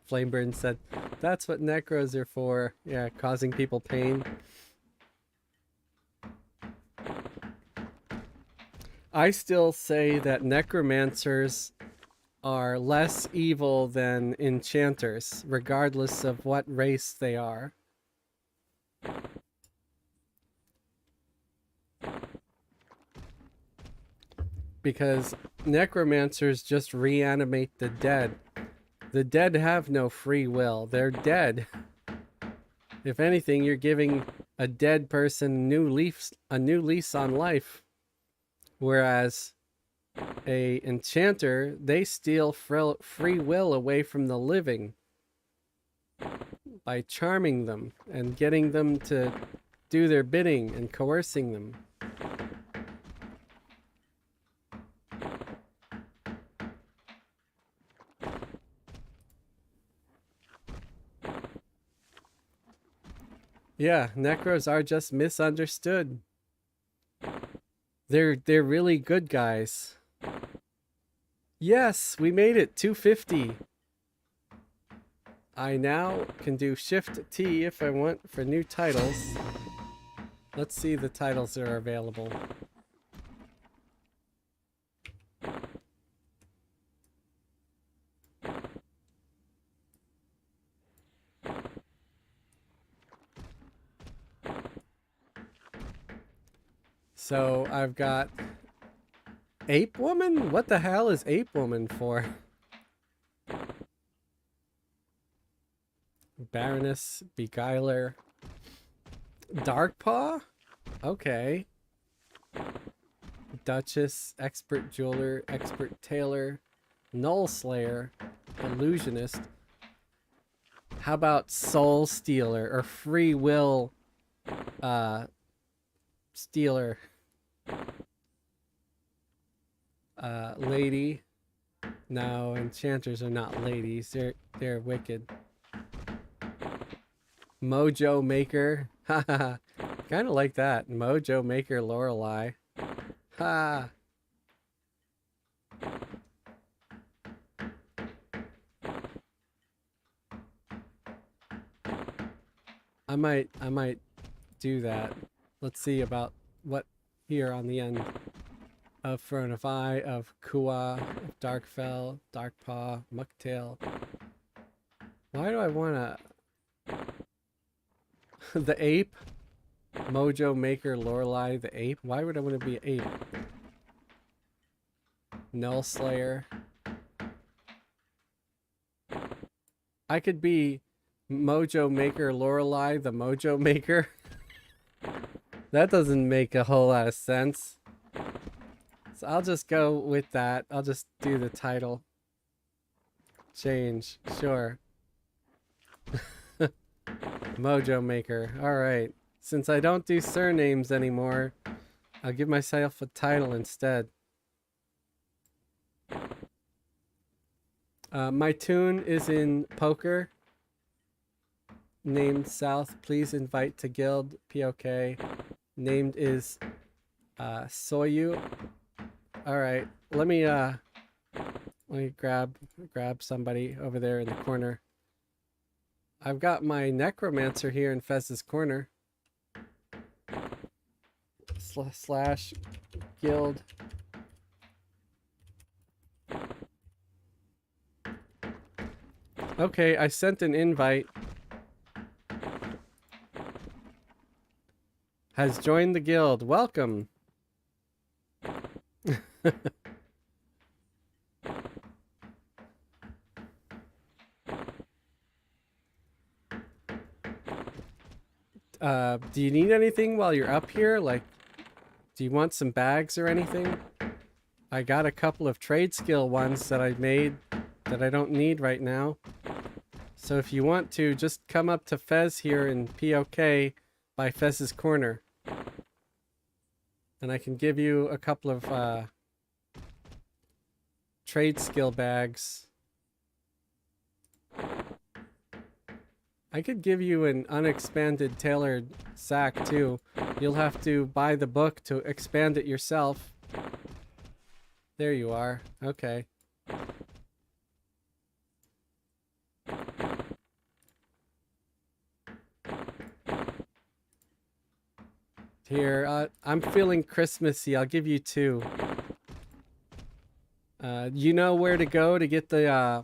Speaker 1: Flameburn said, that's what necros are for. Yeah, causing people pain. I still say that necromancers are less evil than enchanters, regardless of what race they are. Because necromancers just reanimate the dead. The dead have no free will. They're dead. If anything, you're giving a dead person a new lease on life. Whereas a enchanter, they steal free will away from the living by charming them and getting them to do their bidding and coercing them. Yeah, necros are just misunderstood. They're really good guys. Yes, we made it 250. I now can do Shift T if I want for new titles. Let's see the titles that are available. So I've got Ape Woman? What the hell is Ape Woman for? Baroness, Beguiler, Darkpaw? Okay. Duchess, Expert Jeweler, Expert Tailor, Null Slayer, Illusionist. How about Soul Stealer or Free Will Stealer? Lady. No, enchanters are not ladies. They're wicked. Mojo Maker. Haha. Kind of like that. Mojo Maker Lorelei. Ha. I might do that. Let's see about what here on the end of Throne of Eye, of Kua, of Darkfell, Darkpaw, Mucktail. Why do I wanna the ape? Mojo Maker Lorelei the ape? Why would I want to be an ape? Null Slayer. I could be Mojo Maker Lorelei the Mojo Maker. That doesn't make a whole lot of sense. So I'll just go with that. I'll just do the title. Change. Sure. Mojo Maker. Alright. Since I don't do surnames anymore, I'll give myself a title instead. My tune is in poker. Named South. Please invite to guild. POK. Named is Soyu. All right. Let me grab somebody over there in the corner. I've got my necromancer here in Fez's corner. Slash guild. Okay, I sent an invite. Has joined the guild. Welcome. Do you need anything while you're up here? Like, do you want some bags or anything? I got a couple of trade skill ones that I made that I don't need right now. So if you want to, just come up to Fez here in POK by Fez's corner. And I can give you a couple of trade skill bags. I could give you an unexpanded tailored sack too. You'll have to buy the book to expand it yourself. There you are. Okay. Here, I'm feeling Christmassy. I'll give you 2. You know where to go to get the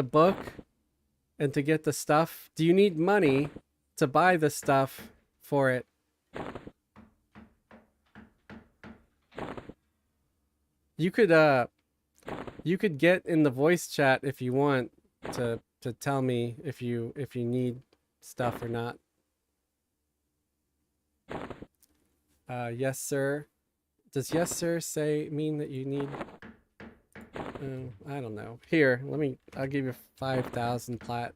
Speaker 1: book and to get the stuff? Do you need money to buy the stuff for it? You could get in the voice chat if you want to tell me if you need stuff or not. Yes, sir. Does yes, sir mean that you need? I don't know. Here, I'll give you 5,000 plat.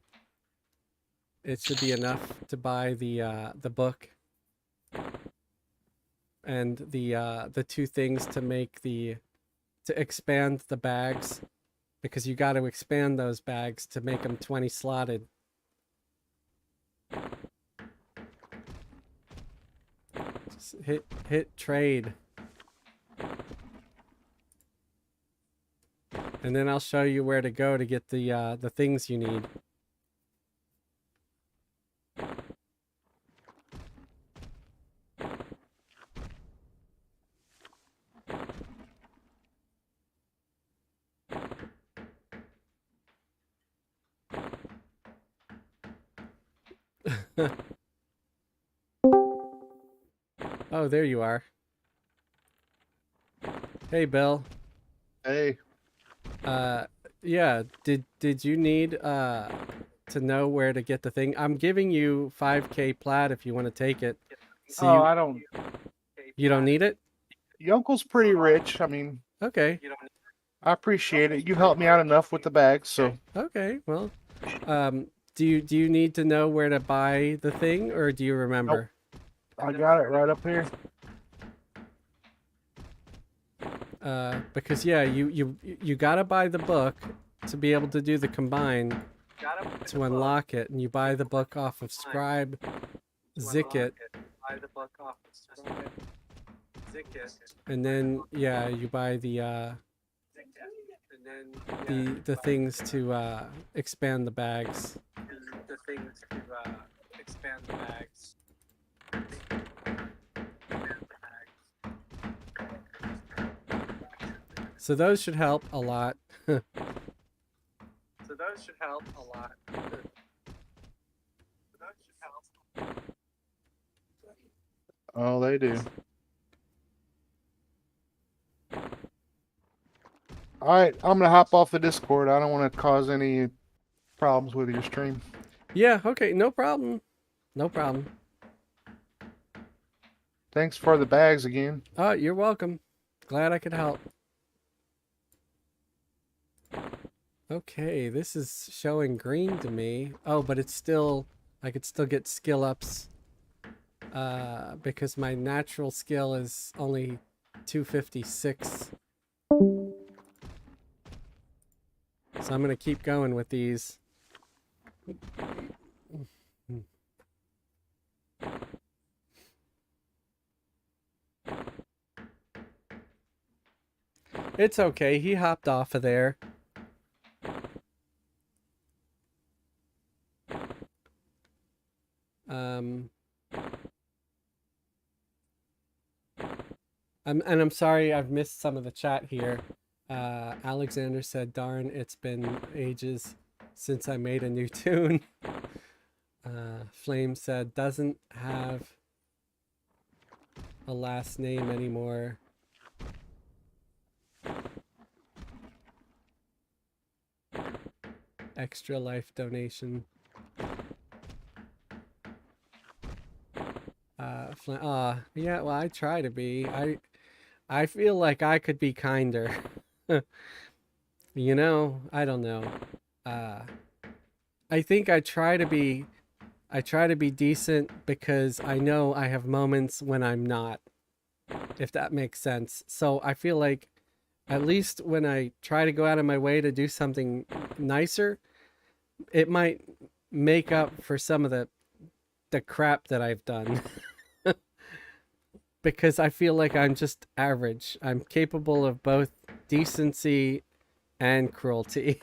Speaker 1: It should be enough to buy the book and the 2 things to expand the bags, because you got to expand those bags to make them 20 slotted. Just hit trade. And then I'll show you where to go to get the things you need. Oh, there you are. Hey, Bill.
Speaker 5: Hey.
Speaker 1: Yeah, did you need to know where to get the thing? I'm giving you 5k plat if you want to take it. So
Speaker 5: I don't.
Speaker 1: you don't need it?
Speaker 5: Your uncle's pretty rich. I mean,
Speaker 1: Okay.
Speaker 5: I appreciate it. You helped me out enough with the bags, so.
Speaker 1: Okay, well, do you need to know where to buy the thing, or do you remember?
Speaker 5: Nope. I got it right up here.
Speaker 1: Because yeah, you gotta buy the book to be able to do the combine to unlock it, and you buy the book off of Scribe Zicket. And then yeah, you buy the things to expand the bags. So those should help a lot.
Speaker 5: Oh, they do. All right, I'm gonna hop off the Discord. I don't want to cause any problems with your stream.
Speaker 1: Yeah, okay, no problem. No problem.
Speaker 5: Thanks for the bags again.
Speaker 1: Oh, you're welcome. Glad I could help. Okay, this is showing green to me. Oh, but it's still, I could still get skill ups. Because my natural skill is only 256. So I'm going to keep going with these. It's okay. He hopped off of there. And I'm sorry I've missed some of the chat here. Alexander said, darn, it's been ages since I made a new tune. Flame said, doesn't have a last name anymore. Extra life donation. Yeah, well, I try to be. I feel like I could be kinder. You know, I don't know. I think I try to be decent because I know I have moments when I'm not, if that makes sense. So I feel like at least when I try to go out of my way to do something nicer, it might make up for some of the crap that I've done. Because I feel like I'm just average. I'm capable of both decency and cruelty.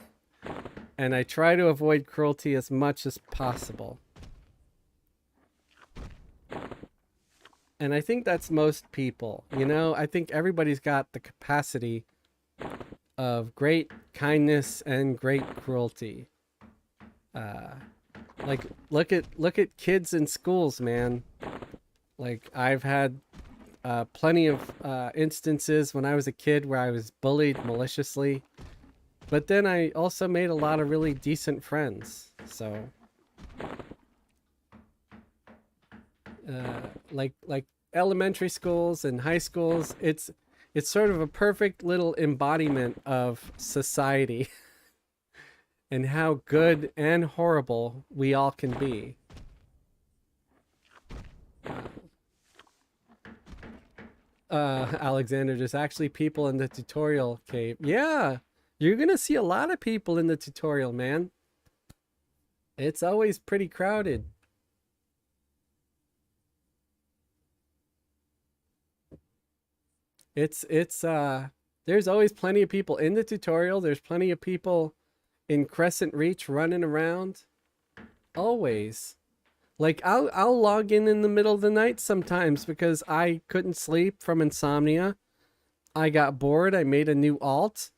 Speaker 1: And I try to avoid cruelty as much as possible. And I think that's most people. You know, I think everybody's got the capacity of great kindness and great cruelty. Like look at kids in schools, man. Like I've had plenty of instances when I was a kid where I was bullied maliciously, but then I also made a lot of really decent friends. So like elementary schools and high schools, it's sort of a perfect little embodiment of society and how good and horrible we all can be. Alexander, there's actually people in the tutorial cave. Yeah, you're gonna see a lot of people in the tutorial, man. It's always pretty crowded. It's there's always plenty of people in the tutorial. There's plenty of people in Crescent Reach running around. Always. Like I'll log in the middle of the night sometimes because I couldn't sleep from insomnia. I got bored. I made a new alt,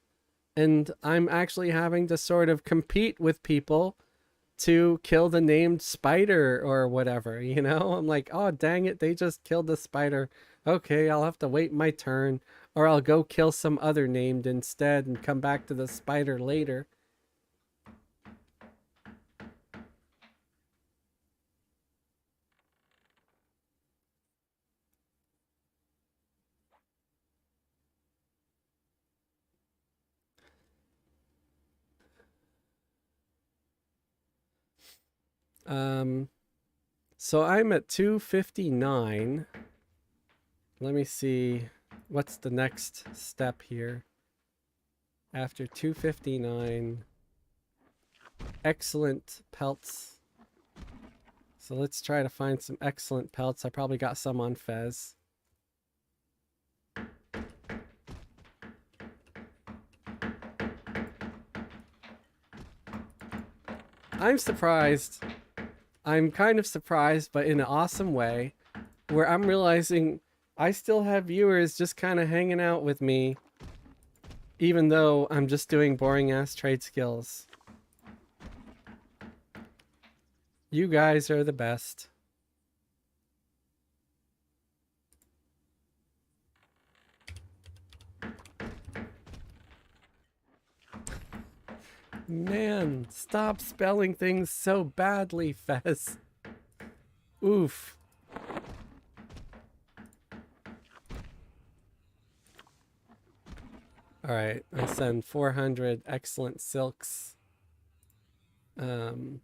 Speaker 1: and I'm actually having to sort of compete with people to kill the named spider or whatever, you know? I'm like, oh, dang it, they just killed the spider. Okay, I'll have to wait my turn, or I'll go kill some other named instead and come back to the spider later. So I'm at 259. Let me see what's the next step here. After 259, excellent pelts. So let's try to find some excellent pelts. I probably got some on Fez. I'm surprised. I'm kind of surprised, but in an awesome way, where I'm realizing I still have viewers just kind of hanging out with me, even though I'm just doing boring ass trade skills. You guys are the best. Man, stop spelling things so badly, Fez. Oof. Alright, I send 400 excellent silks. Oh,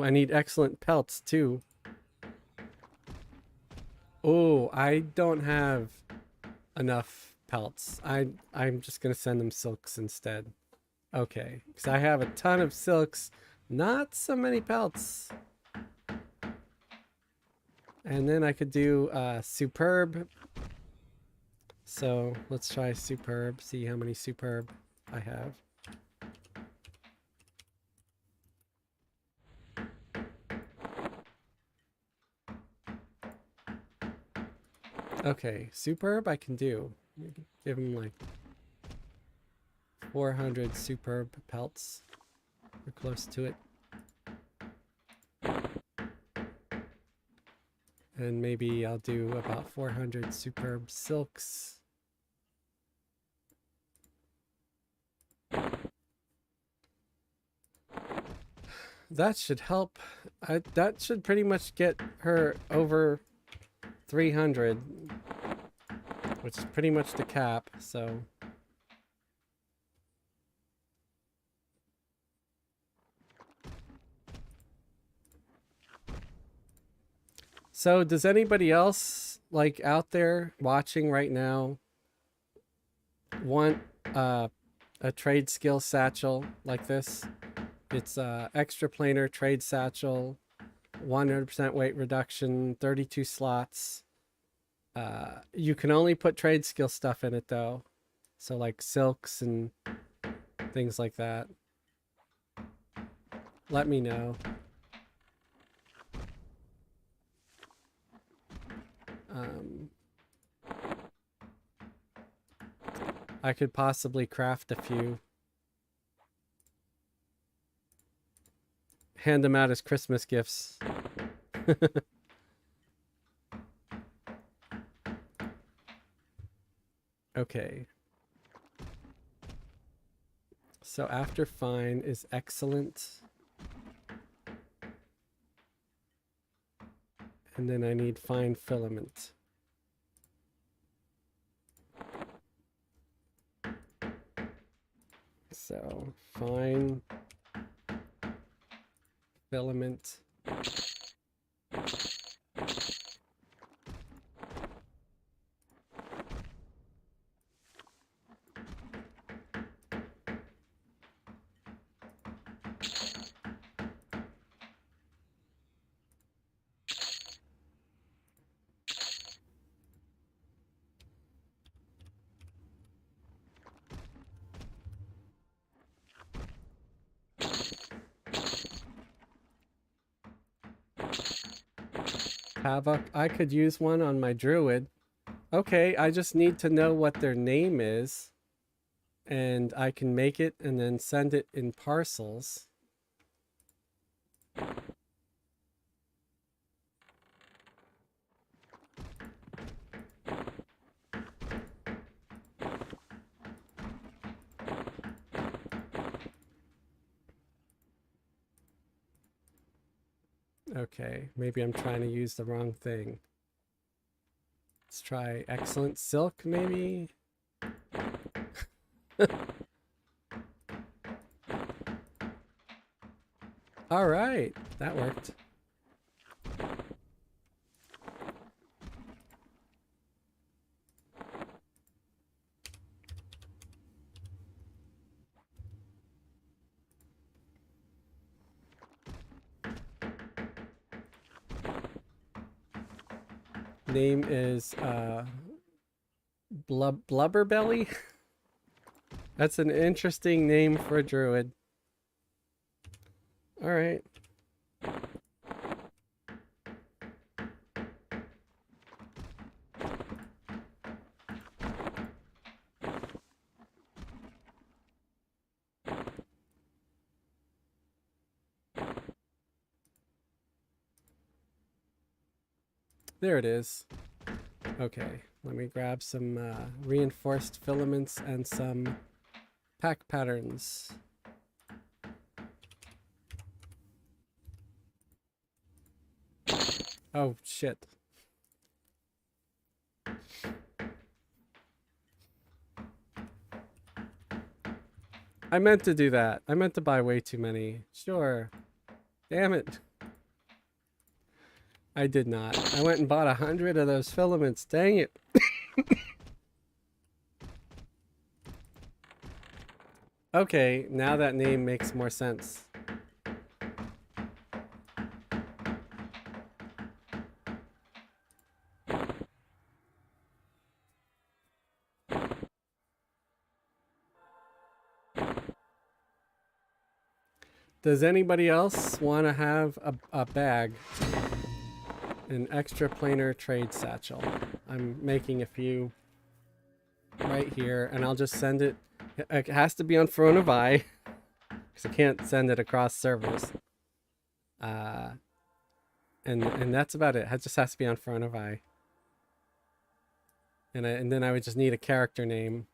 Speaker 1: I need excellent pelts too. Oh, I don't have enough pelts. I'm just gonna send them silks instead. Okay, because I have a ton of silks, not so many pelts. And then I could do superb. So let's try superb, see how many superb I have. Okay, superb I can do. Give him like 400 superb pelts. We're close to it. And maybe I'll do about 400 superb silks. That should help. That should pretty much get her over 300, which is pretty much the cap, so. So does anybody else like out there watching right now want a trade skill satchel like this? It's a extra planar trade satchel, 100% weight reduction, 32 slots. You can only put trade skill stuff in it though. So like silks and things like that. Let me know. I could possibly craft a few. Hand them out as Christmas gifts. Okay. So after fine is excellent. And then I need fine filament. So fine filament. Havoc. I could use one on my druid. Okay, I just need to know what their name is. And I can make it and then send it in parcels. Okay, maybe I'm trying to use the wrong thing. Let's try excellent silk, maybe? All right, that worked. Name is Blubberbelly. That's an interesting name for a druid. All right. There it is. Okay, let me grab some reinforced filaments and some pack patterns. Oh, shit. I meant to do that. I meant to buy way too many. Sure. Damn it. I did not. I went and bought 100 of those filaments. Dang it. Okay, now that name makes more sense. Does anybody else want to have a bag? An extra planar trade satchel. I'm making a few right here, and I'll just send it. It has to be on Throne of Eye, because I can't send it across servers. And that's about it. It just has to be on Throne of Eye. And then I would just need a character name.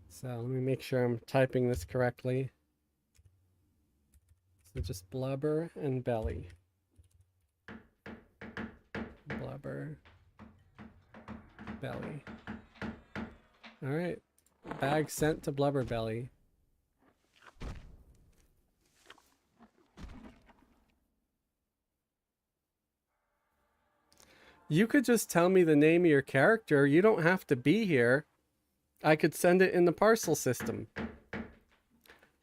Speaker 1: So let me make sure I'm typing this correctly. So just blubber and belly. Blubber, belly. All right, bag sent to blubber belly. You could just tell me the name of your character. You don't have to be here. I could send it in the parcel system.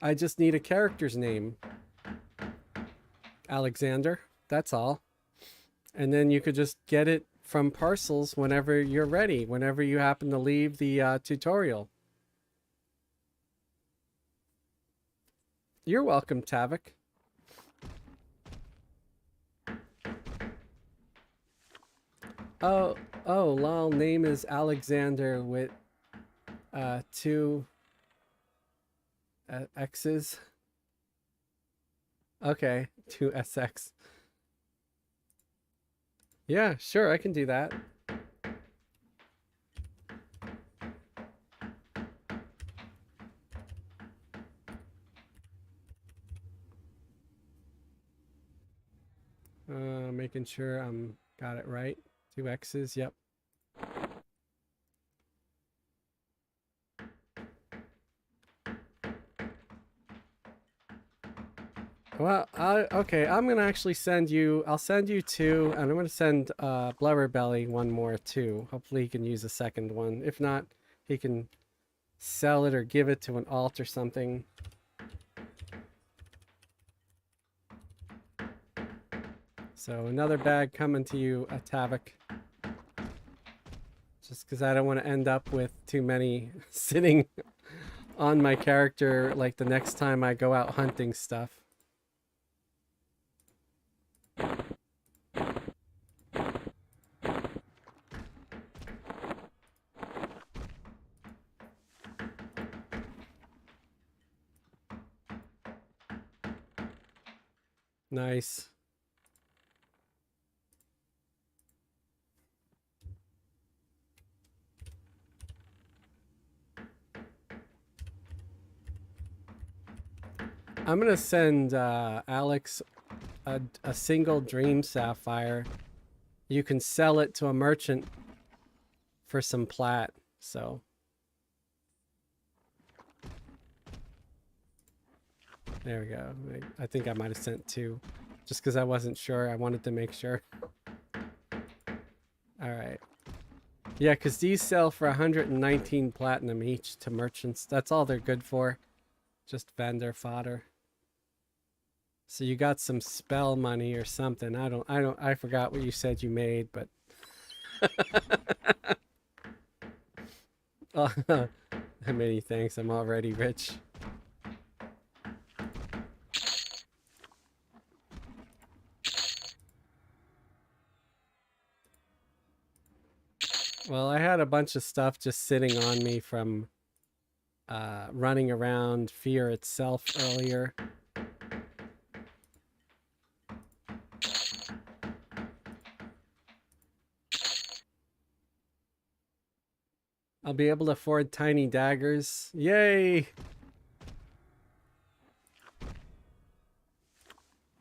Speaker 1: I just need a character's name. Alexander, that's all. And then you could just get it from parcels whenever you're ready, whenever you happen to leave the tutorial. You're welcome, Tavik. Oh, lol, name is Alexander with two X's. Okay, two SX. Yeah, sure, I can do that. Making sure I'm got it right. Two X's, yep. Well, okay, I'm gonna actually send you, I'll send you two, and I'm gonna send Blubber Belly one more too. Hopefully he can use a second one. If not, he can sell it or give it to an alt or something. So another bag coming to you, Tavik. Just because I don't want to end up with too many sitting on my character like the next time I go out hunting stuff. Nice. I'm gonna send Alex a single dream sapphire. You can sell it to a merchant for some plat. So there we go. I think I might have sent two, just because I wasn't sure. I wanted to make sure. All right. Yeah, because these sell for 119 platinum each to merchants. That's all they're good for. Just vendor fodder. So you got some spell money or something. I forgot what you said you made, but oh, many thanks. I'm already rich. Well, I had a bunch of stuff just sitting on me from running around Fear itself earlier. I'll be able to afford tiny daggers. Yay!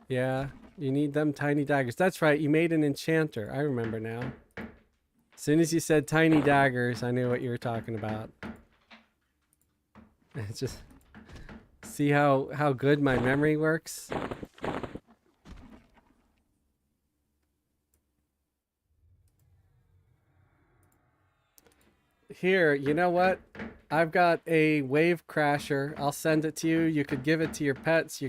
Speaker 1: Yeah, you need them tiny daggers. That's right, you made an enchanter. I remember now. As soon as you said tiny daggers, I knew what you were talking about. It's just See how good my memory works? Here, you know what? I've got a wave crasher. I'll send it to you. You could give it to your pets.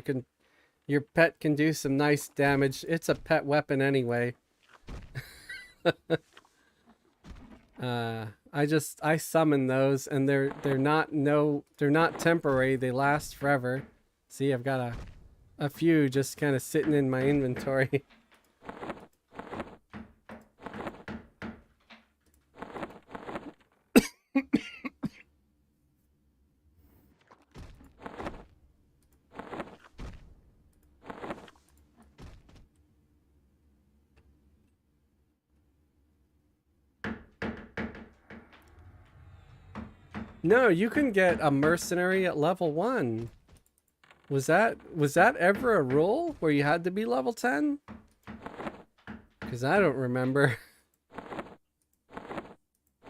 Speaker 1: Your pet can do some nice damage. It's a pet weapon anyway. I summon those and they're not temporary. They last forever. See, I've got a few just kind of sitting in my inventory. No, you can get a mercenary at level 1. Was that ever a rule where you had to be level 10? Because I don't remember.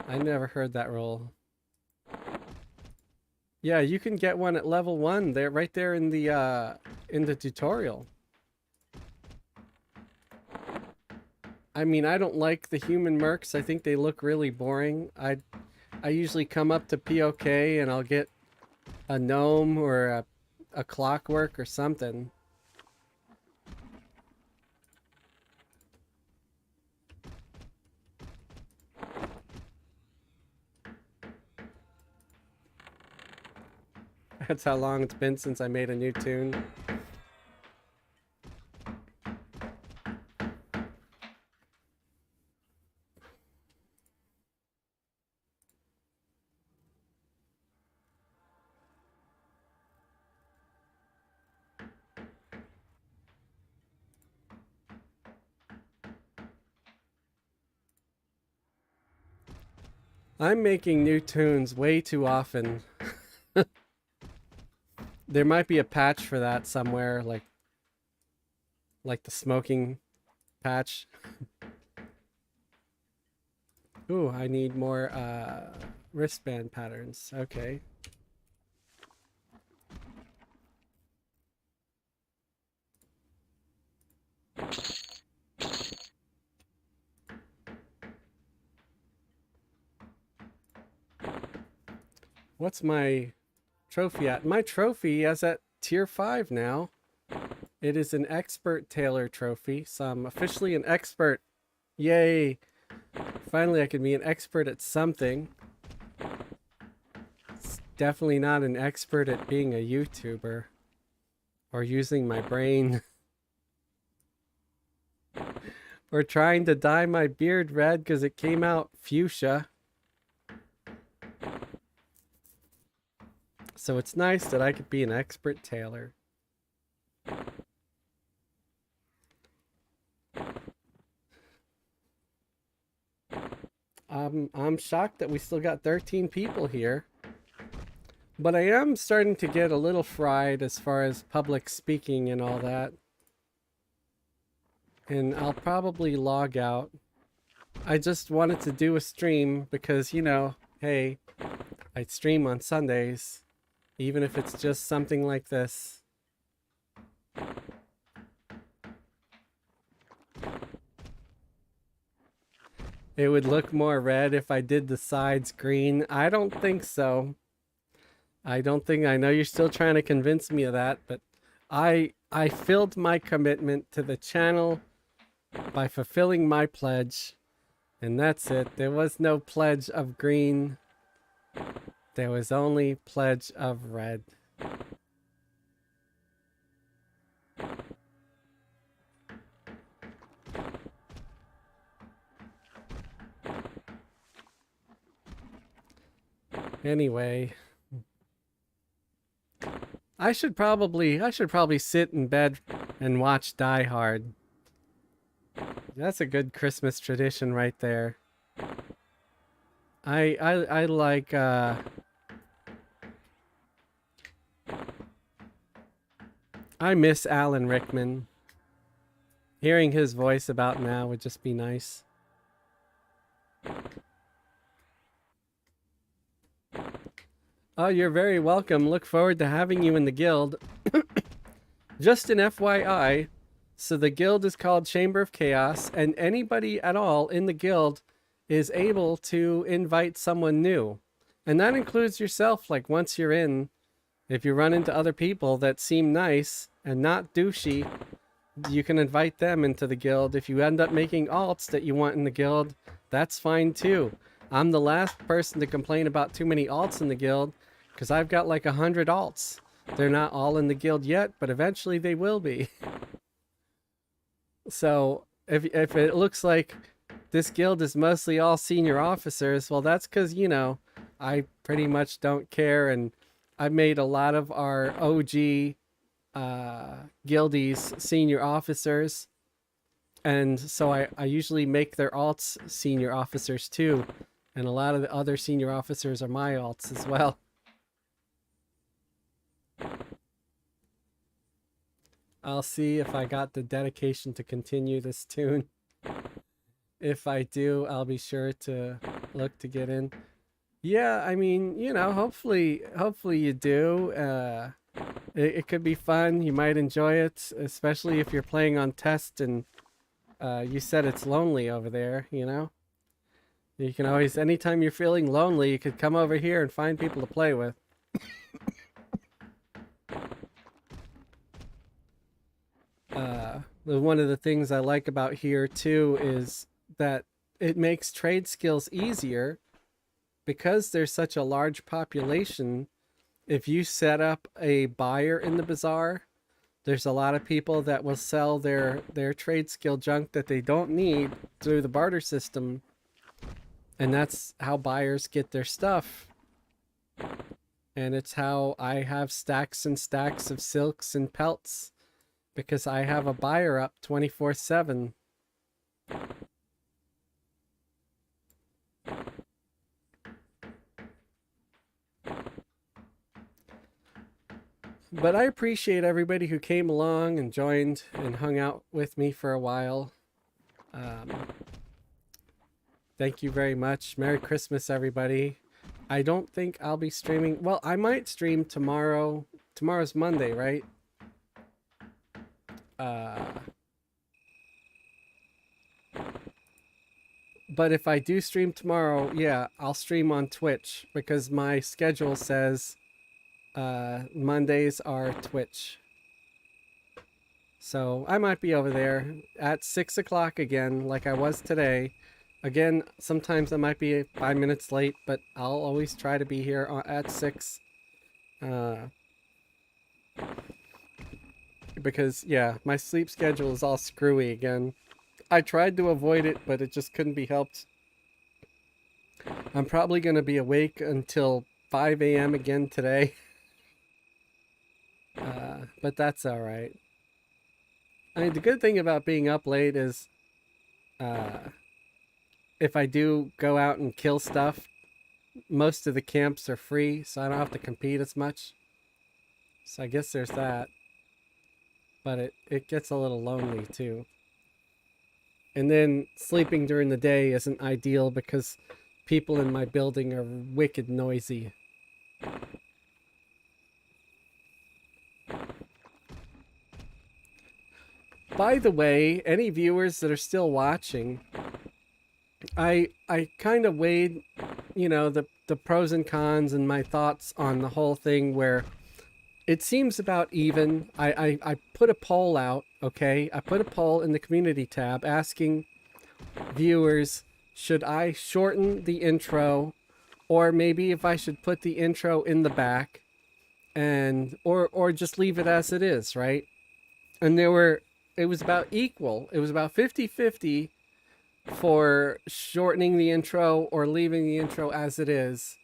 Speaker 1: I never heard that rule. Yeah, you can get one at level 1 there, right there in the tutorial. I mean, I don't like the human mercs. I think they look really boring. I usually come up to POK and I'll get a gnome or a clockwork or something. That's how long it's been since I made a new tune. I'm making new tunes way too often. There might be a patch for that somewhere, like the smoking patch. Ooh, I need more wristband patterns. Okay. What's my trophy at? My trophy is at tier 5 now. It is an expert tailor trophy, so I'm officially an expert. Yay! Finally, I can be an expert at something. It's definitely not an expert at being a YouTuber or using my brain or trying to dye my beard red because it came out fuchsia. So it's nice that I could be an expert tailor. I'm shocked that we still got 13 people here. But I am starting to get a little fried as far as public speaking and all that. And I'll probably log out. I just wanted to do a stream because, you know, hey, I stream on Sundays. Even if it's just something like this. It would look more red if I did the sides green. I don't think so. I know you're still trying to convince me of that, but I filled my commitment to the channel by fulfilling my pledge, and that's it. There was no pledge of green. There was only pledge of red. Anyway, I should probably sit in bed and watch Die Hard. That's a good Christmas tradition right there. I like I miss Alan Rickman. Hearing his voice about now would just be nice. Oh, you're very welcome. Look forward to having you in the guild. Just an FYI, so the guild is called Chamber of Chaos, and anybody at all in the guild is able to invite someone new. And that includes yourself. Like, once you're in, if you run into other people that seem nice and not douchey, you can invite them into the guild. If you end up making alts that you want in the guild, that's fine too. I'm the last person to complain about too many alts in the guild, because I've got like 100 alts. They're not all in the guild yet, but eventually they will be. So if it looks like this guild is mostly all senior officers, well, that's because, you know, I pretty much don't care, and I've made a lot of our OG guildies senior officers, and so I usually make their alts senior officers too, and a lot of the other senior officers are my alts as well. I'll see if I got the dedication to continue this tune. If I do, I'll be sure to look to get in. Yeah, I mean, you know, hopefully you do. It could be fun. You might enjoy it, especially if you're playing on test and you said it's lonely over there, you know? You can always, anytime you're feeling lonely, you could come over here and find people to play with. One of the things I like about here too is that it makes trade skills easier because there's such a large population. If you set up a buyer in the bazaar, there's a lot of people that will sell their trade skill junk that they don't need through the barter system, and that's how buyers get their stuff. And it's how I have stacks and stacks of silks and pelts, because I have a buyer up 24/7. But I appreciate everybody who came along and joined and hung out with me for a while. Thank you very much. Merry Christmas, everybody. I don't think I'll be streaming. Well, I might stream tomorrow. Tomorrow's Monday, right? But if I do stream tomorrow, yeah, I'll stream on Twitch, because my schedule says Mondays are Twitch. So I might be over there at 6 o'clock again, like I was today. Again, sometimes I might be 5 minutes late, but I'll always try to be here at 6. Because, yeah, my sleep schedule is all screwy again. I tried to avoid it, but it just couldn't be helped. I'm probably going to be awake until 5 a.m. again today. But that's alright. I mean, the good thing about being up late is if I do go out and kill stuff, most of the camps are free, so I don't have to compete as much. So I guess there's that. But it gets a little lonely too. And then sleeping during the day isn't ideal because people in my building are wicked noisy. By the way, any viewers that are still watching, I kind of weighed, you know, the pros and cons and my thoughts on the whole thing, where it seems about even. I put a poll out, okay? I put a poll in the community tab asking viewers, should I shorten the intro, or maybe if I should put the intro in the back, and or just leave it as it is, right? And it was about equal. It was about 50-50 for shortening the intro or leaving the intro as it is.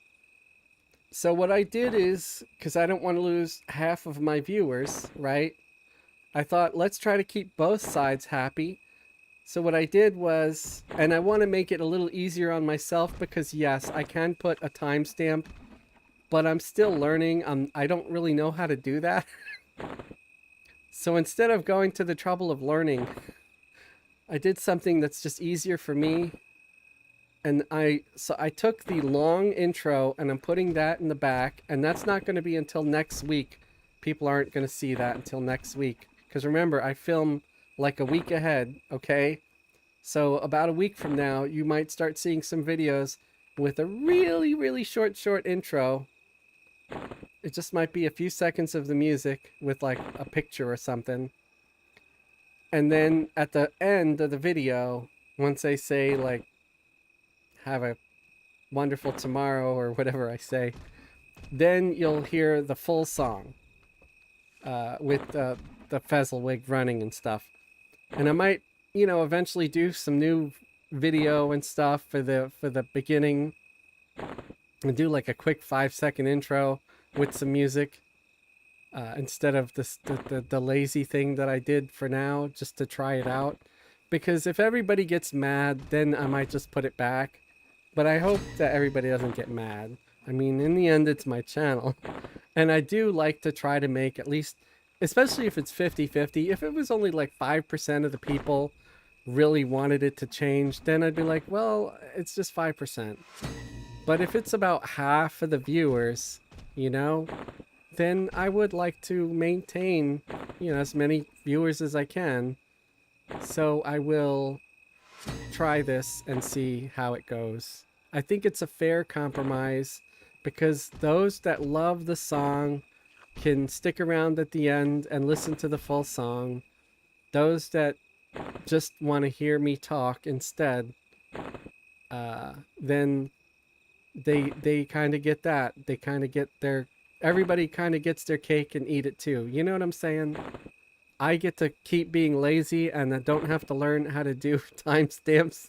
Speaker 1: So what I did is, because I don't want to lose half of my viewers, right? I thought, let's try to keep both sides happy. So what I did was, and I want to make it a little easier on myself, because yes, I can put a timestamp, but I'm still learning. I don't really know how to do that. So instead of going to the trouble of learning, I did something that's just easier for me. And so I took the long intro and I'm putting that in the back, and that's not going to be until next week. People aren't going to see that until next week. Because remember, I film like a week ahead, okay? So about a week from now, you might start seeing some videos with a really, really short intro. It just might be a few seconds of the music with like a picture or something. And then at the end of the video, once I say like, have a wonderful tomorrow or whatever I say, then you'll hear the full song with the Fezzelwig running and stuff. And I might, eventually do some new video and stuff for the beginning and do like a quick 5-second intro with some music instead of the lazy thing that I did for now, just to try it out. Because if everybody gets mad, then I might just put it back. But I hope that everybody doesn't get mad. I mean, in the end, it's my channel. And I do like to try to make at least, especially if it's 50-50, if it was only like 5% of the people really wanted it to change, then I'd be like, well, it's just 5%. But if it's about half of the viewers, then I would like to maintain, as many viewers as I can. So I will try this and see how it goes. I think it's a fair compromise because those that love the song can stick around at the end and listen to the full song. Those that just want to hear me talk instead, then they kind of get that. They kind of get everybody kind of gets their cake and eat it too. You know what I'm saying? I get to keep being lazy and I don't have to learn how to do timestamps.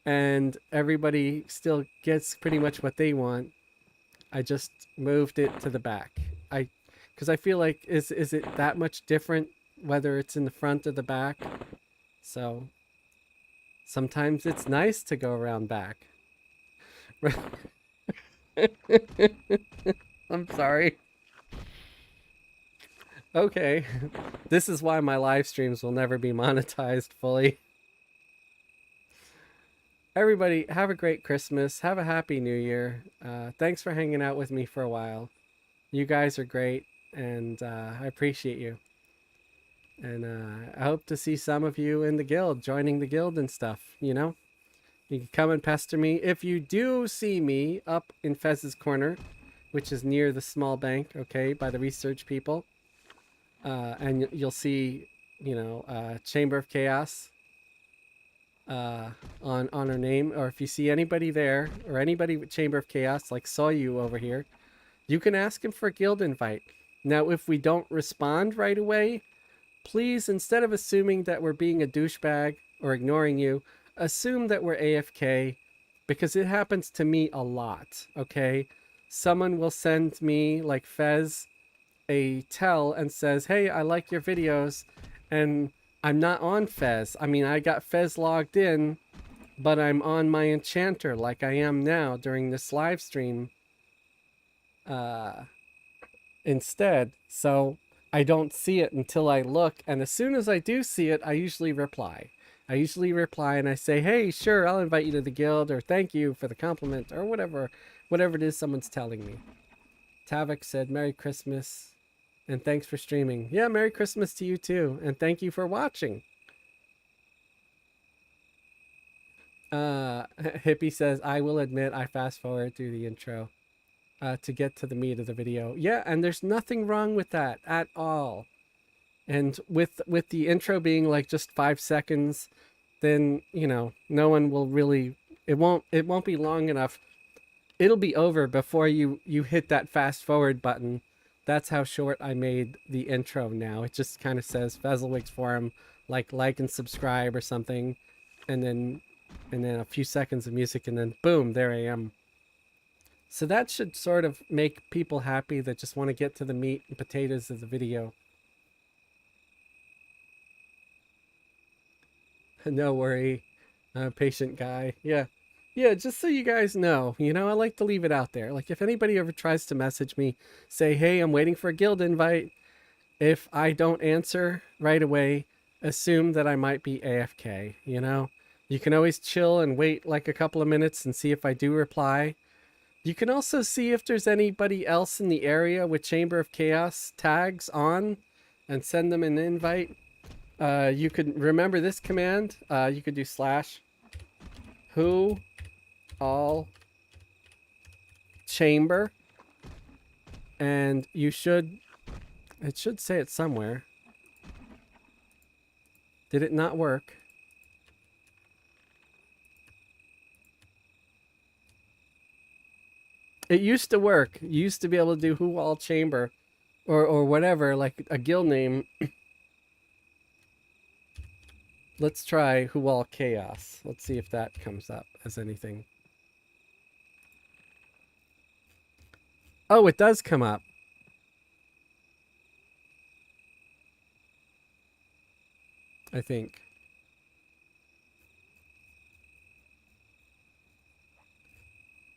Speaker 1: And everybody still gets pretty much what they want. I just moved it to the back. Because I feel like, is it that much different whether it's in the front or the back? So sometimes it's nice to go around back. I'm sorry. Okay. This is why my live streams will never be monetized fully. Everybody, have a great Christmas. Have a happy New Year. Thanks for hanging out with me for a while. You guys are great, and I appreciate you. And I hope to see some of you in the guild, joining the guild and stuff, You can come and pester me. If you do see me up in Fez's Corner, which is near the small bank, okay, by the research people, and you'll see, Chamber of Chaos on her name, or if you see anybody there, or anybody with Chamber of Chaos, like saw you over here, you can ask him for a guild invite. Now, if we don't respond right away, please, instead of assuming that we're being a douchebag or ignoring you, assume that we're AFK, because it happens to me a lot, okay? Someone will send me, like Fez, a tell and says, hey, I like your videos, and I'm not on Fez. I mean, I got Fez logged in, but I'm on my enchanter like I am now during this live stream instead. So I don't see it until I look, and as soon as I do see it, I usually reply. And I say, hey, sure, I'll invite you to the guild, or thank you for the compliment, or whatever it is someone's telling me. Tavik said, Merry Christmas, and thanks for streaming. Yeah, Merry Christmas to you too, and thank you for watching. Hippie says, I will admit I fast forward through the intro to get to the meat of the video. Yeah, and there's nothing wrong with that at all. And with the intro being like just 5 seconds, then, no one will really, it won't be long enough. It'll be over before you hit that fast forward button. That's how short I made the intro now. It just kind of says Fezzelwig's Forum, like and subscribe or something. And then a few seconds of music, and then boom, there I am. So that should sort of make people happy that just want to get to the meat and potatoes of the video. No worry. I'm a patient guy. Yeah, just so you guys know, I like to leave it out there. Like, if anybody ever tries to message me, say, hey, I'm waiting for a guild invite. If I don't answer right away, assume that I might be AFK, You can always chill and wait like a couple of minutes and see if I do reply. You can also see if there's anybody else in the area with Chamber of Chaos tags on and send them an invite. You could remember this command. You could do / who all chamber, and it should say it somewhere. Did it not work? It used to work. You used to be able to do who all chamber or whatever, like a guild name. Let's try who all chaos. Let's see if that comes up as anything. Oh, it does come up. I think.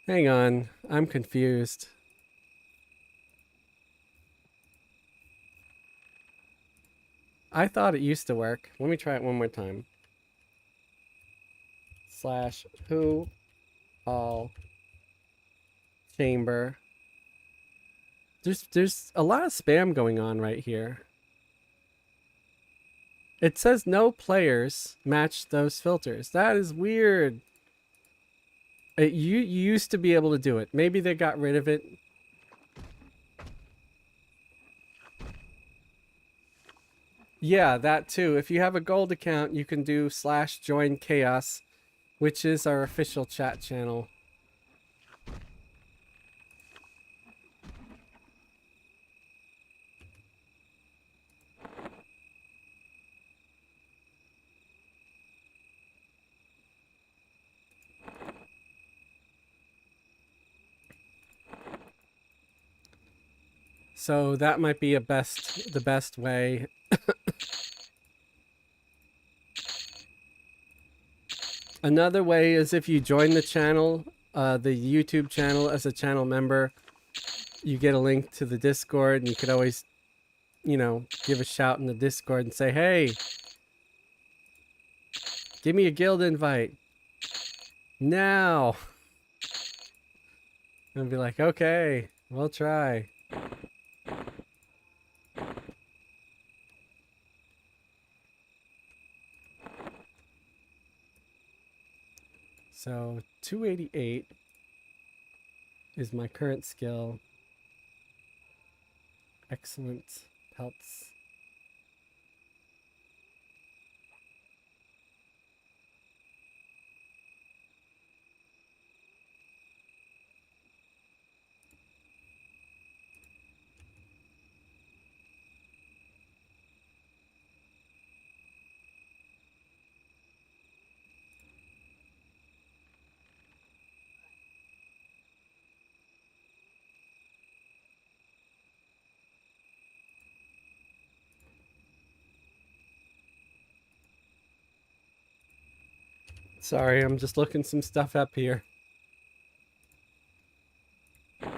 Speaker 1: Hang on, I'm confused. I thought it used to work. Let me try it one more time. / who all chamber. There's a lot of spam going on right here. It says no players match those filters. That is weird. You used to be able to do it. Maybe they got rid of it. Yeah, that too. If you have a gold account, you can do / join chaos, which is our official chat channel. So that might be the best way. Another way is if you join the channel, the YouTube channel as a channel member, you get a link to the Discord, and you could always, you know, give a shout in the Discord and say, hey, give me a guild invite now. And be like, okay, we'll try. So 288 is my current skill. Excellent pelts. Sorry, I'm just looking some stuff up here. I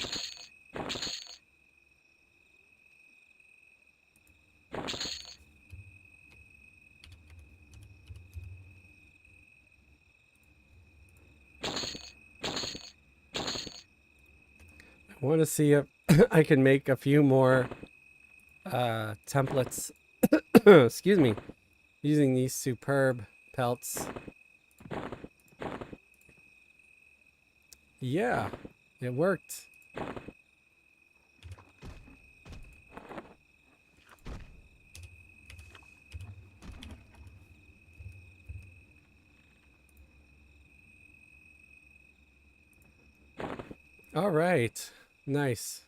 Speaker 1: want to see if I can make a few more templates. Excuse me. Using these superb pelts. Yeah, it worked. All right, nice.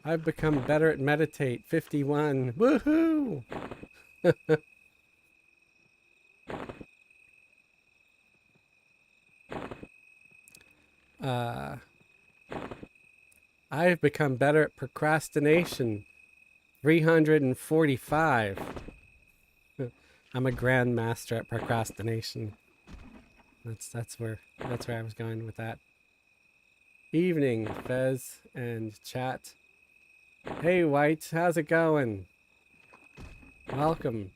Speaker 1: I've become better at meditate. 51. Woohoo! I've become better at procrastination. 345. I'm a grandmaster at procrastination. That's where I was going with that. Evening, Fez and chat. Hey White, how's it going? Welcome.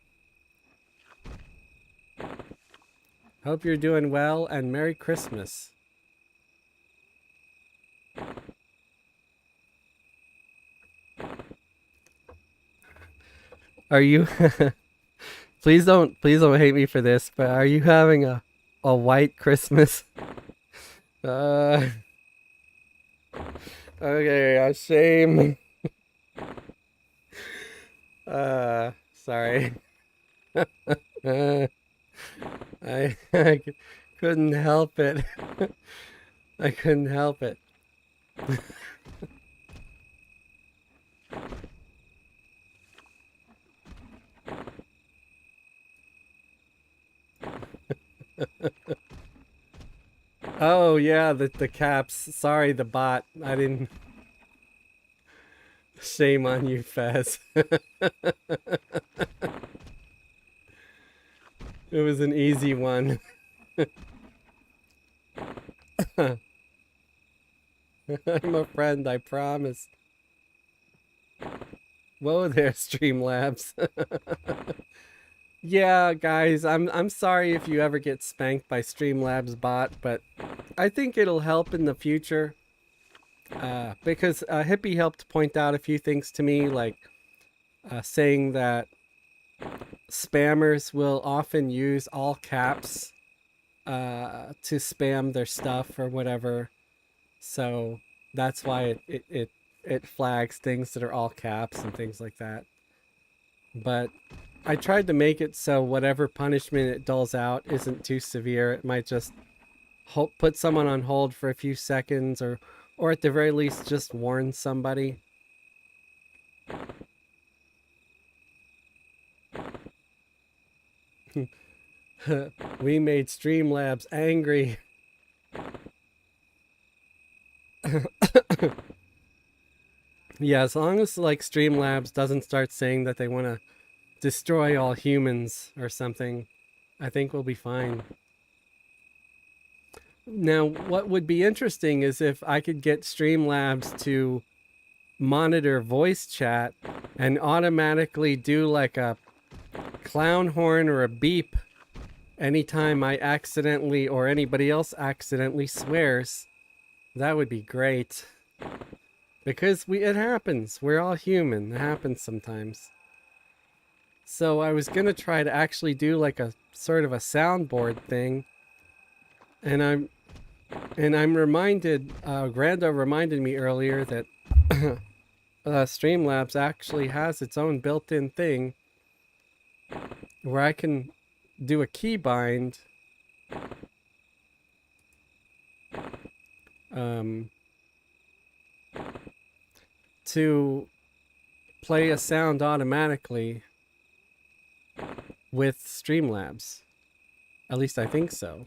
Speaker 1: Hope you're doing well, and Merry Christmas. Are you please don't hate me for this, but are you having a white Christmas? Uh okay, a shame. Sorry. Uh, I couldn't help it. I couldn't help it. Oh yeah, the caps. Sorry, the bot. I didn't. Shame on you, Fez. It was an easy one. I'm a friend, I promise. Whoa there, Streamlabs. Yeah, guys, I'm sorry if you ever get spanked by Streamlabs bot, but I think it'll help in the future. Because Hippie helped point out a few things to me, like saying that spammers will often use all caps to spam their stuff or whatever. So that's why it flags things that are all caps and things like that. But I tried to make it so whatever punishment it doles out isn't too severe. It might just put someone on hold for a few seconds, or at the very least just warn somebody. We made Streamlabs angry. Yeah, as long as like Streamlabs doesn't start saying that they want to destroy all humans or something, I think we'll be fine. Now, what would be interesting is if I could get Streamlabs to monitor voice chat and automatically do like a clown horn or a beep anytime I accidentally or anybody else accidentally swears. That would be great. Because it happens. We're all human. It happens sometimes. So I was gonna try to actually do like a sort of a soundboard thing. And I'm reminded, Granda reminded me earlier that Streamlabs actually has its own built-in thing where I can do a keybind to play a sound automatically with Streamlabs. At least I think so.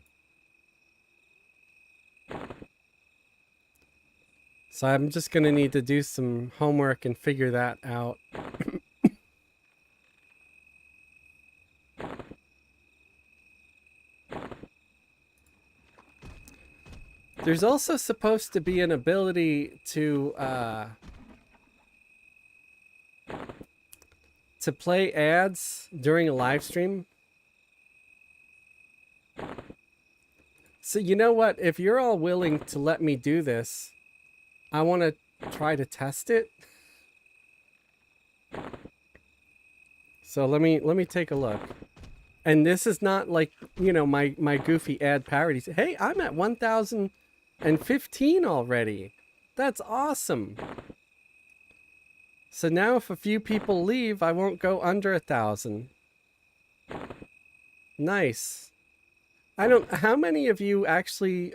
Speaker 1: So I'm just going to need to do some homework and figure that out. There's also supposed to be an ability to play ads during a live stream. So you know what? If you're all willing to let me do this, I want to try to test it. So let me take a look. And this is not like, you know, my goofy ad parodies. Hey, I'm at 1,015 already. That's awesome. So now if a few people leave, I won't go under 1,000. Nice. How many of you actually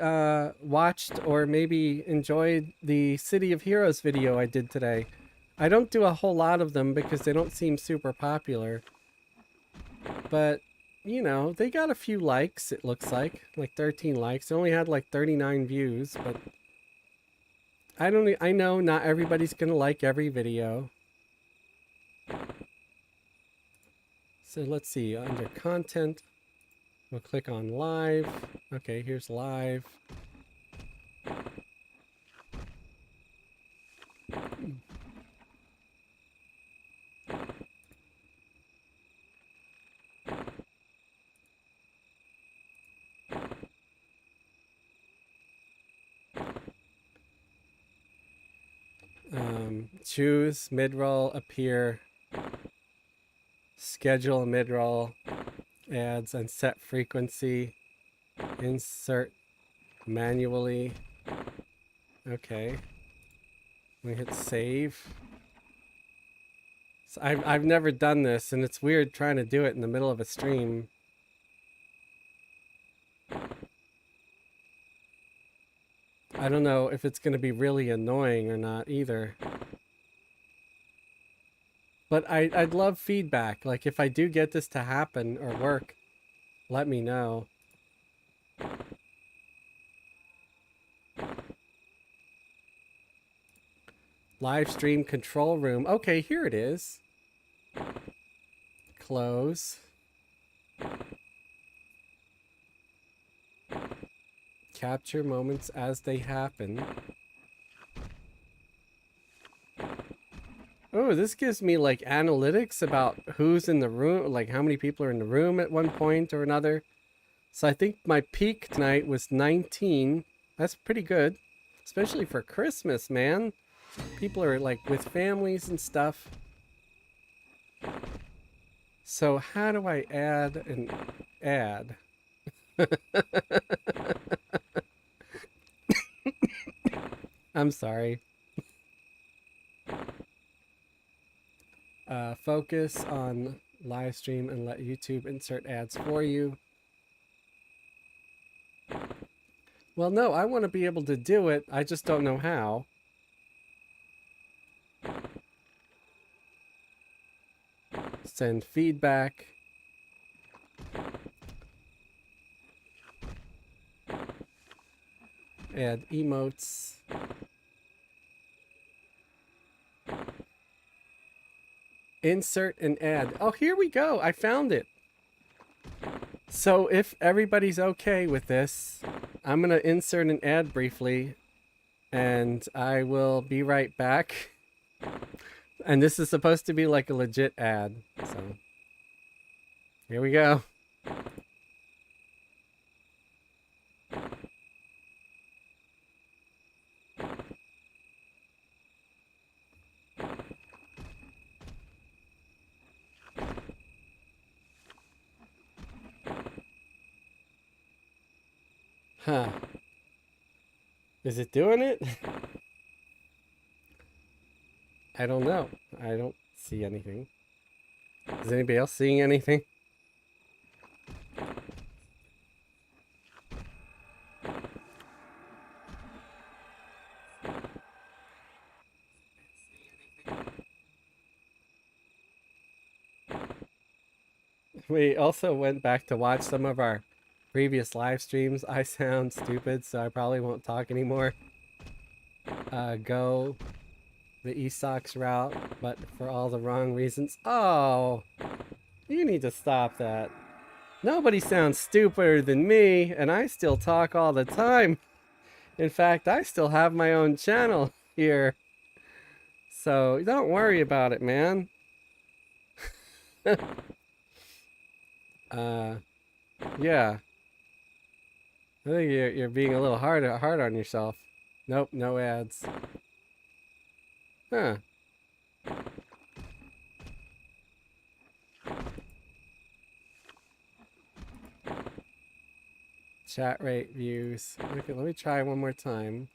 Speaker 1: watched or maybe enjoyed the City of Heroes video I did today? I don't do a whole lot of them because they don't seem super popular. But, you know, they got a few likes, it looks like 13 likes. They only had like 39 views, but I know not everybody's gonna like every video. So let's see, under content, we'll click on live. Okay, here's live. Choose mid-roll, appear, schedule mid-roll, ads, and set frequency. Insert manually. Okay. We hit save. So I've never done this, and it's weird trying to do it in the middle of a stream. I don't know if it's going to be really annoying or not either. But I'd love feedback. Like, if I do get this to happen or work, let me know. Live stream control room. Okay, here it is. Close. Capture moments as they happen. Oh, this gives me like analytics about who's in the room, like how many people are in the room at one point or another. So I think my peak tonight was 19. That's pretty good, especially for Christmas, man. People are like with families and stuff. So how do I add an ad? I'm sorry. Focus on live stream and let YouTube insert ads for you. Well, no, I want to be able to do it. I just don't know how. Send feedback. Add emotes. Insert an ad. Oh, here we go. I found it. So if everybody's okay with this, I'm going to insert an ad briefly, and I will be right back. And this is supposed to be like a legit ad. So here we go. Huh. Is it doing it? I don't know. I don't see anything. Is anybody else seeing anything? We also went back to watch some of our previous live streams. I sound stupid, so I probably won't talk anymore. Go the eSox route, but for all the wrong reasons. Oh, you need to stop that. Nobody sounds stupider than me, and I still talk all the time. In fact, I still have my own channel here. So don't worry about it, man. Yeah. I think you're being a little hard on yourself. Nope, no ads. Huh. Chat rate views. Okay, let me try one more time.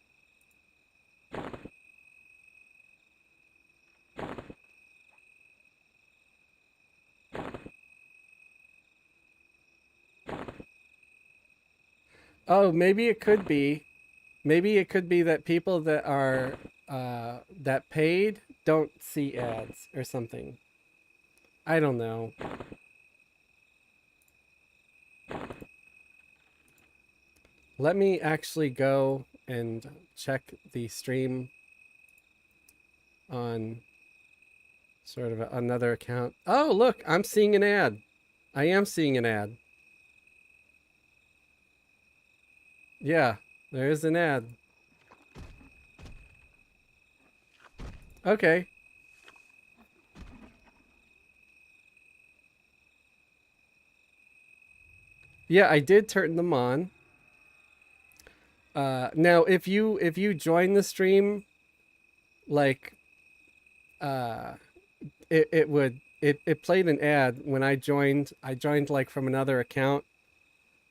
Speaker 1: Oh, maybe it could be. Maybe it could be that people that are that paid don't see ads or something. I don't know. Let me actually go and check the stream on sort of another account. Oh, look, I'm seeing an ad. I am seeing an ad. Yeah, there is an ad. Okay. Yeah, I did turn them on. Now if you join the stream like uh it played an ad when I joined. I joined like from another account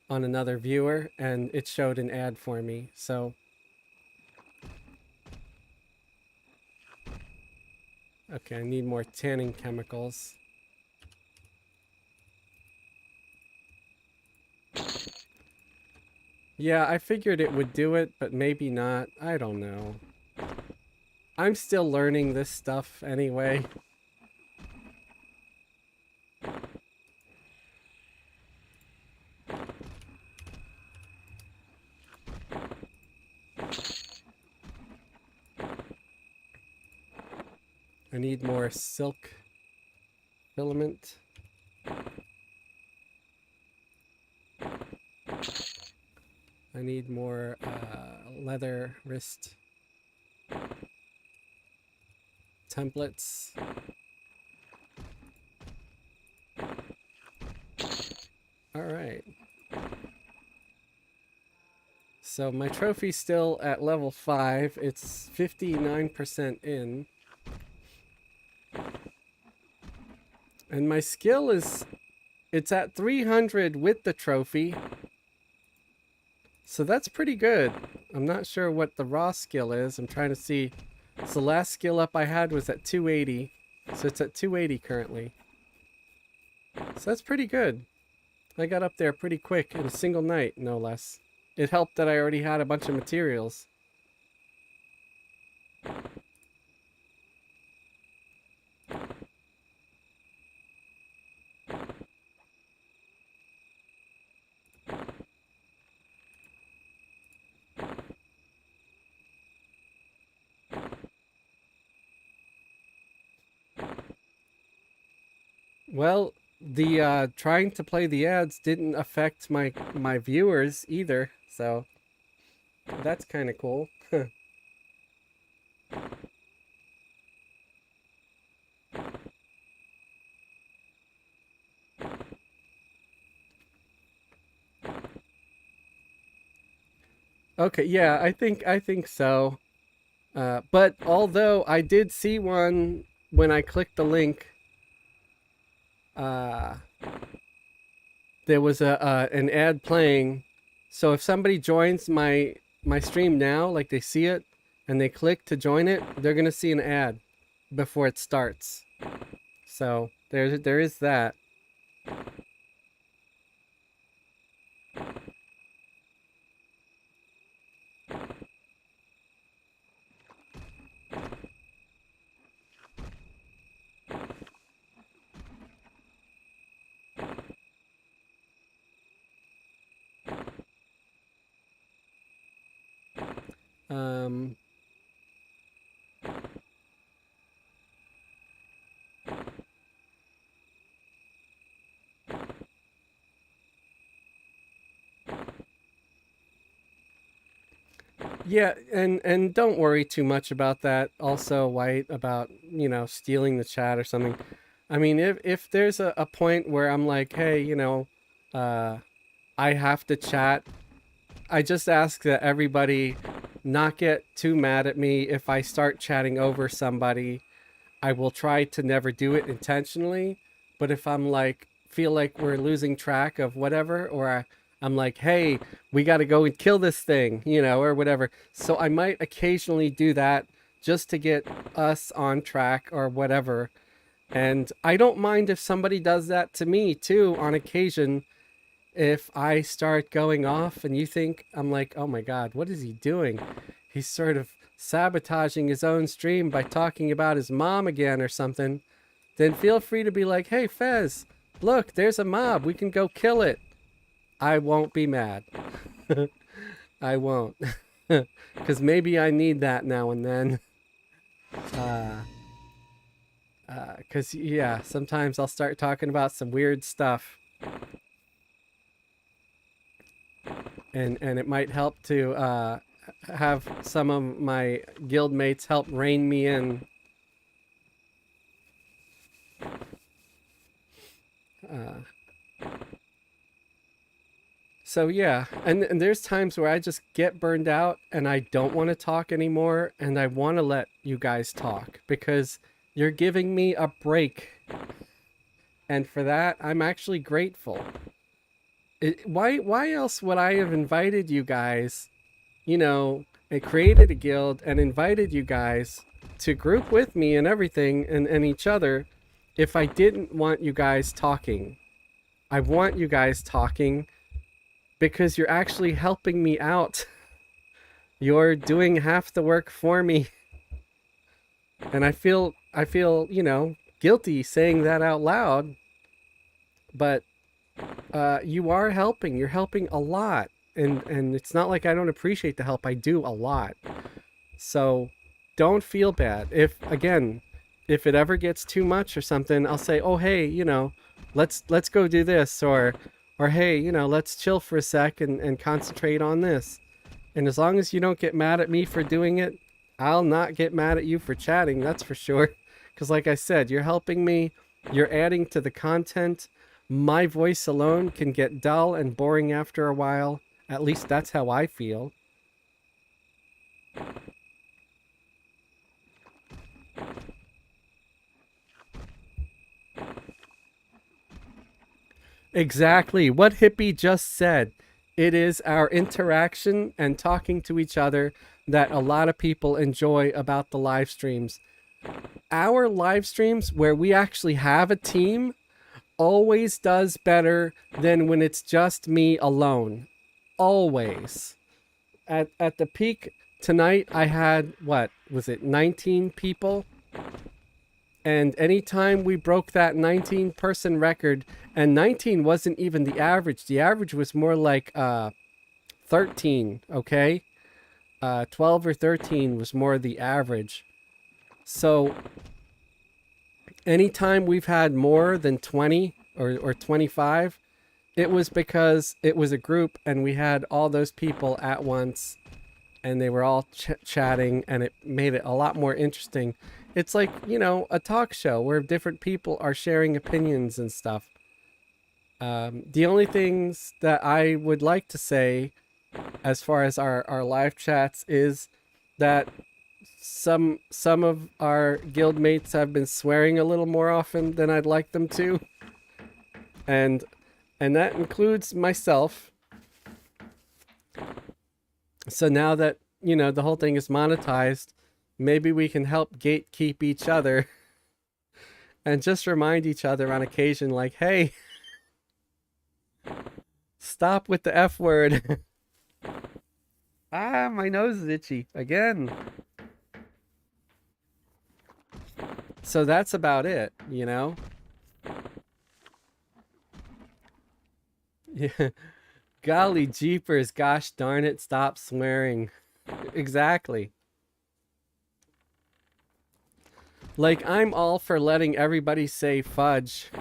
Speaker 1: on another viewer, and it showed an ad for me. So okay, I need more tanning chemicals. Yeah, I figured it would do it, but maybe not. I don't know. I'm still learning this stuff anyway. I need more silk filament. I need more leather wrist templates. All right. So my trophy's still at level 5. It's 59% in. And my skill is, it's at 300 with the trophy. So that's pretty good. I'm not sure what the raw skill is. I'm trying to see. So the last skill up I had was at 280. So it's at 280 currently. So that's pretty good. I got up there pretty quick in a single night, no less. It helped that I already had a bunch of materials. Well, the trying to play the ads didn't affect my viewers either, so that's kind of cool. Okay, yeah, I think so. But although I did see one when I clicked the link, uh, there was an ad playing. So if somebody joins my stream now, like they see it and they click to join it, they're gonna see an ad before it starts. So there is that. Um, yeah, and don't worry too much about that. Also, White, about stealing the chat or something. I mean, if there's a point where I'm like, hey, uh, I have to chat, I just ask that everybody not get too mad at me if I start chatting over somebody. I will try to never do it intentionally, but if I'm like feel like we're losing track of whatever, or I'm like, hey, we got to go and kill this thing, or whatever. So I might occasionally do that just to get us on track or whatever. And I don't mind if somebody does that to me too on occasion. If I start going off and you think I'm like, oh my God, what is he doing? He's sort of sabotaging his own stream by talking about his mom again or something, then feel free to be like, hey, Fez, look, there's a mob. We can go kill it. I won't be mad. I won't. Because maybe I need that now and then. Because, yeah, sometimes I'll start talking about some weird stuff. And it might help to have some of my guild mates help rein me in. So yeah, and there's times where I just get burned out and I don't want to talk anymore and I want to let you guys talk because you're giving me a break. And for that, I'm actually grateful. Why else would I have invited you guys, you know, and created a guild and invited you guys to group with me and everything and each other if I didn't want you guys talking? I want you guys talking because you're actually helping me out. You're doing half the work for me. And I feel, guilty saying that out loud, but you are helping. You're helping a lot. And it's not like I don't appreciate the help. I do a lot. So don't feel bad. If it ever gets too much or something, I'll say, "Oh, hey, let's go do this," or "Hey, let's chill for a sec and concentrate on this." And as long as you don't get mad at me for doing it, I'll not get mad at you for chatting, that's for sure. Because like I said, you're helping me, you're adding to the content. My voice alone can get dull and boring after a while. At least that's how I feel. Exactly what Hippie just said. It is our interaction and talking to each other that a lot of people enjoy about the live streams. Our live streams where we actually have a team always does better than when it's just me alone. Always. At the peak tonight, I had, what was it, 19 people? And anytime we broke that 19 person record, and 19 wasn't even the average was more like 13, okay? 12 or 13 was more the average. So anytime we've had more than 20 or 25, it was because it was a group and we had all those people at once and they were all chatting and it made it a lot more interesting. It's like, a talk show where different people are sharing opinions and stuff. The only things that I would like to say as far as our live chats is that some of our guildmates have been swearing a little more often than I'd like them to. And that includes myself. So now that, the whole thing is monetized, maybe we can help gatekeep each other and just remind each other on occasion, like, hey, stop with the F word. Ah, my nose is itchy again. So that's about it, Yeah. Golly jeepers, gosh darn it, stop swearing. Exactly. Like, I'm all for letting everybody say fudge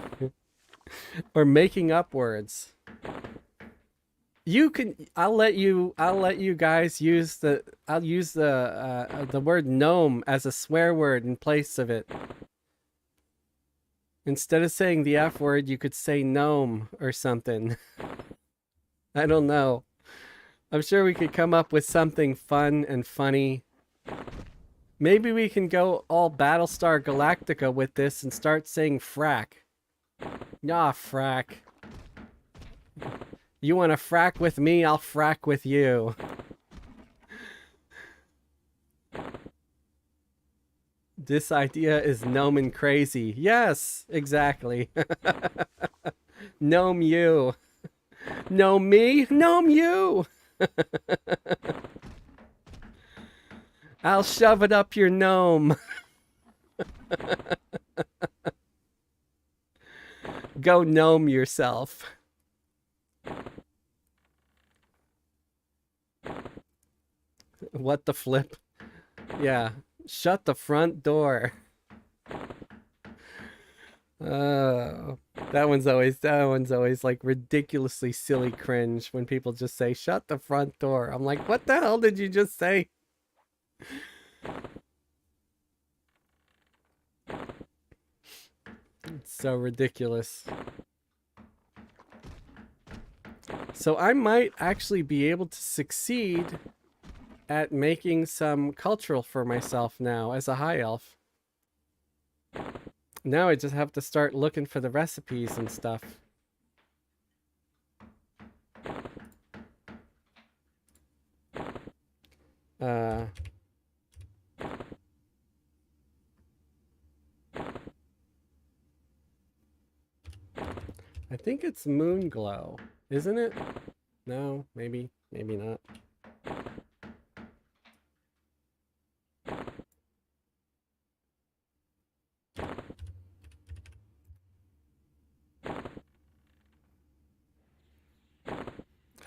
Speaker 1: or making up words. I'll let you guys use I'll use the word gnome as a swear word in place of it. Instead of saying the F word, you could say gnome or something. I don't know. I'm sure we could come up with something fun and funny. Maybe we can go all Battlestar Galactica with this and start saying frack. Nah, frack. You want to frack with me? I'll frack with you. This idea is gnome crazy. Yes, exactly. Gnome you. Gnome me? Gnome you. I'll shove it up your gnome. Go gnome yourself. What the flip? Yeah. Shut the front door. That one's always like ridiculously silly cringe when people just say shut the front door. I'm like, what the hell did you just say? It's so ridiculous. So I might actually be able to succeed at making some cultural for myself now as a high elf. Now I just have to start looking for the recipes and stuff. Uh, I think it's moon glow, isn't it? No, maybe not.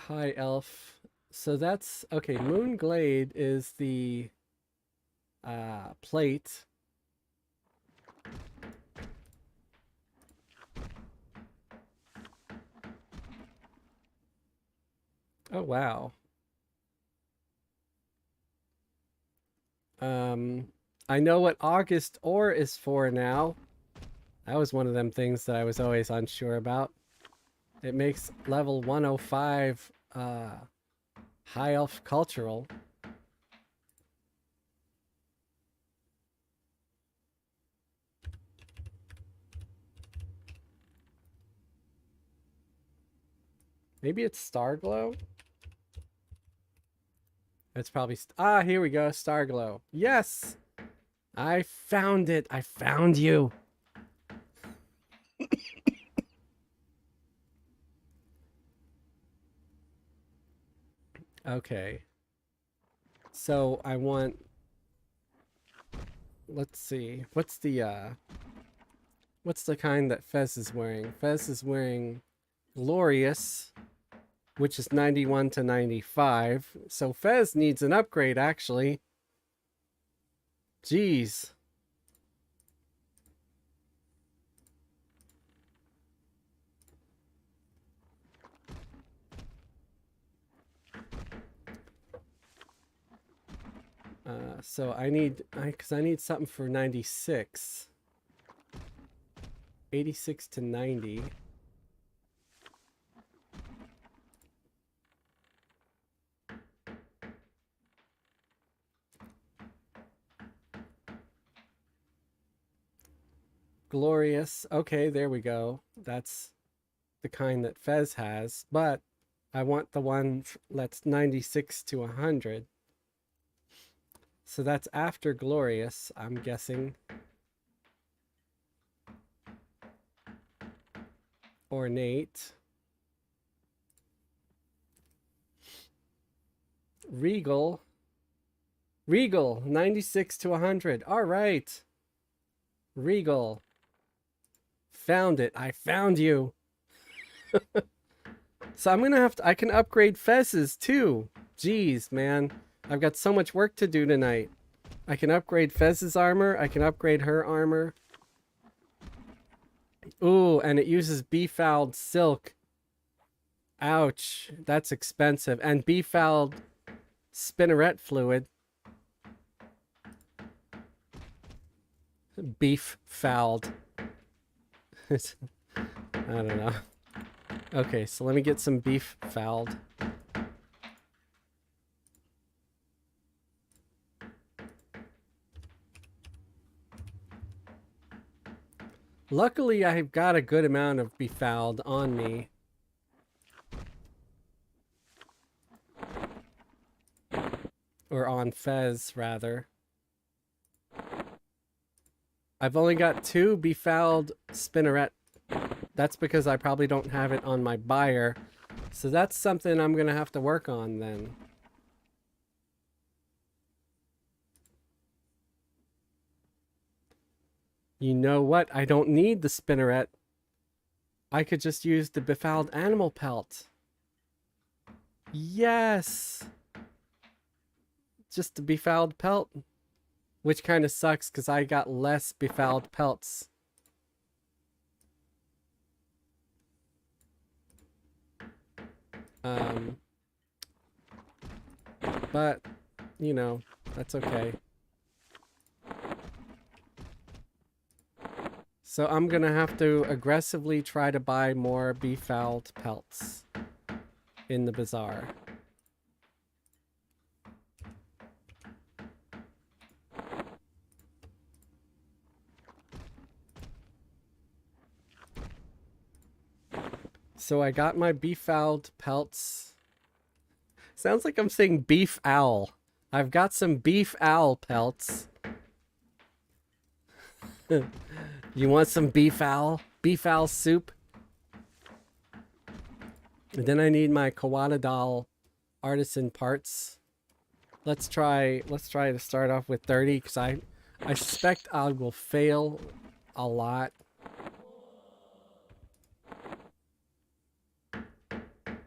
Speaker 1: High elf. So that's okay. Moon glade is the plate. Oh wow. I know what August ore is for now. That was one of them things that I was always unsure about. It makes level 105 high elf cultural. Maybe it's star glow. It's probably here we go, star glow. Yes, I found it. I found you. Okay. So I want, let's see. What's the kind that Fez is wearing? Fez is wearing Glorious, which is 91 to 95. So Fez needs an upgrade actually. Jeez. So I need, because I need something for 96. 86 to 90. Glorious. Okay, there we go. That's the kind that Fez has, but I want the one that's 96 to 100. So that's after Glorious, I'm guessing. Ornate. Regal. Regal, 96 to 100. All right. Regal. Found it. I found you. So I'm going to have to, I can upgrade Fez's too. Jeez, man. I've got so much work to do tonight. I can upgrade Fez's armor. I can upgrade her armor. Ooh, and it uses befouled silk. Ouch. That's expensive. And befouled spinneret fluid. Beef fouled. I don't know. Okay, so let me get some beef fouled. Luckily, I've got a good amount of befouled on me. Or on Fez, rather. I've only got 2 befouled spinneret. That's because I probably don't have it on my buyer. So that's something I'm going to have to work on then. You know what? I don't need the spinneret. I could just use the befouled animal pelt. Yes! Just the befouled pelt. Which kind of sucks because I got less befouled pelts. But, you know, that's okay. So I'm gonna have to aggressively try to buy more befouled pelts. in the bazaar. So I got my beef-owled pelts. Sounds like I'm saying beef owl. I've got some beef owl pelts. You want some beef owl? Beef owl soup? And then I need my Kawadadal artisan parts. Let's try to start off with 30 because I suspect I will fail a lot.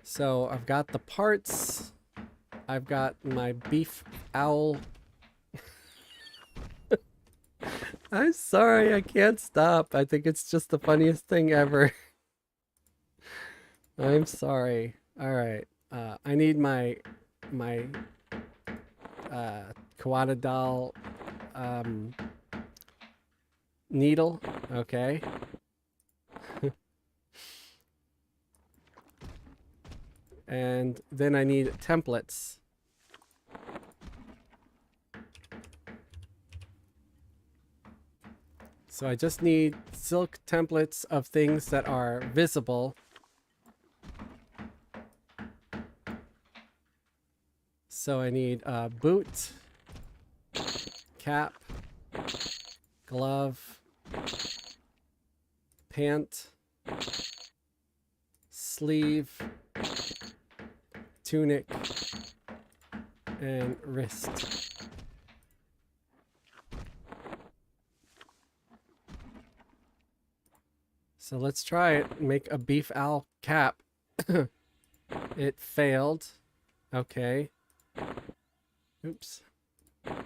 Speaker 1: So I've got the parts. I've got my beef owl. I'm sorry, I can't stop. I think it's just the funniest thing ever. I'm sorry. All right. I need my Kawadadal needle. Okay. And then I need templates. So I just need silk templates of things that are visible. So I need a boot, cap, glove, pant, sleeve, tunic, and wrist. So let's try it. Make a beef owl cap. It failed. Okay. Oops. Let's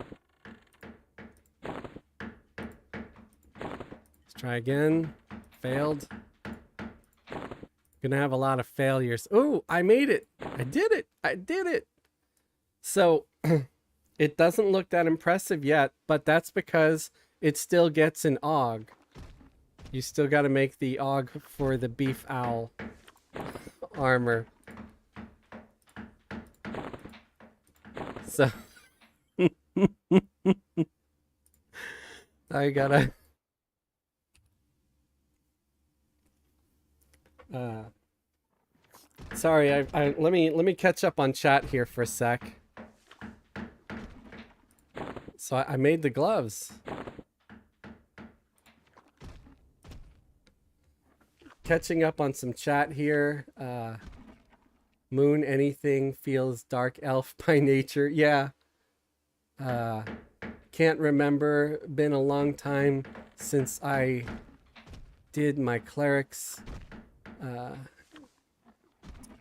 Speaker 1: try again. Failed. Gonna have a lot of failures. Ooh, I made it. I did it. I did it. So it doesn't look that impressive yet, but that's because it still gets an og. You still got to make the og for the beef owl armor. So I gotta sorry, let me catch up on chat here for a sec. So I made the gloves. Catching up on some chat here. Moon anything feels dark elf by nature. Yeah. Can't remember. Been a long time since I did my clerics.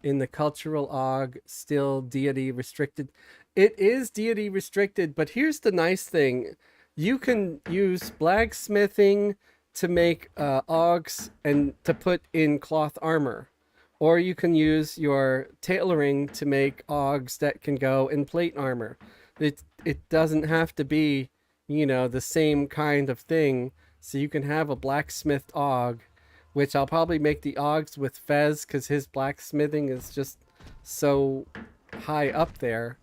Speaker 1: In the cultural og, still deity restricted. It is deity restricted, but here's the nice thing. You can use blacksmithing to make augs and to put in cloth armor. Or you can use your tailoring to make augs that can go in plate armor. It doesn't have to be, you know, the same kind of thing. So you can have a blacksmithed aug, which I'll probably make the augs with Fez because his blacksmithing is just so high up there.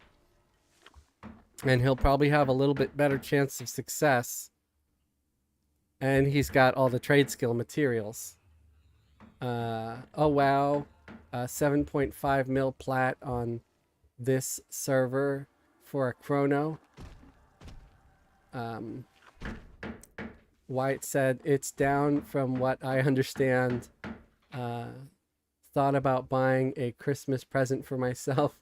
Speaker 1: And he'll probably have a little bit better chance of success. And he's got all the trade skill materials. Oh wow, 7.5 mil plat on this server for a chrono. White said it's down from what I understand. Thought about buying a Christmas present for myself.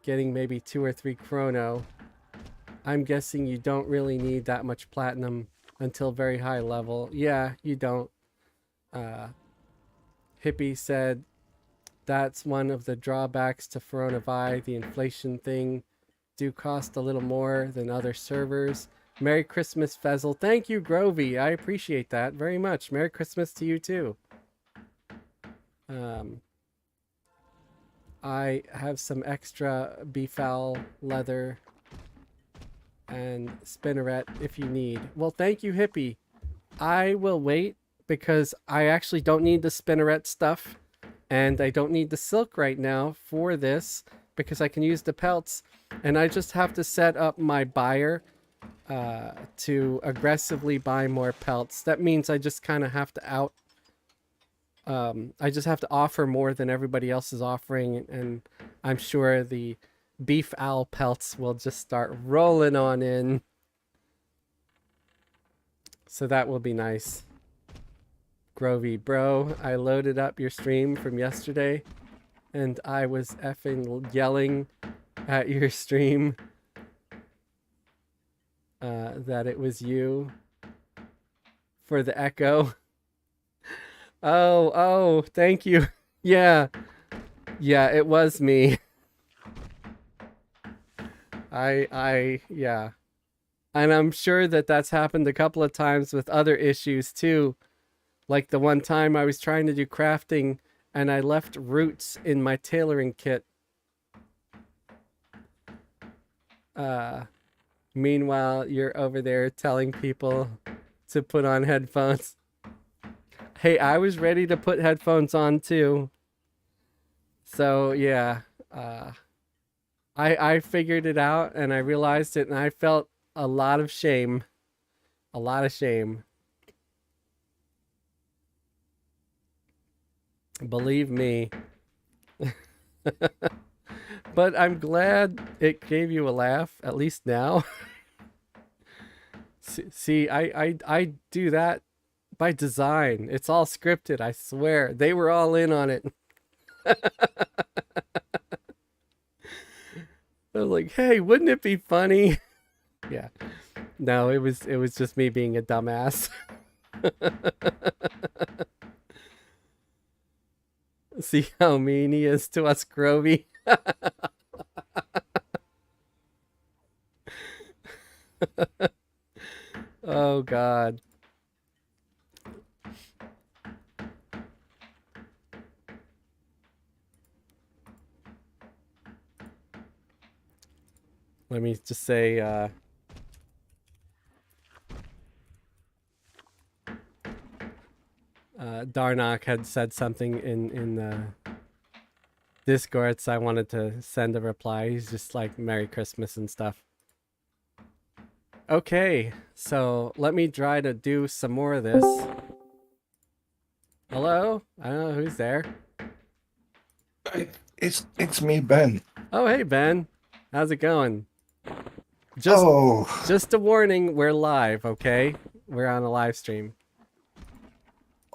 Speaker 1: Getting maybe 2 or 3 chrono. I'm guessing you don't really need that much platinum until very high level. Yeah, you don't. Hippie said that's one of the drawbacks to Coronavi. The inflation thing do cost a little more than other servers. Merry Christmas, Fezzle. Thank you, Grovey. I appreciate that very much. Merry Christmas to you too. I have some extra beefowl leather and spinneret if you need. Well, thank you, Hippie. I will wait because I actually don't need the spinneret stuff. and I don't need the silk right now for this because I can use the pelts, and I just have to set up my buyer to aggressively buy more pelts. That means I just kind of have to I just have to offer more than everybody else is offering, and I'm sure the beef owl pelts will just start rolling on in. So that will be nice. Grovey, bro, I loaded up your stream from yesterday, and I was effing yelling at your stream that it was you for the echo. Oh, thank you. Yeah, it was me. Yeah. And I'm sure that that's happened a couple of times with other issues too. Like the one time I was trying to do crafting and I left roots in my tailoring kit. Meanwhile, you're over there telling people to put on headphones. Hey, I was ready to put headphones on too. So yeah, I figured it out and I realized it and I felt a lot of shame. A lot of shame. Believe me. But I'm glad it gave you a laugh, at least now. See, I do that by design. It's all scripted, I swear. They were all in on it. I was like, hey, wouldn't it be funny? Yeah. No, it was just me being a dumbass. See how mean he is to us, Grovey? Oh, God. Let me just say, Darnock had said something in the Discord, so I wanted to send a reply. He's just like, Merry Christmas and stuff. Okay, so let me try to do some more of this. Hello? I don't know who's there.
Speaker 6: It's me, Ben.
Speaker 1: Oh, hey, Ben. How's it going? Just a warning, we're live, okay? We're on a live stream.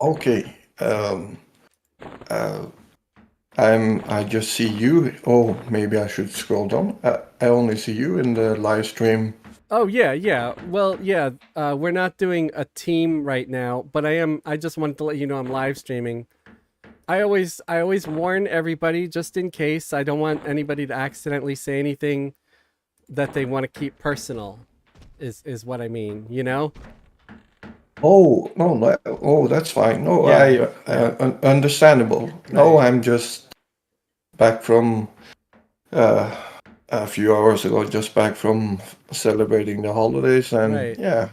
Speaker 6: Okay. I just see you. Oh, maybe I should scroll down. I only see you in the live stream.
Speaker 1: Oh, yeah. Well, yeah, we're not doing a team right now, but I just wanted to let you know I'm live streaming. I always warn everybody just in case. I don't want anybody to accidentally say anything that they want to keep personal, is what I mean, you know?
Speaker 6: Oh, no, oh, that's fine. No,
Speaker 1: Yeah,
Speaker 6: understandable. No,
Speaker 1: Right.
Speaker 6: I'm just back from a few hours ago, just back from celebrating the holidays, and
Speaker 1: Right.
Speaker 6: yeah.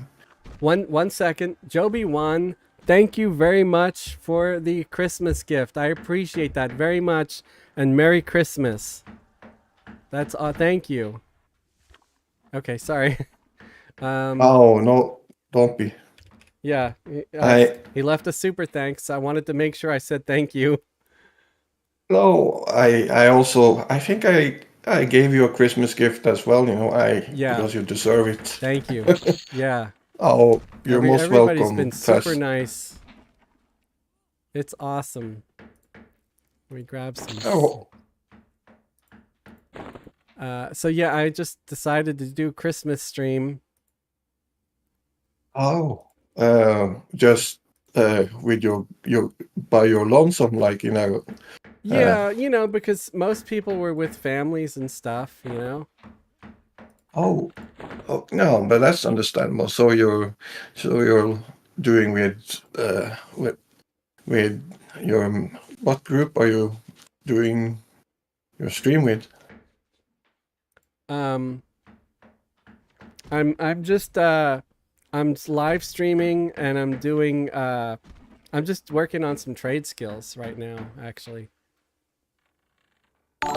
Speaker 1: One second. Joby Wan, thank you very much for the Christmas gift. I appreciate that very much. And Merry Christmas. That's thank you. Okay, sorry.
Speaker 6: Oh no, don't be.
Speaker 1: Yeah. He left a super thanks. I wanted to make sure I said thank you.
Speaker 6: No, I think I gave you a Christmas gift as well,
Speaker 1: Yeah.
Speaker 6: because you deserve it.
Speaker 1: Thank you. Yeah.
Speaker 6: Oh, you're most
Speaker 1: Everybody's
Speaker 6: welcome,
Speaker 1: been super
Speaker 6: Fess.
Speaker 1: nice. It's awesome. Let me grab some.
Speaker 6: Oh,
Speaker 1: So yeah, I just decided to do Christmas stream.
Speaker 6: just with your by your lonesome, like
Speaker 1: Yeah, because most people were with families and stuff, you know.
Speaker 6: Oh, no, but that's understandable. So you're doing with your what group are you doing your stream with?
Speaker 1: I'm just I'm live streaming and I'm doing I'm just working on some trade skills right now, actually.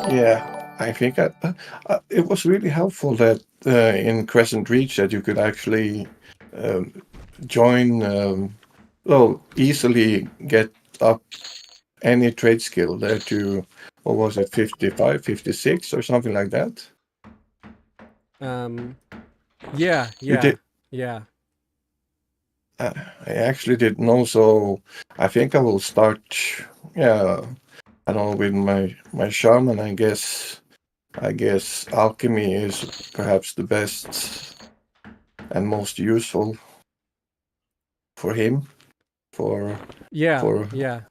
Speaker 6: Yeah, I think it was really helpful that in Crescent Reach that you could actually um, join, well, easily get up any trade skill that you, what was it, 55, 56 or something like that?
Speaker 1: Yeah,
Speaker 6: You
Speaker 1: yeah,
Speaker 6: did.
Speaker 1: yeah.
Speaker 6: I actually didn't know, so I think I will start. Yeah, I don't know, with my shaman. I guess alchemy is perhaps the best and most useful for him. For
Speaker 1: Yeah,
Speaker 6: for
Speaker 1: yeah.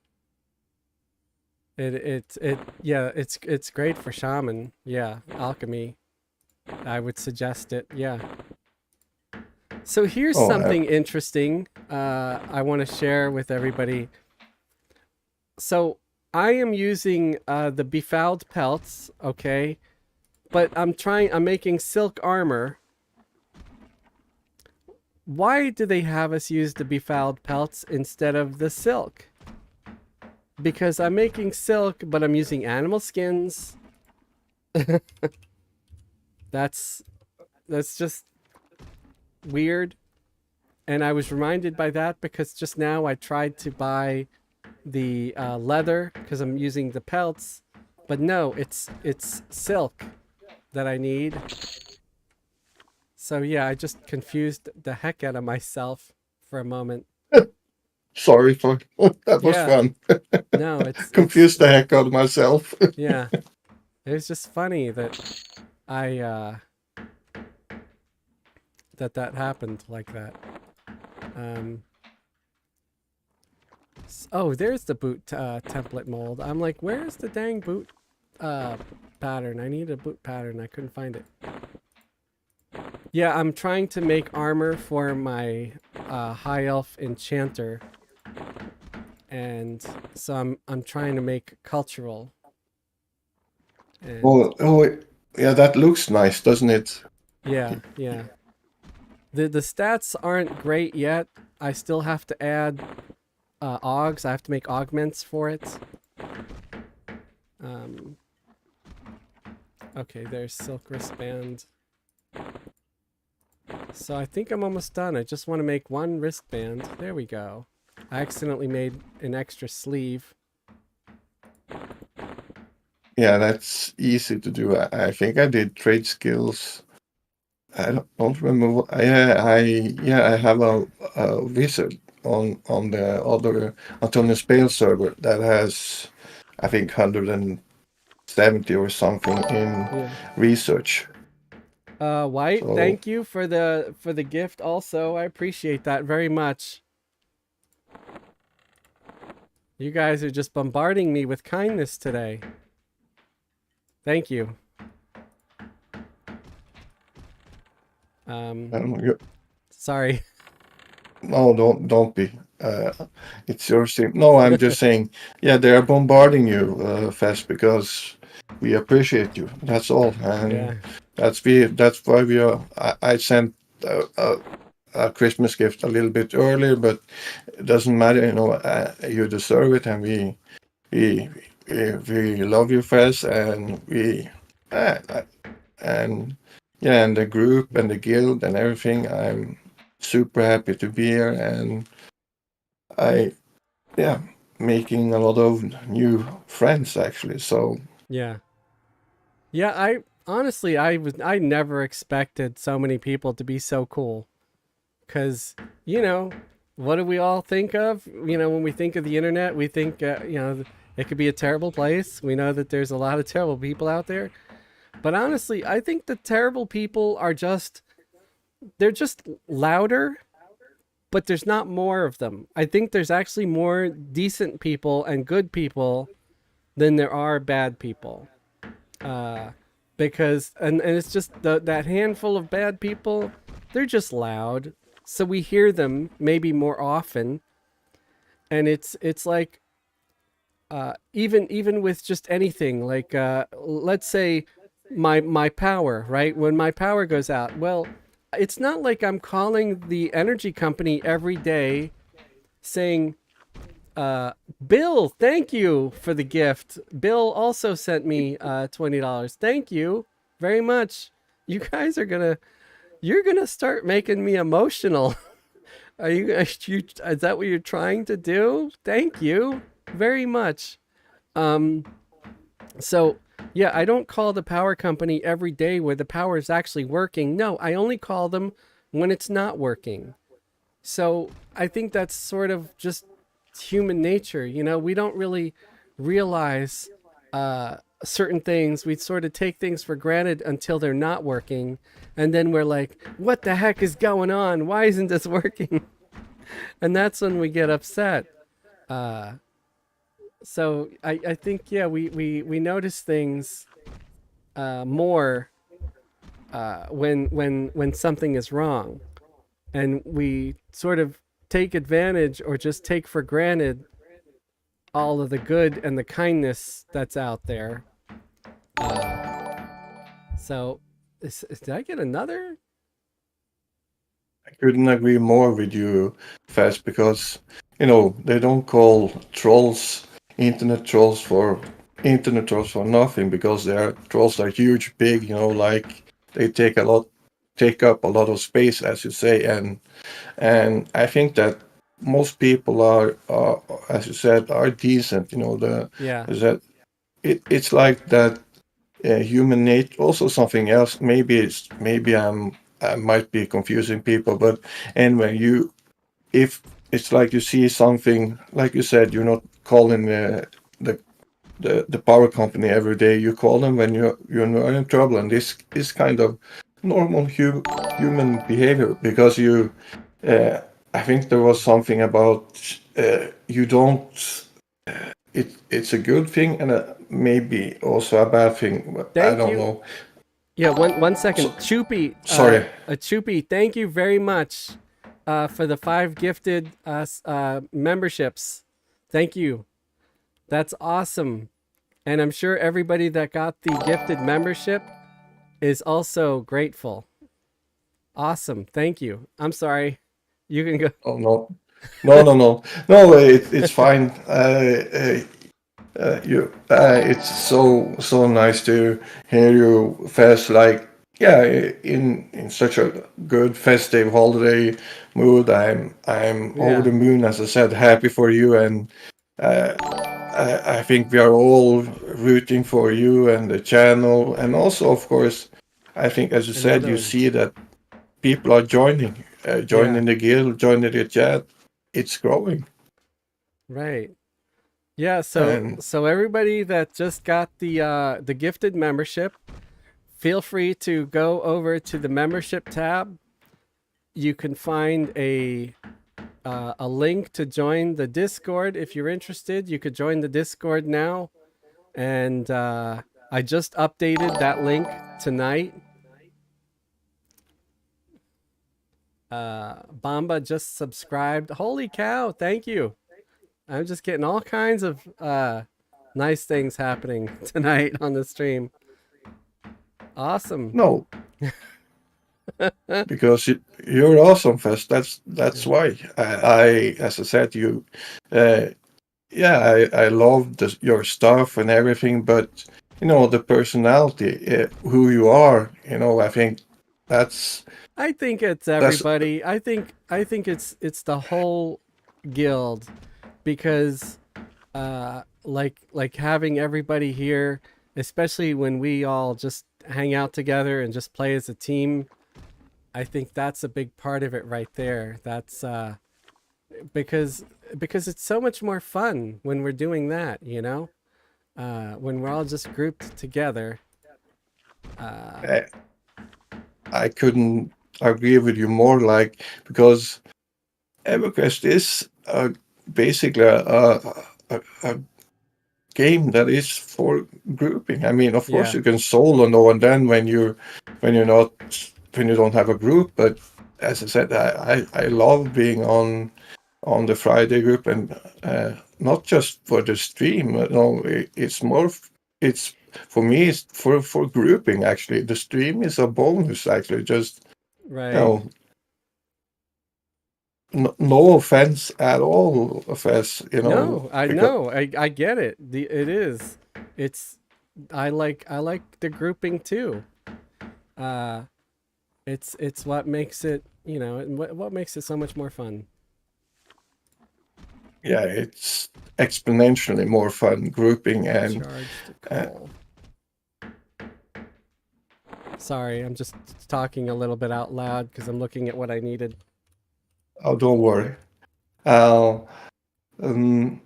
Speaker 1: Yeah, it's great for shaman. Yeah, alchemy. I would suggest it. Yeah. So here's
Speaker 6: oh
Speaker 1: something interesting I want to share with everybody. So I am using the befouled pelts, okay? But I'm making silk armor. Why do they have us use the befouled pelts instead of the silk? Because I'm making silk, but I'm using animal skins. That's that's just weird. And I was reminded by that because just now I tried to buy the leather because I'm using the pelts, but no, it's silk that I need. So yeah, I just confused the heck out of myself for a moment.
Speaker 6: sorry for that was
Speaker 1: Yeah,
Speaker 6: fun.
Speaker 1: no, it's
Speaker 6: Confused the heck out of myself.
Speaker 1: yeah, it was just funny that I that happened like that. Um, oh, there's the boot template mold. I'm like, where's the dang boot uh, pattern? I need a boot pattern. I couldn't find it. Yeah, I'm trying to make armor for my high elf enchanter, and so I'm trying to make cultural. And
Speaker 6: Oh, yeah, that looks nice, doesn't it?
Speaker 1: yeah, yeah. The stats aren't great yet. I still have to add augs. I have to make augments for it. Um, okay, there's silk wristband. So I think I'm almost done. I just want to make one wristband. There we go. I accidentally made an extra sleeve.
Speaker 6: Yeah, that's easy to do. I think I did trade skills. I don't remember. I have a wizard on the other Antonio Spale server that has, I think, 170 or something in
Speaker 1: Yeah.
Speaker 6: research.
Speaker 1: White,
Speaker 6: So
Speaker 1: thank you for the gift also. I appreciate that very much. You guys are just bombarding me with kindness today. Thank you.
Speaker 6: you
Speaker 1: Sorry.
Speaker 6: no, don't be. It's your thing. No, I'm just saying. Yeah, they are bombarding you, Fast, because we appreciate you. That's all, and
Speaker 1: Yeah.
Speaker 6: that's why we are. I sent a Christmas gift a little bit earlier, but it doesn't matter. You deserve it, and we we love you, Fast, and uh, and yeah, and the group and the guild and everything. I'm super happy to be here, and I yeah, making a lot of new friends actually. So
Speaker 1: Yeah. Yeah, I honestly I never expected so many people to be so cool. Cuz what do we all think of? When we think of the internet, we think it could be a terrible place. We know that there's a lot of terrible people out there. But honestly, I think the terrible people are they're just louder, but there's not more of them. I think there's actually more decent people and good people than there are bad people. Uh, because and it's just that handful of bad people, they're just loud. So we hear them maybe more often, and it's like even with just anything like let's say my power, right? When my power goes out, well, it's not like I'm calling the energy company every day saying, Bill, thank you for the gift. Bill also sent me $20. Thank you very much. You guys you're gonna start making me emotional. Is that what you're trying to do? Thank you very much. Um, so yeah, I don't call the power company every day where the power is actually working. No, I only call them when it's not working. So I think that's sort of just human nature. You know, we don't really realize certain things. We sort of take things for granted until they're not working. And then we're like, what the heck is going on? Why isn't this working? And that's when we get upset. Uh, so I think, yeah, we notice things more when something is wrong. And we sort of take advantage or just take for granted all of the good and the kindness that's out there. So, did I get another?
Speaker 6: I couldn't agree more with you, Fast, because they don't call trolls internet trolls for nothing, because their trolls are huge, big, like they take up a lot of space, as you say, and I think that most people are, as you said, are decent.
Speaker 1: Yeah.
Speaker 6: That it's like that. Human nature. Also, something else. Maybe I might be confusing people, but anyway, if it's like you see something, like you said, you're not calling the the power company every day. You call them when you're in trouble, and this is kind of normal human behavior, because you. I think there was something about you don't. It's a good thing, and maybe also a bad thing. I
Speaker 1: Thank
Speaker 6: don't
Speaker 1: you.
Speaker 6: know.
Speaker 1: Yeah, one second.
Speaker 6: So,
Speaker 1: Choopy,
Speaker 6: sorry.
Speaker 1: Choopy, thank you very much for the 5 gifted memberships. Thank you. That's awesome. And I'm sure everybody that got the gifted membership is also grateful. Awesome. Thank you. I'm sorry. You can go.
Speaker 6: Oh no, no. It's fine. It's so nice to hear you fest, like, yeah, in such a good festive holiday mood. I'm over
Speaker 1: Yeah.
Speaker 6: the moon, as I said, happy for you, and uh, I think we are all rooting for you and the channel, and also, of course, I think, as you said,
Speaker 1: Another
Speaker 6: you
Speaker 1: one.
Speaker 6: see that people are
Speaker 1: Yeah.
Speaker 6: joining the guild, joining the chat. It's growing,
Speaker 1: Right. Yeah, so
Speaker 6: and
Speaker 1: so everybody that just got the gifted membership, feel free to go over to the membership tab. You can find a link to join the Discord if you're interested. You could join the Discord now, and I just updated that link tonight. Bamba just subscribed. Holy cow! Thank you. I'm just getting all kinds of nice things happening tonight on the stream. Awesome.
Speaker 6: no, because you're awesome, Fest. That's why as I said, uh, yeah, I love your stuff and everything, but the personality, who you are, I think that's
Speaker 1: I think it's
Speaker 6: that's
Speaker 1: everybody. I think it's the whole guild because like having everybody here, especially when we all just hang out together and just play as a team. I think that's a big part of it right there. That's because it's so much more fun when we're doing that, you know? When we're all just grouped together.
Speaker 6: uh, I couldn't agree with you more, like, because Everquest is basically a game that is for grouping. I mean, of course,
Speaker 1: Yeah.
Speaker 6: you can solo now and then when you're not when you don't have a group. But as I said, I love being on the Friday group, and not just for the stream. No, it's more. It's for me. It's for grouping. Actually, the stream is a bonus. Actually, just you
Speaker 1: Right.
Speaker 6: know no offense at all, Fez. You know,
Speaker 1: No, I
Speaker 6: because
Speaker 1: know. I get it. It is. It's I like the grouping too. Uh it's what makes it, what makes it so much more fun.
Speaker 6: yeah, it's exponentially more fun grouping and
Speaker 1: Charge to
Speaker 6: uh,
Speaker 1: call. Sorry, I'm just talking a little bit out loud because I'm looking at what I needed.
Speaker 6: oh, don't worry. I'll um,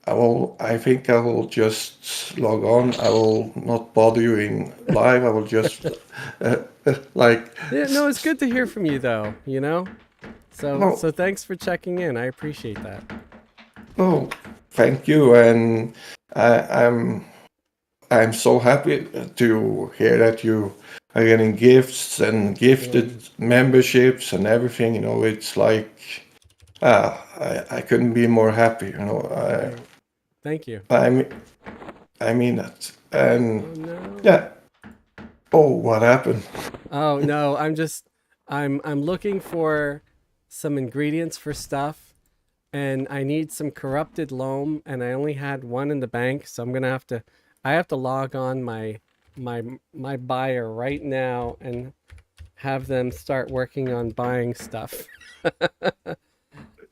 Speaker 6: I think I will just log on. I will not bother you in live. I will just uh, like
Speaker 1: Yeah, no, it's good to hear from you though, you know? So
Speaker 6: no,
Speaker 1: so thanks for checking in. I appreciate that.
Speaker 6: no, thank you, and I'm so happy to hear that you are getting gifts and gifted memberships and everything. You know, it's like I couldn't be more happy. You know,
Speaker 1: Great. Thank you.
Speaker 6: I I mean that, and
Speaker 1: Oh no.
Speaker 6: yeah. Oh, what happened?
Speaker 1: Oh no, I'm looking for some ingredients for stuff, and I need some corrupted loam, and I only had one in the bank, so I have to log on my buyer right now and have them start working on buying stuff.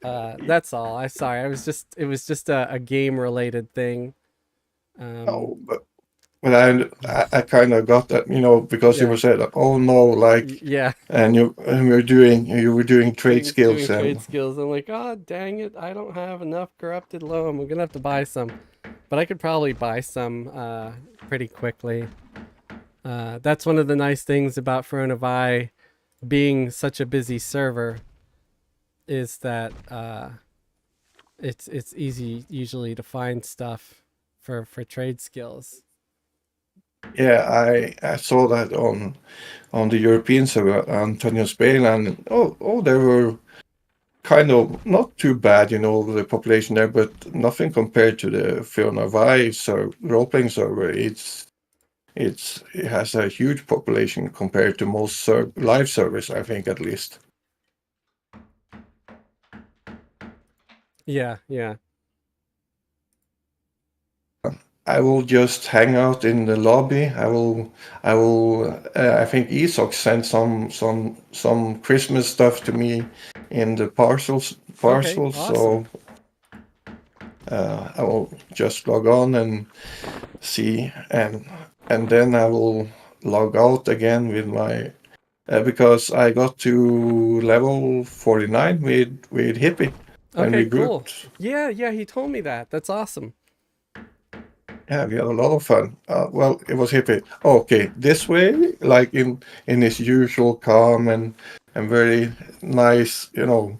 Speaker 1: That's all. I sorry. It was just a game related thing. Um
Speaker 6: Oh, but I kind of got that, you know, because you
Speaker 1: yeah.
Speaker 6: were said, oh no, like,
Speaker 1: Yeah.
Speaker 6: and you were doing trade
Speaker 1: Doing
Speaker 6: skills
Speaker 1: trade
Speaker 6: and
Speaker 1: skills. I'm like, oh dang it, I don't have enough corrupted loam. I'm gonna have to buy some, but I could probably buy some pretty quickly. That's one of the nice things about Fronavi being such a busy server is that it's easy usually to find stuff for trade skills.
Speaker 6: yeah, I saw that on the European server, Antonio Spain, and they were kind of not too bad, you know, the population there, but nothing compared to the Fiona Vi role-playing server. It has a huge population compared to most live servers, I think, at least.
Speaker 1: Yeah, yeah.
Speaker 6: I will just hang out in the lobby. I will. I think Isak sent some Christmas stuff to me in the
Speaker 1: Okay,
Speaker 6: parcels.
Speaker 1: awesome.
Speaker 6: So I will just log on and see, and then I will log out again with my because I got to level 49 with Hippie when we
Speaker 1: Okay, cool.
Speaker 6: grouped.
Speaker 1: Yeah, yeah, he told me that. That's awesome.
Speaker 6: Yeah, we had a lot of fun. Well, it was hippie. Okay, this way, like in his usual calm and very nice, you know,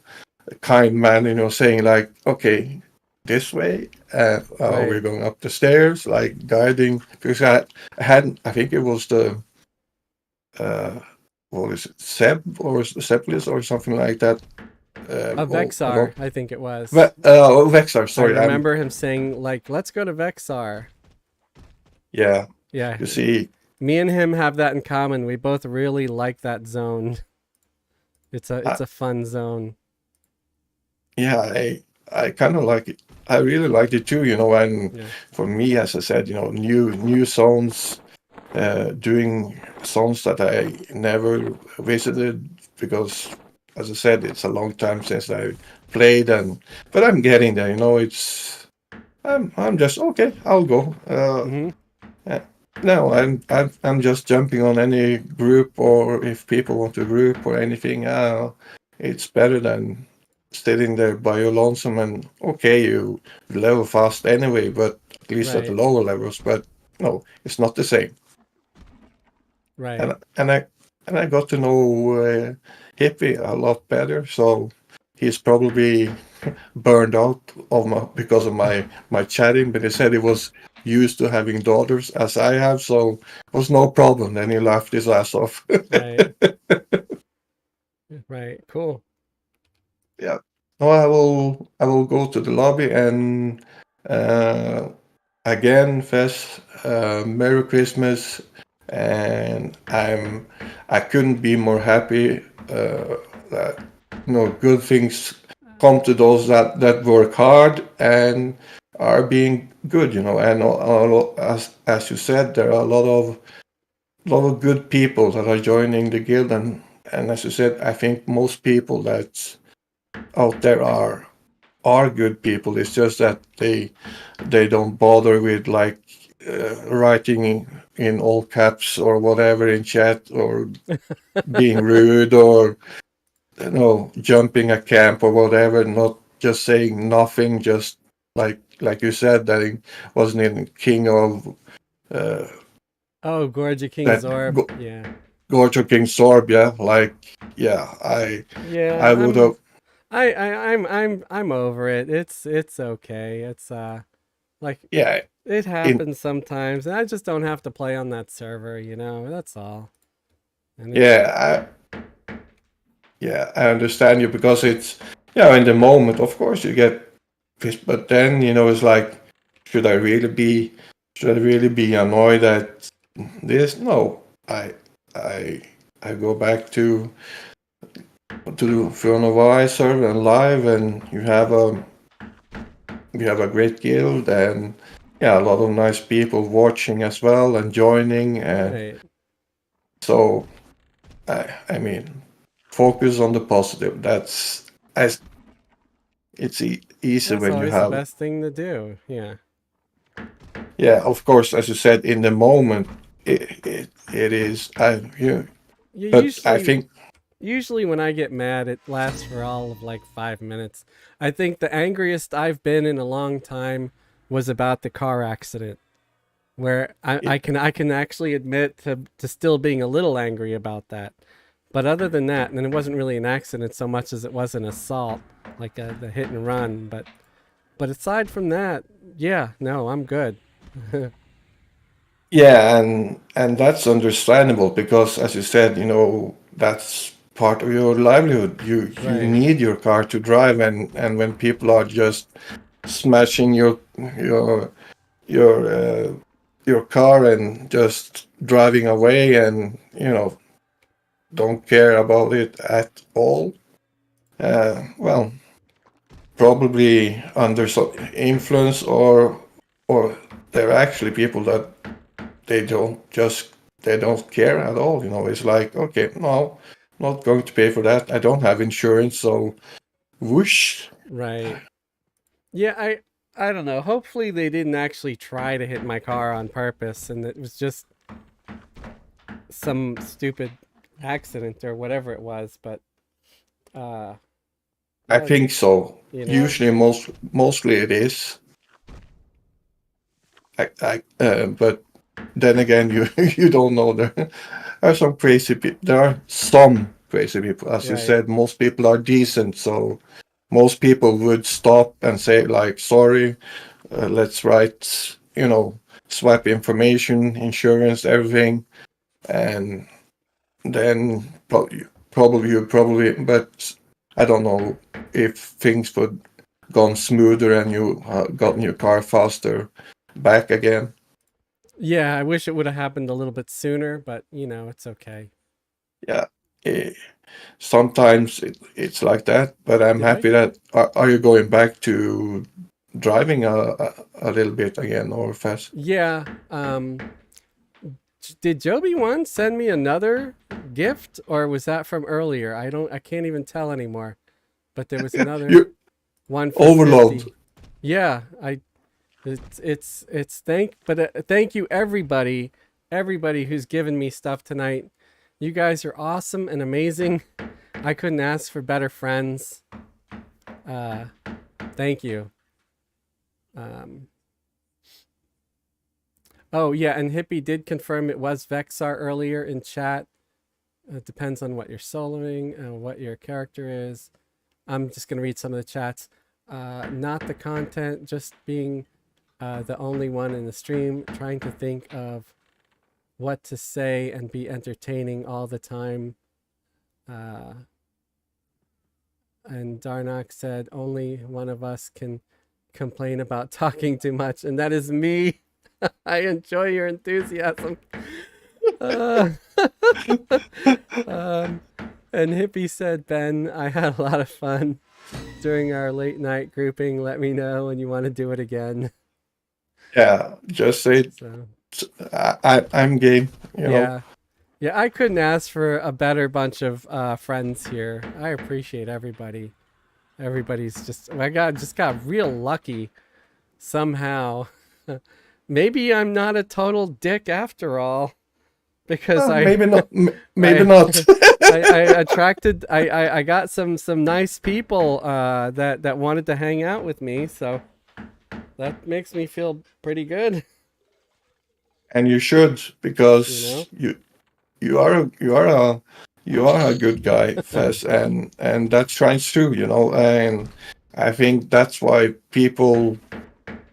Speaker 6: kind man, you know, saying like, okay, this way. We're
Speaker 1: Right.
Speaker 6: going up the stairs, like guiding. Because I hadn't. I think it was the uh, what is it, Seplis or something like that.
Speaker 1: A
Speaker 6: I don't.
Speaker 1: Vexar, I think it was.
Speaker 6: Vexar.
Speaker 1: I
Speaker 6: Sorry,
Speaker 1: remember him saying like, "Let's go to Vexar."
Speaker 6: yeah.
Speaker 1: Yeah,
Speaker 6: You see,
Speaker 1: me and him have that in common. We both really like that zone. It's a fun zone.
Speaker 6: yeah, I kind of like it. I really liked it too, you know. And
Speaker 1: Yeah.
Speaker 6: for me, as I said, you know, new zones, doing zones that I never visited because, as I said, it's a long time since I played, and but I'm getting there. You know, I'm just okay. I'll go.
Speaker 1: Mhm.
Speaker 6: Uh, no, I'm just jumping on any group, or if people want to group or anything. It's better than sitting there by your lonesome. And okay, you level fast anyway, but at least at the
Speaker 1: Right.
Speaker 6: lower levels. But no, it's not the same.
Speaker 1: Right.
Speaker 6: And I got to know Hippie a lot better. So he's probably burned out because of my chatting, but he said he was used to having daughters as I have, so it was no problem. Then he laughed his ass off.
Speaker 1: Right. Right. Cool.
Speaker 6: Yeah. No, I will go to the lobby and uh, again, Fess, Merry Christmas, and I couldn't be more happy that good things come to those that work hard and are being good, and as you said, there are a lot of good people that are joining the guild, and as you said, I think most people that's out there are good people. It's just that they don't bother with like writing in all caps or whatever in chat, or being rude, or jumping a camp or whatever, not just saying nothing, just like you said, that he wasn't in King of uh,
Speaker 1: Oh, Gorgia King
Speaker 6: that
Speaker 1: Zorb. Yeah.
Speaker 6: Gorge King Sorb, yeah. Like, yeah, I
Speaker 1: Yeah,
Speaker 6: would have,
Speaker 1: I'm over it. It's okay. It's like
Speaker 6: yeah,
Speaker 1: it
Speaker 6: in
Speaker 1: happens sometimes, and I just don't have to play on that server, that's all. And it's
Speaker 6: yeah, I understand you, because it's, in the moment, of course, you get pissed, but then, it's like, should I really be, annoyed at this? No, I, I go back to Furnovi server and live, and you have a great guild, and yeah, a lot of nice people watching as well and joining, and
Speaker 1: right.
Speaker 6: so I mean, focus on the positive. That's as it's easy
Speaker 1: That's
Speaker 6: when you
Speaker 1: always the
Speaker 6: have,
Speaker 1: best thing to do. Yeah.
Speaker 6: yeah, of course, as you said, in the moment, it is.
Speaker 1: You
Speaker 6: But I
Speaker 1: usually
Speaker 6: think,
Speaker 1: usually when I get mad, it lasts for all of like 5 minutes. I think the angriest I've been in a long time was about the car accident, where I can actually admit to still being a little angry about that. But other than that, and it wasn't really an accident so much as it was an assault, like the hit and run. But aside from that, yeah, no, I'm good.
Speaker 6: yeah, and that's understandable, because, as you said, that's part of your livelihood. You
Speaker 1: Right.
Speaker 6: need your car to drive, and when people are just smashing your your uh, your car and just driving away, and don't care about it at all, well, probably under some influence, or they're actually people that they don't care at all. It's like, okay, no, not going to pay for that. I don't have insurance, so whoosh.
Speaker 1: Right. Yeah, I don't know. Hopefully they didn't actually try to hit my car on purpose and it was just some stupid accident or whatever it was, but uh
Speaker 6: I
Speaker 1: yeah,
Speaker 6: think so.
Speaker 1: you know.
Speaker 6: Usually, mostly it is. But then again, you you don't know. There are some crazy people. There are some crazy people, as you
Speaker 1: Right.
Speaker 6: said. Most people are decent, so most people would stop and say, like, sorry, let's write, swap information, insurance, everything, and then probably, but I don't know if things would gone smoother and you gotten your car faster back again.
Speaker 1: Yeah, I wish it would have happened a little bit sooner, but it's okay.
Speaker 6: Yeah, eh, sometimes it's like that, but I'm
Speaker 1: Did I?
Speaker 6: happy that are you going back to driving a little bit again, or fast?
Speaker 1: Yeah. Did Joby one send me another gift or was that from earlier? I can't even tell anymore. But there was another
Speaker 6: You
Speaker 1: one for
Speaker 6: overload.
Speaker 1: 50. Yeah, thank you everybody who's given me stuff tonight. You guys are awesome and amazing. I couldn't ask for better friends. Uh Thank you. Um Oh yeah, and Hippie did confirm it was Vexar earlier in chat. It depends on what you're soloing and what your character is. I'm just gonna read some of the chats. Not the content, just being the only one in the stream, trying to think of what to say and be entertaining all the time. And Darnak said only one of us can complain about talking too much, and that is me. I enjoy your enthusiasm. Uh, um, And Hippie said, Ben, I had a lot of fun during our late night grouping. Let me know when you want to do it again.
Speaker 6: Yeah, just say
Speaker 1: So
Speaker 6: I'm game. You know.
Speaker 1: yeah. Yeah, I couldn't ask for a better bunch of friends here. I appreciate everybody. Everybody's just got real lucky somehow. Maybe I'm not a total dick after all, because
Speaker 6: Maybe not. Maybe
Speaker 1: I
Speaker 6: not.
Speaker 1: I attracted I got some nice people that wanted to hang out with me, so that makes me feel pretty good,
Speaker 6: And you should,
Speaker 1: you
Speaker 6: because
Speaker 1: know.
Speaker 6: you are a good guy, Fez, and that shines through, and I think that's why people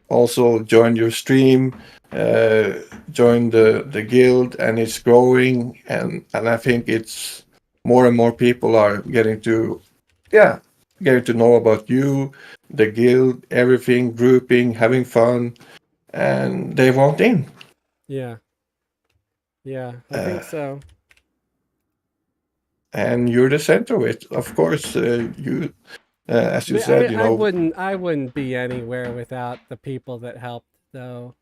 Speaker 6: also join your stream, uh, join the guild, and it's growing, and I think it's more and more people are yeah, getting to know about you, the guild, everything, grouping, having fun, and they want in.
Speaker 1: Yeah. Yeah, I think
Speaker 6: Uh,
Speaker 1: so.
Speaker 6: and you're the center of it. Of course, as you said,
Speaker 1: I wouldn't be anywhere without the people that helped, though.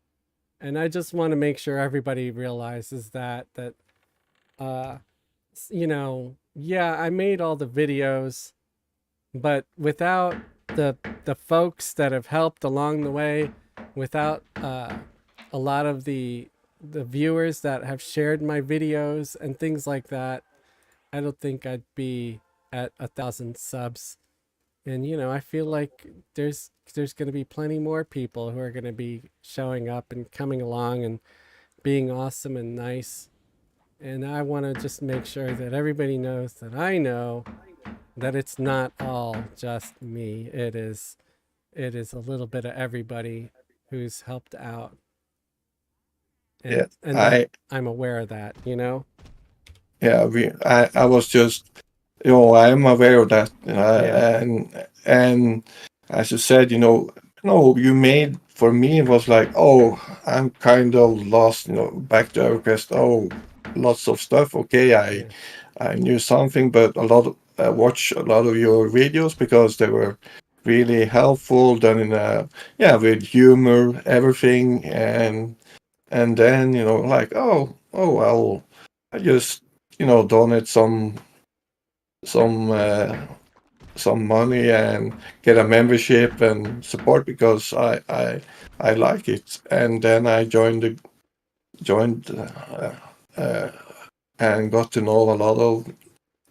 Speaker 1: And I just want to make sure everybody realizes that uh yeah, I made all the videos, but without the folks that have helped along the way, without a lot of the viewers that have shared my videos and things like that, I don't think I'd be at 1,000 subs. And I feel like there's going to be plenty more people who are going to be showing up and coming along and being awesome and nice. And I want to just make sure that everybody knows that I know that it's not all just me. It is a little bit of everybody who's helped out,
Speaker 6: yeah,
Speaker 1: and that
Speaker 6: I
Speaker 1: I'm aware of that,
Speaker 6: yeah, I was just, I am aware of that,
Speaker 1: Yeah.
Speaker 6: and as you said, no, you made for me it was like, oh, I'm kind of lost, back to Everquest. Oh, lots of stuff. Okay,
Speaker 1: Yeah.
Speaker 6: I knew something, but watch a lot of your videos because they were really helpful, done in yeah, with humor, everything, and then like, oh well, I just donate some some money and get a membership and support because I like it, and then I joined uh, and got to know a lot of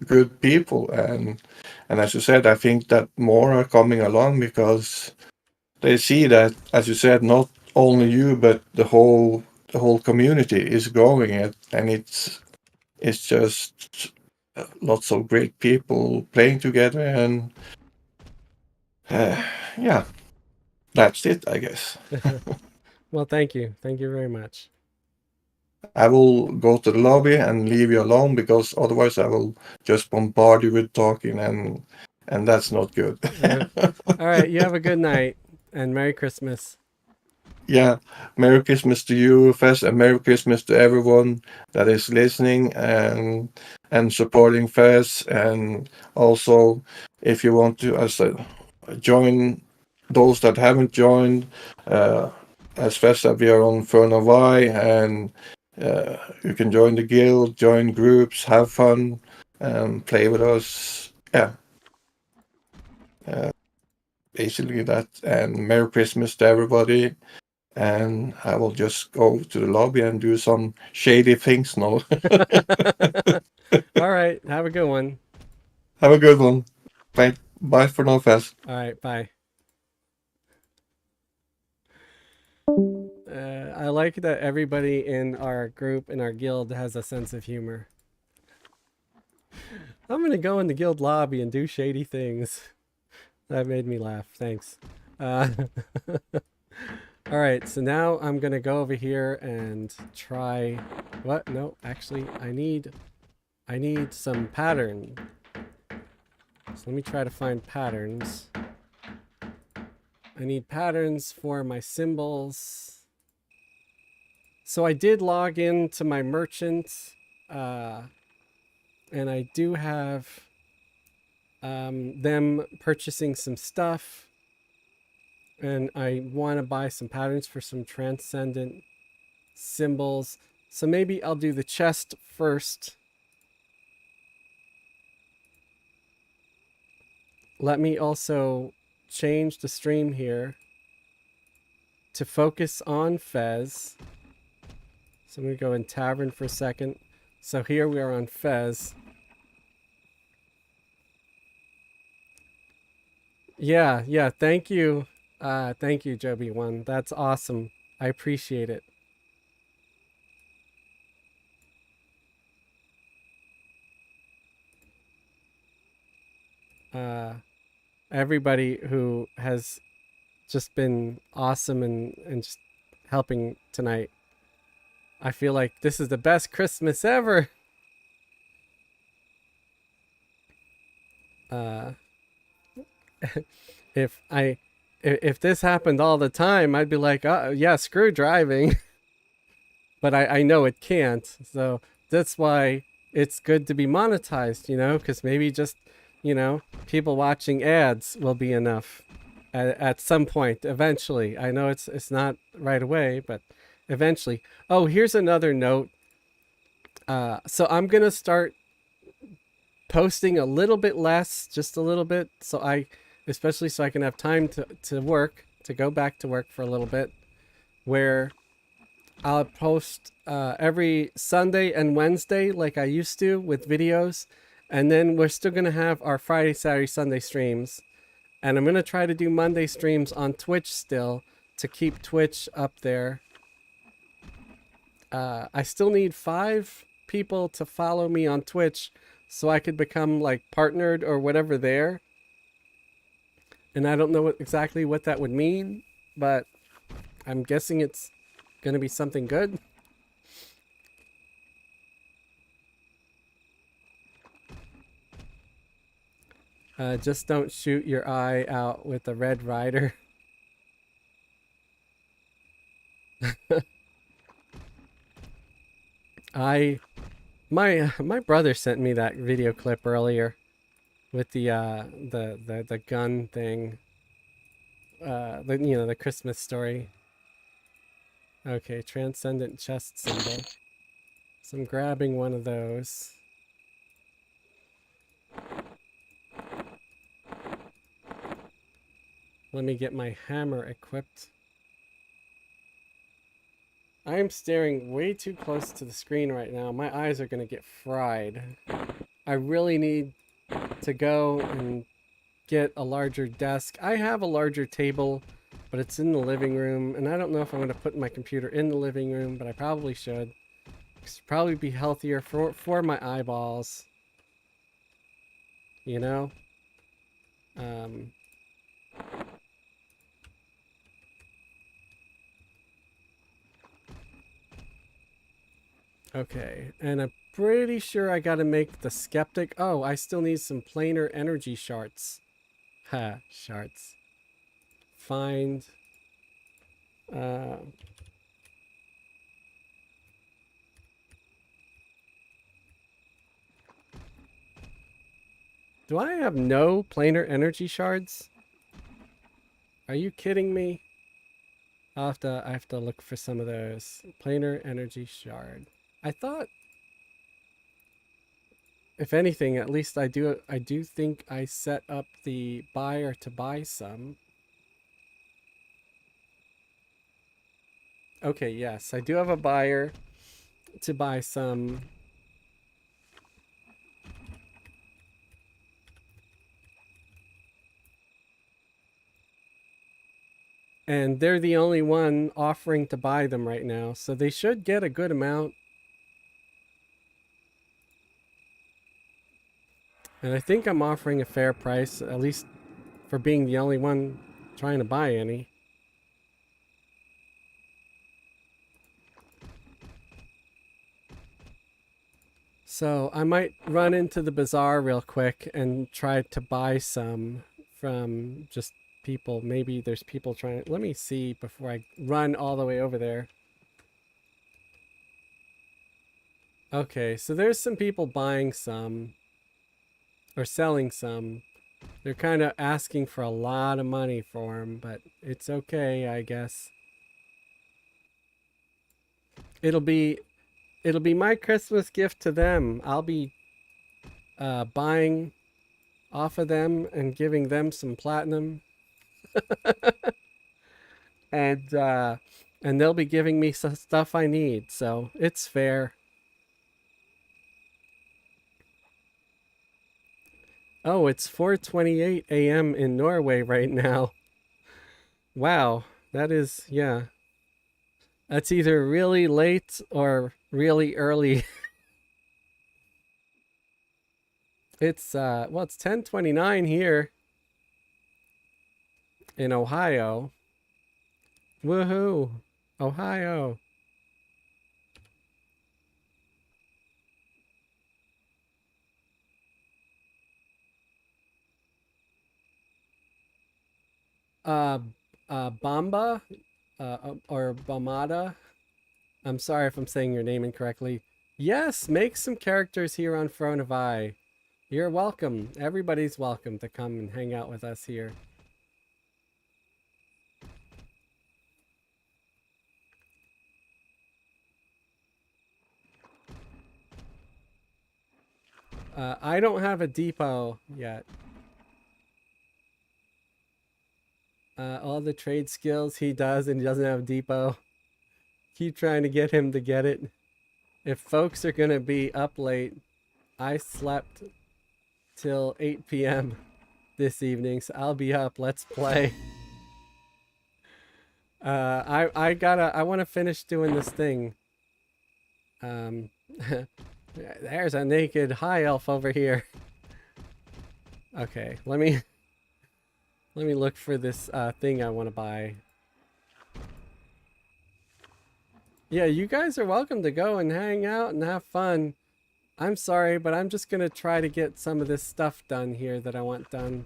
Speaker 6: good people, and as you said, I think that more are coming along because they see that, as you said, not only you but the whole community is growing it, and it's just lots of great people playing together, and uh, yeah, that's it, I guess.
Speaker 1: Well, thank you very much.
Speaker 6: I will go to the lobby and leave you alone because otherwise I will just bombard you with talking, and that's not good.
Speaker 1: All right, you have a good night and Merry Christmas.
Speaker 6: Yeah, Merry Christmas to you, Fez, and Merry Christmas to everyone that is listening and supporting Fez. And also, if you want to, as join those that haven't joined, uh, as Fez said, we are on Furna Y, and you can join the guild, join groups, have fun, play with us. Yeah, uh, basically that. And Merry Christmas to everybody. And I will just go to the lobby and do some shady things now.
Speaker 1: All right, have a good one.
Speaker 6: Have a good one. Bye. Bye for now, Faz.
Speaker 1: All right, bye. I like that everybody in our group, in our guild, has a sense of humor. I'm gonna go in the guild lobby and do shady things. That made me laugh. Thanks. Uh, all right, so now I'm gonna go over here and try. What? No, actually, I need some pattern. So let me try to find patterns. I need patterns for my symbols. So I did log into my merchant And I do have them purchasing some stuff. And I want to buy some patterns for some transcendent symbols. So maybe I'll do the chest first. Let me also change the stream here to focus on Fez. So I'm going to go in Tavern for a second. So here we are on Fez. Yeah, thank you. Thank you, Joby1. That's awesome. I appreciate it. Everybody who has just been awesome and just helping tonight. I feel like this is the best Christmas ever. If this happened all the time, I'd be like, oh, yeah, screw driving. But I know it can't. So that's why it's good to be monetized, you know, because maybe just, you know, people watching ads will be enough at some point, eventually. I know it's not right away, but eventually. Oh, here's another note. So I'm going to start posting a little bit less, just a little bit, especially so I can have time to work, to go back to work for a little bit, where I'll post every Sunday and Wednesday like I used to with videos. And then we're still going to have our Friday, Saturday, Sunday streams. And I'm going to try to do Monday streams on Twitch still to keep Twitch up there. I still need 5 people to follow me on Twitch so I could become like partnered or whatever there. And I don't know exactly what that would mean, but I'm guessing it's going to be something good. Just don't shoot your eye out with the Red Rider. My brother sent me that video clip earlier with the gun thing. The Christmas story. Okay, transcendent chest symbol. So I'm grabbing one of those. Let me get my hammer equipped. I am staring way too close to the screen right now. My eyes are going to get fried. I really need to go and get a larger desk. I have a larger table, but it's in the living room, and I don't know if I'm going to put my computer in the living room, but I probably should. It's probably be healthier for my eyeballs. You know? Okay, and I'm pretty sure I gotta make the skeptic. Oh, I still need some planar energy shards. Ha, shards. Find. Do I have no planar energy shards? Are you kidding me? I have to look for some of those. Planar energy shard. I thought, if anything, at least I do think I set up the buyer to buy some. Okay, yes, I do have a buyer to buy some. And they're the only one offering to buy them right now, so they should get a good amount. And I think I'm offering a fair price, at least for being the only one trying to buy any. So I might run into the bazaar real quick and try to buy some from just people. Maybe there's people trying. Let me see before I run all the way over there. Okay, so there's some people buying some or selling some. They're kind of asking for a lot of money for them, but it's okay, I guess. It'll be my Christmas gift to them. I'll be buying off of them and giving them some platinum, and they'll be giving me some stuff I need. So it's fair. Oh, it's 4:28 a.m. in Norway right now. Wow, that is, yeah. That's either really late or really early. It's well, it's 10:29 here in Ohio. Woohoo, Ohio. Uh, Bamba, or Bamada. I'm sorry if I'm saying your name incorrectly. Yes, make some characters here on Throne of Eye. You're welcome. Everybody's welcome to come and hang out with us here. I don't have a depot yet. All the trade skills he does and he doesn't have a depot. Keep trying to get him to get it. If folks are gonna be up late, I slept till 8 p.m. this evening, so I'll be up. Let's play. I want to finish doing this thing. There's a naked high elf over here. Okay, let me look for this thing I want to buy. Yeah, you guys are welcome to go and hang out and have fun. I'm sorry, but I'm just gonna try to get some of this stuff done here that I want done.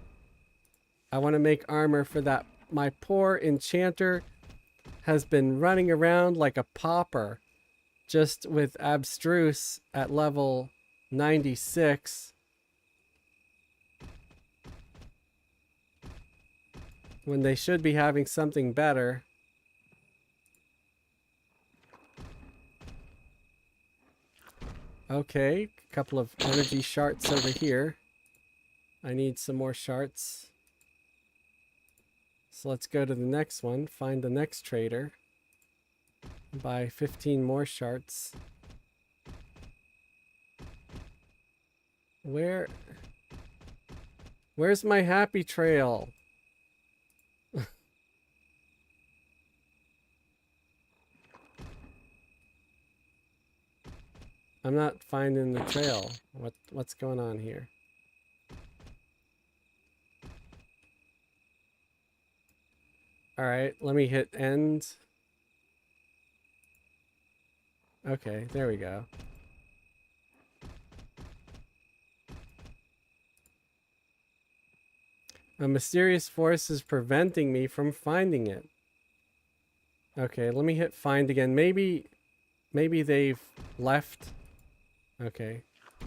Speaker 1: I want to make armor for that. My poor enchanter has been running around like a pauper, just with abstruse at level 96. When they should be having something better. Okay, a couple of energy shards over here. I need some more shards. So let's go to the next one, find the next trader. Buy 15 more shards. Where's my happy trail? I'm not finding the trail. What's going on here? All right, let me hit end. Okay, there we go. A mysterious force is preventing me from finding it. Okay, let me hit find again. Maybe they've left. Okay,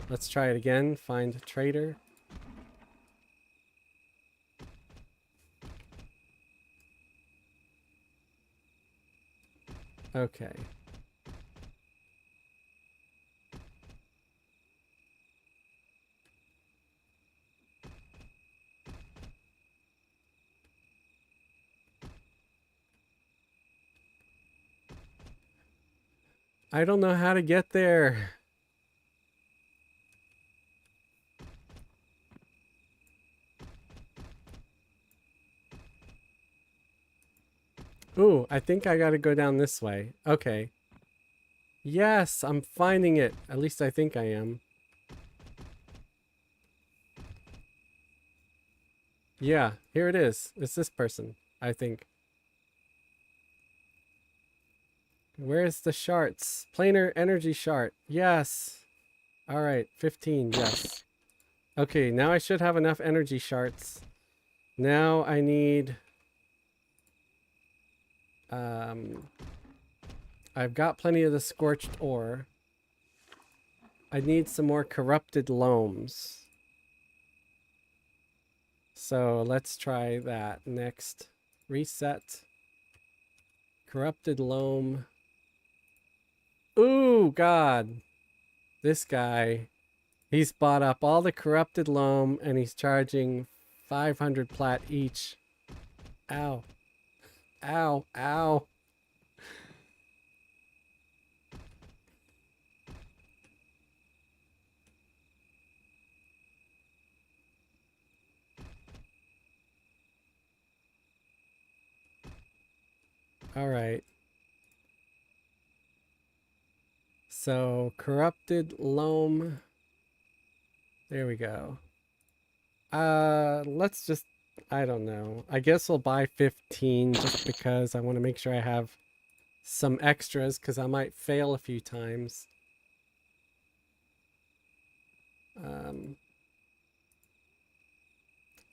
Speaker 1: let's try it again. Find trader. Okay. I don't know how to get there. Ooh, I think I gotta go down this way. Okay. Yes, I'm finding it. At least I think I am. Yeah, here it is. It's this person, I think. Where's the shards? Planar energy shard. Yes. Alright, 15, yes. Okay, now I should have enough energy shards. Now I need... I've got plenty of the scorched ore. I need some more corrupted loams. So let's try that next. Reset. Corrupted loam. Ooh, God. This guy. He's bought up all the corrupted loam and he's charging 500 plat each. Ow. Ow. Ow. All right. So corrupted loam. There we go. Let's just, I don't know. I guess we'll buy 15 just because I want to make sure I have some extras because I might fail a few times. And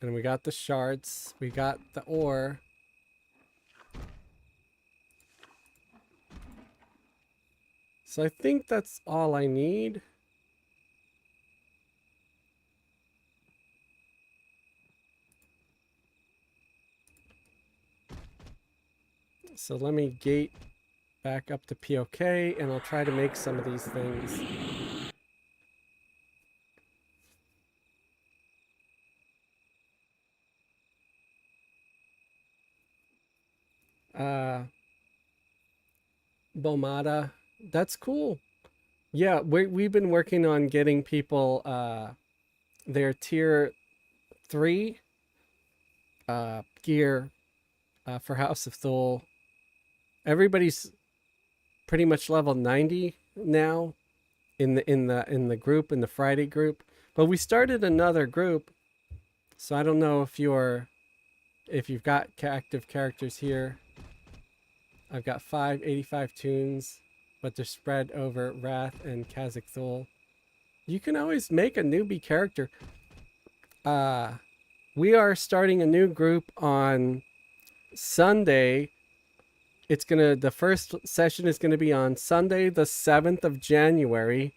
Speaker 1: we got the shards. We got the ore. So I think that's all I need. So let me gate back up to POK and I'll try to make some of these things. Bomada. That's cool. Yeah, we've been working on getting people their tier 3 gear for House of Thule. Everybody's pretty much level 90 now in the group, in the Friday group. But we started another group, so I don't know if you've got active characters here. I've got 585 tunes, but they're spread over Wrath and Kazakh Thule. You can always make a newbie character. We are starting a new group on Sunday. The first session is gonna be on Sunday, the 7th of January,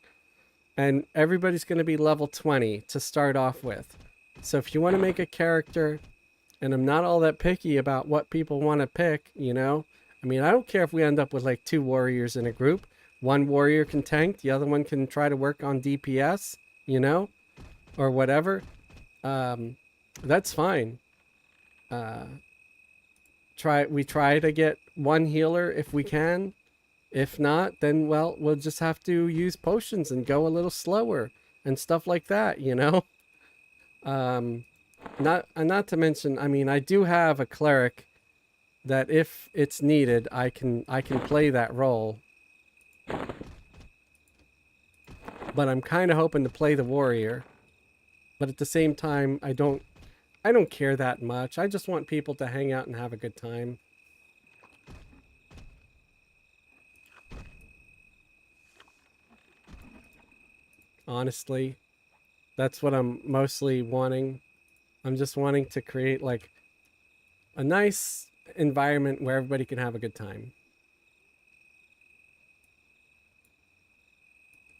Speaker 1: and everybody's gonna be level 20 to start off with. So if you want to make a character, and I'm not all that picky about what people want to pick, you know, I mean, I don't care if we end up with like 2 warriors in a group. One warrior can tank, the other one can try to work on DPS, you know, or whatever. That's fine. We try to get one healer if we can. If not, then well, we'll just have to use potions and go a little slower and stuff like that, you know. Not to mention, I mean, I do have a cleric that if it's needed, I can play that role. But I'm kind of hoping to play the warrior. But at the same time, I don't care that much. I just want people to hang out and have a good time. Honestly, that's what I'm mostly wanting. I'm just wanting to create like a nice environment where everybody can have a good time.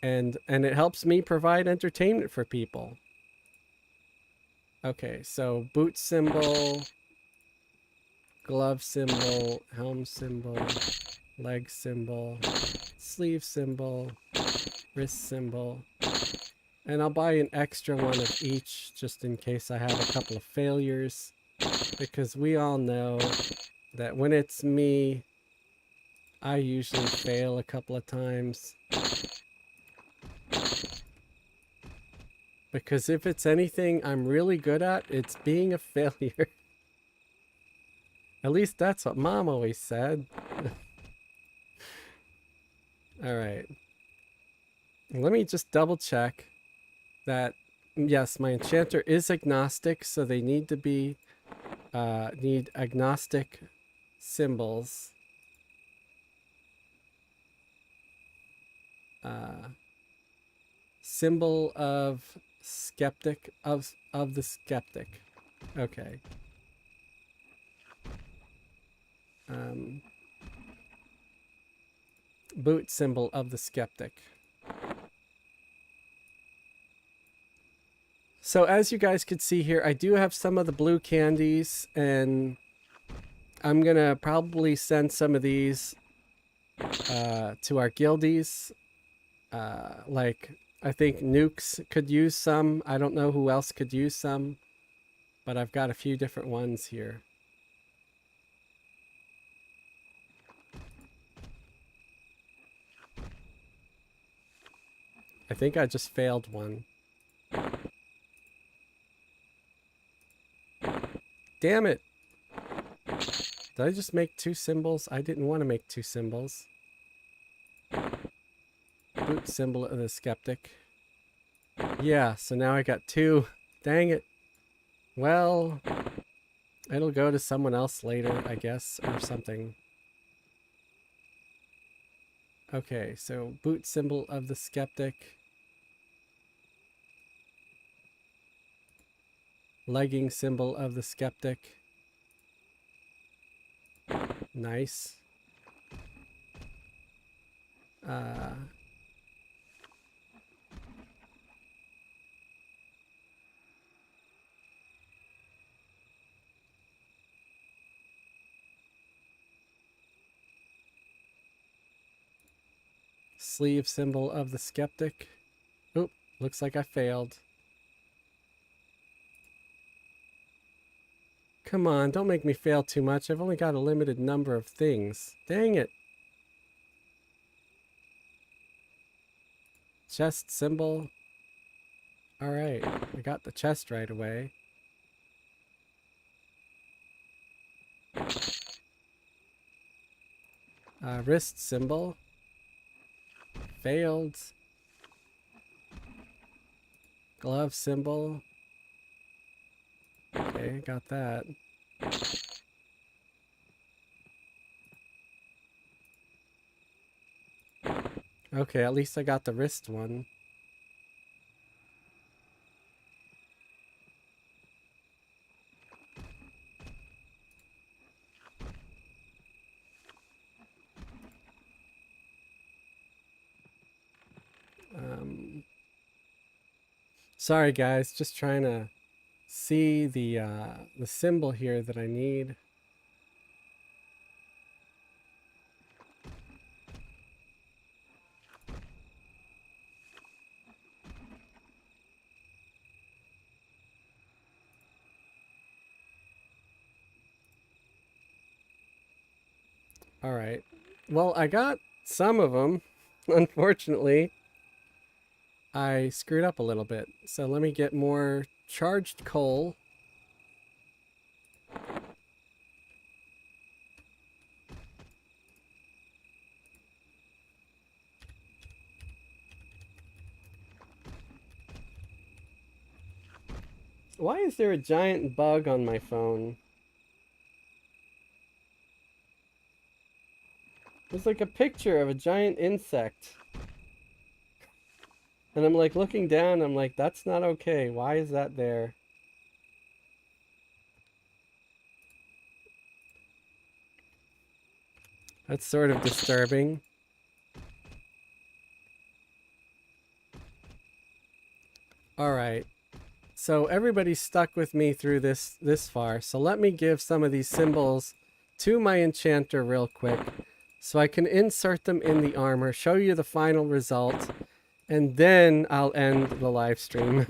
Speaker 1: And it helps me provide entertainment for people. Okay, so boot symbol, glove symbol, helm symbol, leg symbol, sleeve symbol, wrist symbol. And I'll buy an extra one of each just in case I have a couple of failures. Because we all know that when it's me, I usually fail a couple of times. Because if it's anything I'm really good at, it's being a failure. At least that's what Mom always said. Alright. Let me just double check that, yes, my enchanter is agnostic, so they need to be, need agnostic symbols. Symbol of skeptic, of the skeptic. Okay. Boot symbol of the skeptic. So as you guys could see here, I do have some of the blue candies, and I'm gonna probably send some of these to our guildies. Like, I think Nukes could use some. I don't know who else could use some, but I've got a few different ones here. I think I just failed one. Damn it! Did I just make 2 symbols? I didn't want to make 2 symbols. Boot symbol of the skeptic. Yeah, so now I got 2. Dang it. Well, it'll go to someone else later, I guess, or something. Okay, so boot symbol of the skeptic. Legging symbol of the skeptic. Nice. Sleeve symbol of the skeptic. Oop, looks like I failed. Come on, don't make me fail too much. I've only got a limited number of things. Dang it. Chest symbol. Alright, I got the chest right away. Wrist symbol. Failed. Glove symbol. Okay, got that. Okay, at least I got the wrist one. Sorry guys, just trying to see the symbol here that I need. All right. Well, I got some of them. Unfortunately, I screwed up a little bit. So let me get more charged coal. Why is there a giant bug on my phone? There's like a picture of a giant insect. And I'm like looking down, I'm like, that's not okay. Why is that there? That's sort of disturbing. All right. So everybody's stuck with me through this far. So let me give some of these symbols to my enchanter real quick so I can insert them in the armor, show you the final result, and then I'll end the live stream.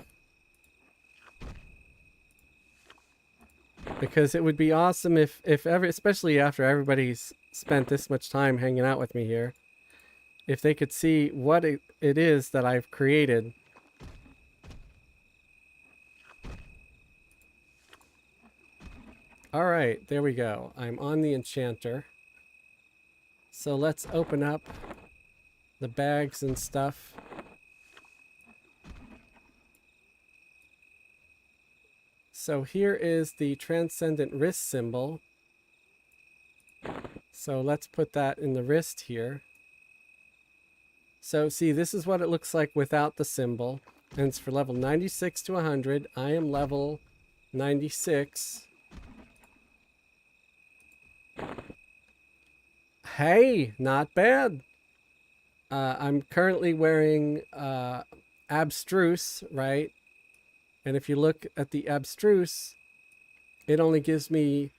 Speaker 1: Because it would be awesome if especially after everybody's spent this much time hanging out with me here, if they could see what it is that I've created. All right, there we go. I'm on the enchanter. So let's open up the bags and stuff. So here is the transcendent wrist symbol. So let's put that in the wrist here. So see, this is what it looks like without the symbol. And it's for level 96 to 100. I am level 96. Hey, not bad. I'm currently wearing abstruse, right? And if you look at the abstruse, it only gives me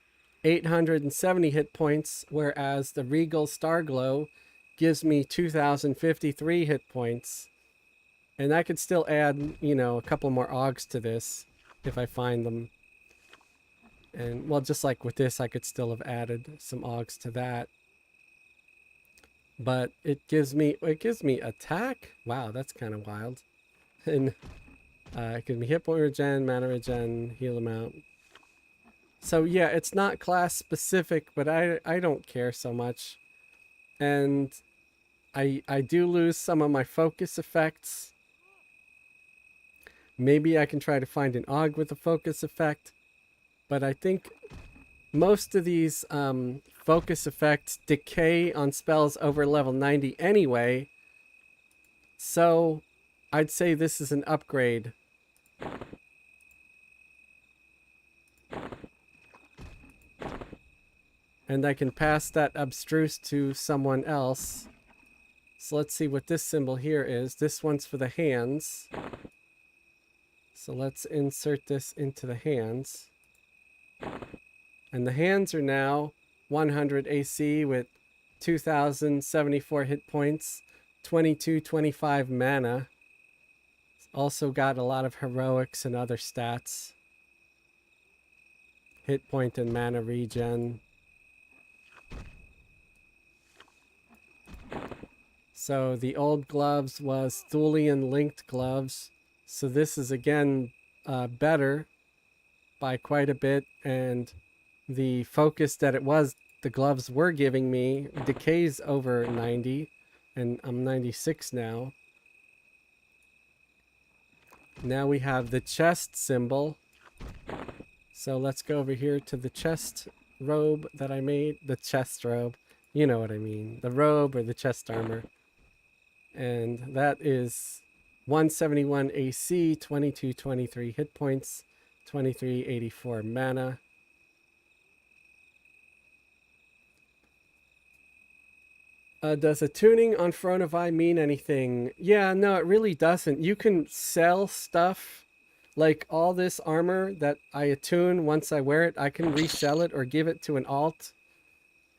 Speaker 1: 870 hit points, whereas the Regal Starglow gives me 2053 hit points. And I could still add, you know, a couple more augs to this if I find them. And, well, just like with this, I could still have added some augs to that. But it gives me attack. Wow, that's kind of wild. And it gives me hit point regen, mana regen, heal amount. So yeah, it's not class specific, but I don't care so much. And I do lose some of my focus effects. Maybe I can try to find an AUG with a focus effect. But I think most of these focus effects decay on spells over level 90 anyway. So I'd say this is an upgrade. And I can pass that abstruse to someone else. So let's see what this symbol here is. This one's for the hands. So let's insert this into the hands. And the hands are now 100 AC with 2074 hit points, 2225 mana. Also got a lot of heroics and other stats. Hit point and mana regen. So the old gloves was Thulian linked gloves. So this is again better by quite a bit, and the focus that the gloves were giving me decays over 90, and I'm 96 now. Now we have the chest symbol. So let's go over here to the chest robe that I made. The chest robe. You know what I mean. The robe or the chest armor. And that is 171 AC, 2223 hit points, 2384 mana. Does a tuning on Fronovi mean anything? Yeah, no, it really doesn't. You can sell stuff, like all this armor that I attune once I wear it. I can resell it or give it to an alt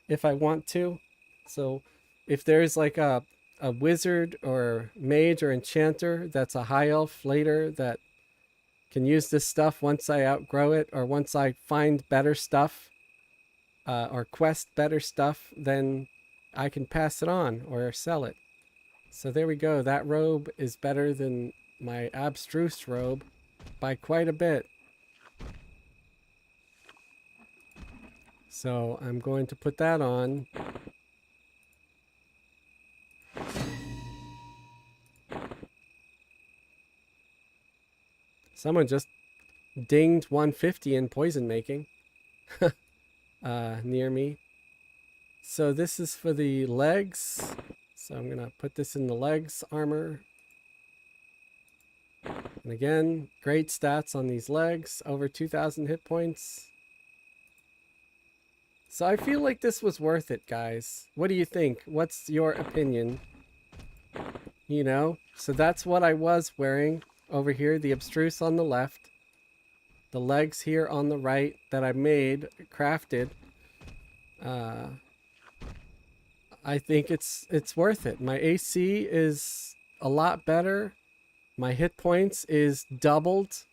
Speaker 1: if I want to. So if there's like a wizard or mage or enchanter that's a high elf later that can use this stuff once I outgrow it, or once I find better stuff or quest better stuff, then I can pass it on or sell it. So there we go. That robe is better than my abstruse robe by quite a bit. So I'm going to put that on. Someone just dinged 150 in poison making near me. So this is for the legs. So I'm going to put this in the legs armor. And again, great stats on these legs. Over 2,000 hit points. So I feel like this was worth it, guys. What do you think? What's your opinion? You know, so that's what I was wearing over here. The abstruse on the left. The legs here on the right that I made, crafted. I think it's worth it. My AC is a lot better. My hit points is doubled.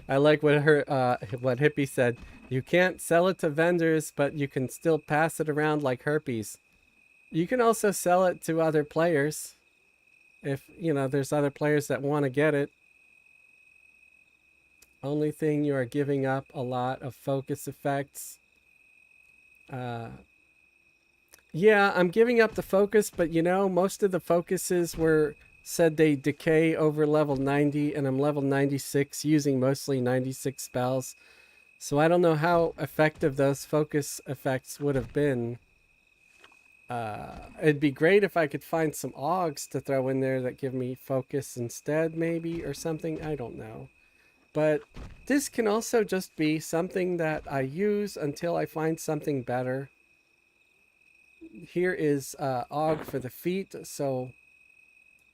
Speaker 1: I like what what Hippie said. You can't sell it to vendors, but you can still pass it around like herpes. You can also sell it to other players. If, you know, there's other players that want to get it. Only thing, you are giving up a lot of focus effects. Yeah, I'm giving up the focus, but you know, most of the focuses said they decay over level 90, and I'm level 96 using mostly 96 spells. So I don't know how effective those focus effects would have been. It'd be great if I could find some augs to throw in there that give me focus instead, maybe, or something. I don't know. But this can also just be something that I use until I find something better. Here is Og for the feet. So,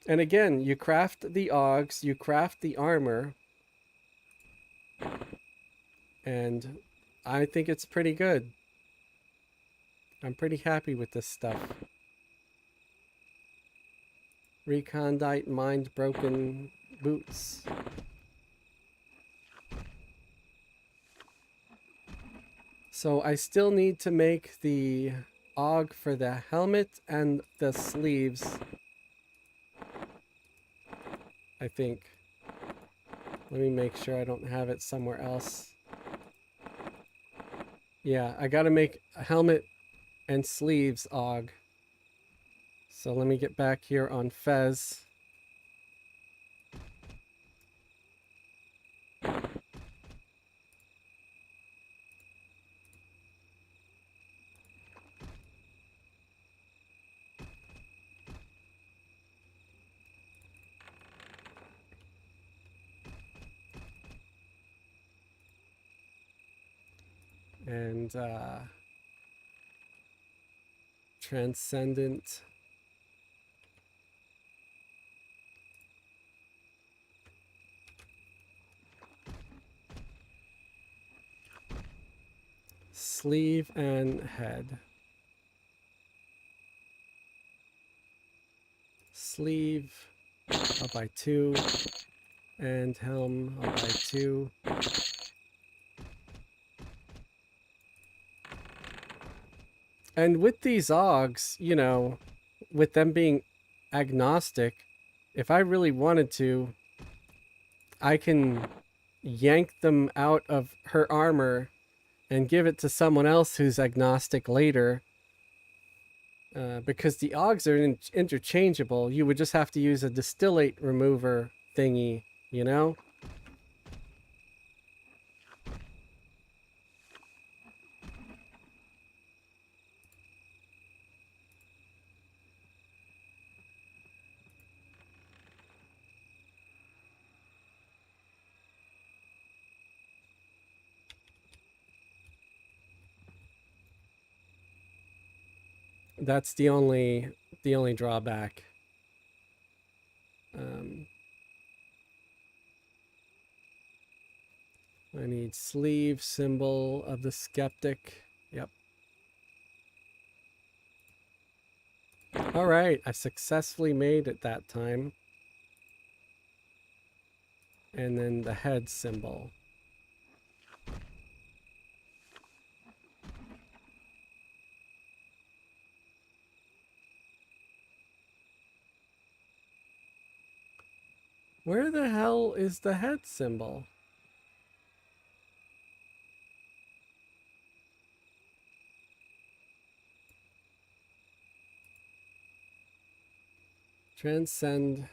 Speaker 1: and again, you craft the Ogs, you craft the armor, and I think it's pretty good. I'm pretty happy with this stuff. Recondite mind broken boots. So I still need to make the Og for the helmet and the sleeves, I think. Let me make sure I don't have it somewhere else. Yeah, I gotta make a helmet and sleeves Og. So let me get back here on Fez. And Transcendent. Sleeve and head. Sleeve, I'll buy 2. And helm, I'll buy 2. And with these Ogs, you know, with them being agnostic, if I really wanted to, I can yank them out of her armor and give it to someone else who's agnostic later. Because the Ogs are interchangeable, you would just have to use a distillate remover thingy, you know? That's the only drawback. I need sleeve, symbol of the skeptic. Yep. All right, I successfully made it that time. And then the head symbol. Where the hell is the head symbol? Transcend.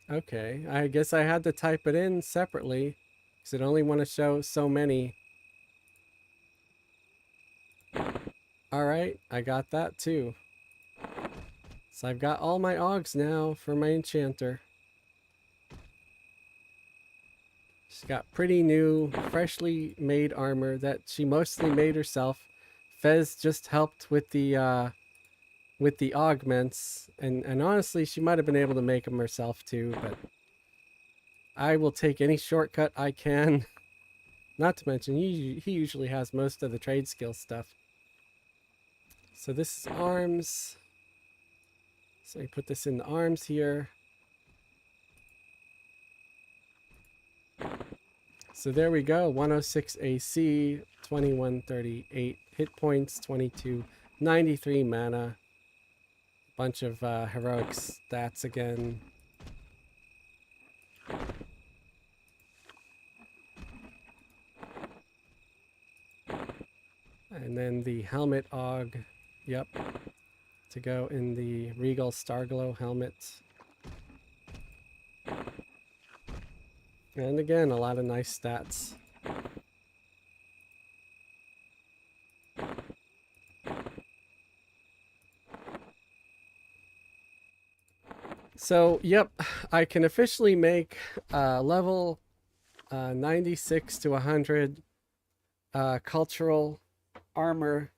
Speaker 1: Okay, I guess I had to type it in separately because it only want to show so many. All right, I got that too. So I've got all my Ogs now for my enchanter. She's got pretty new, freshly made armor that she mostly made herself. Fez just helped with the augments, and honestly, she might have been able to make them herself too, but I will take any shortcut I can. Not to mention, he usually has most of the trade skill stuff. So this is arms. So we put this in the arms here. So there we go, 106 AC, 2138 hit points, 2293 mana. Bunch of heroic stats again. And then the helmet Og, yep, to go in the Regal Starglow helmet. And again, a lot of nice stats. So, yep, I can officially make level 96 to 100 cultural armor.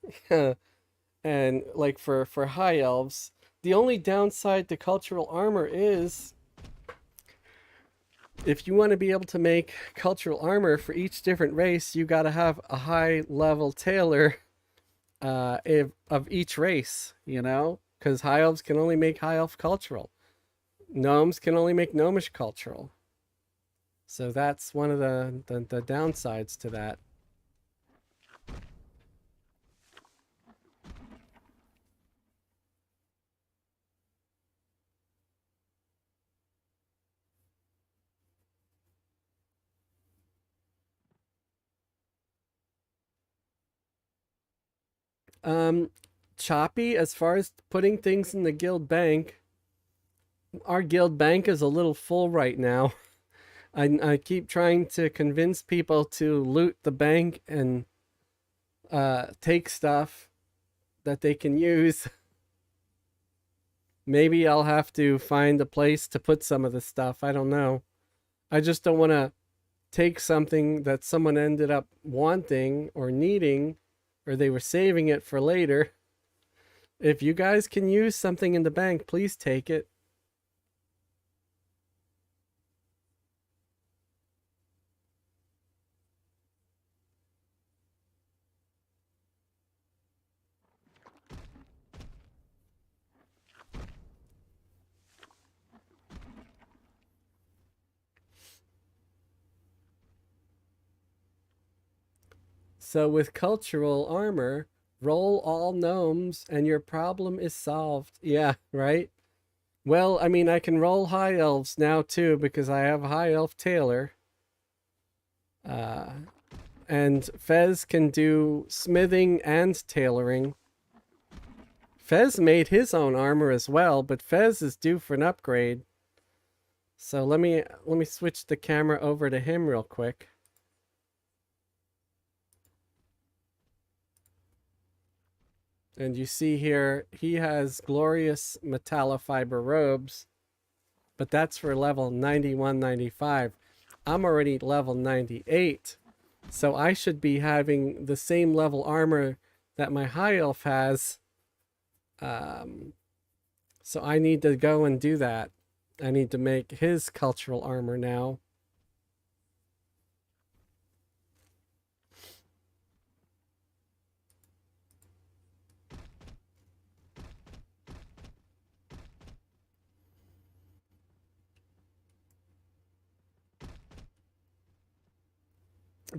Speaker 1: And like for high elves, the only downside to cultural armor is if you want to be able to make cultural armor for each different race, you got to have a high level tailor of each race, you know? Because high elves can only make high elf cultural. Gnomes can only make gnomish cultural. So that's one of the downsides to that. Um, Choppy, as far as putting things in the guild bank, our guild bank is a little full right now. I keep trying to convince people to loot the bank and take stuff that they can use. Maybe I'll have to find a place to put some of the stuff. I don't know. I just don't want to take something that someone ended up wanting or needing, or they were saving it for later. If you guys can use something in the bank, please take it. So with cultural armor, roll all gnomes and your problem is solved. Yeah, right? Well, I mean, I can roll high elves now too because I have a high elf tailor. Uh, and Fez can do smithing and tailoring. Fez made his own armor as well, but Fez is due for an upgrade. So let me switch the camera over to him real quick. And you see here, he has glorious metallofiber robes, but that's for level 91, 95. I'm already level 98, so I should be having the same level armor that my high elf has. So I need to go and do that. I need to make his cultural armor now.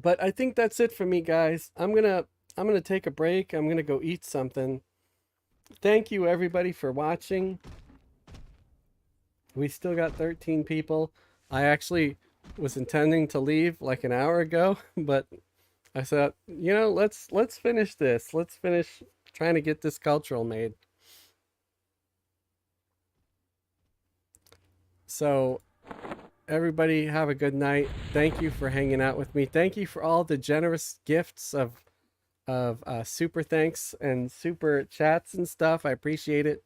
Speaker 1: But I think that's it for me, guys. I'm gonna take a break. I'm gonna go eat something. Thank you everybody for watching. We still got 13 people. I actually was intending to leave like an hour ago, but I said, you know, let's finish this. Let's finish trying to get this cultural made. So everybody have a good night. Thank you for hanging out with me. Thank you for all the generous gifts of super thanks and super chats and stuff. I appreciate it.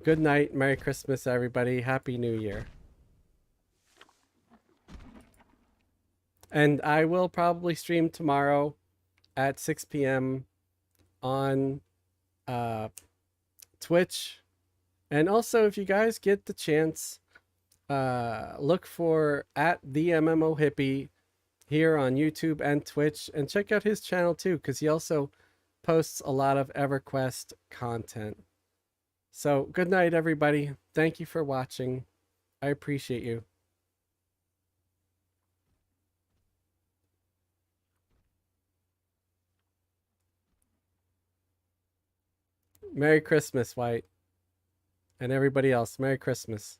Speaker 1: Good night. Merry Christmas, everybody. Happy New Year. And I will probably stream tomorrow at 6 p.m. on Twitch. And also, if you guys get the chance, look for at the MMO Hippie here on YouTube and Twitch, and check out his channel too, because he also posts a lot of EverQuest content. So good night, everybody. Thank you for watching. I appreciate you. Merry Christmas, White. And everybody else, Merry Christmas.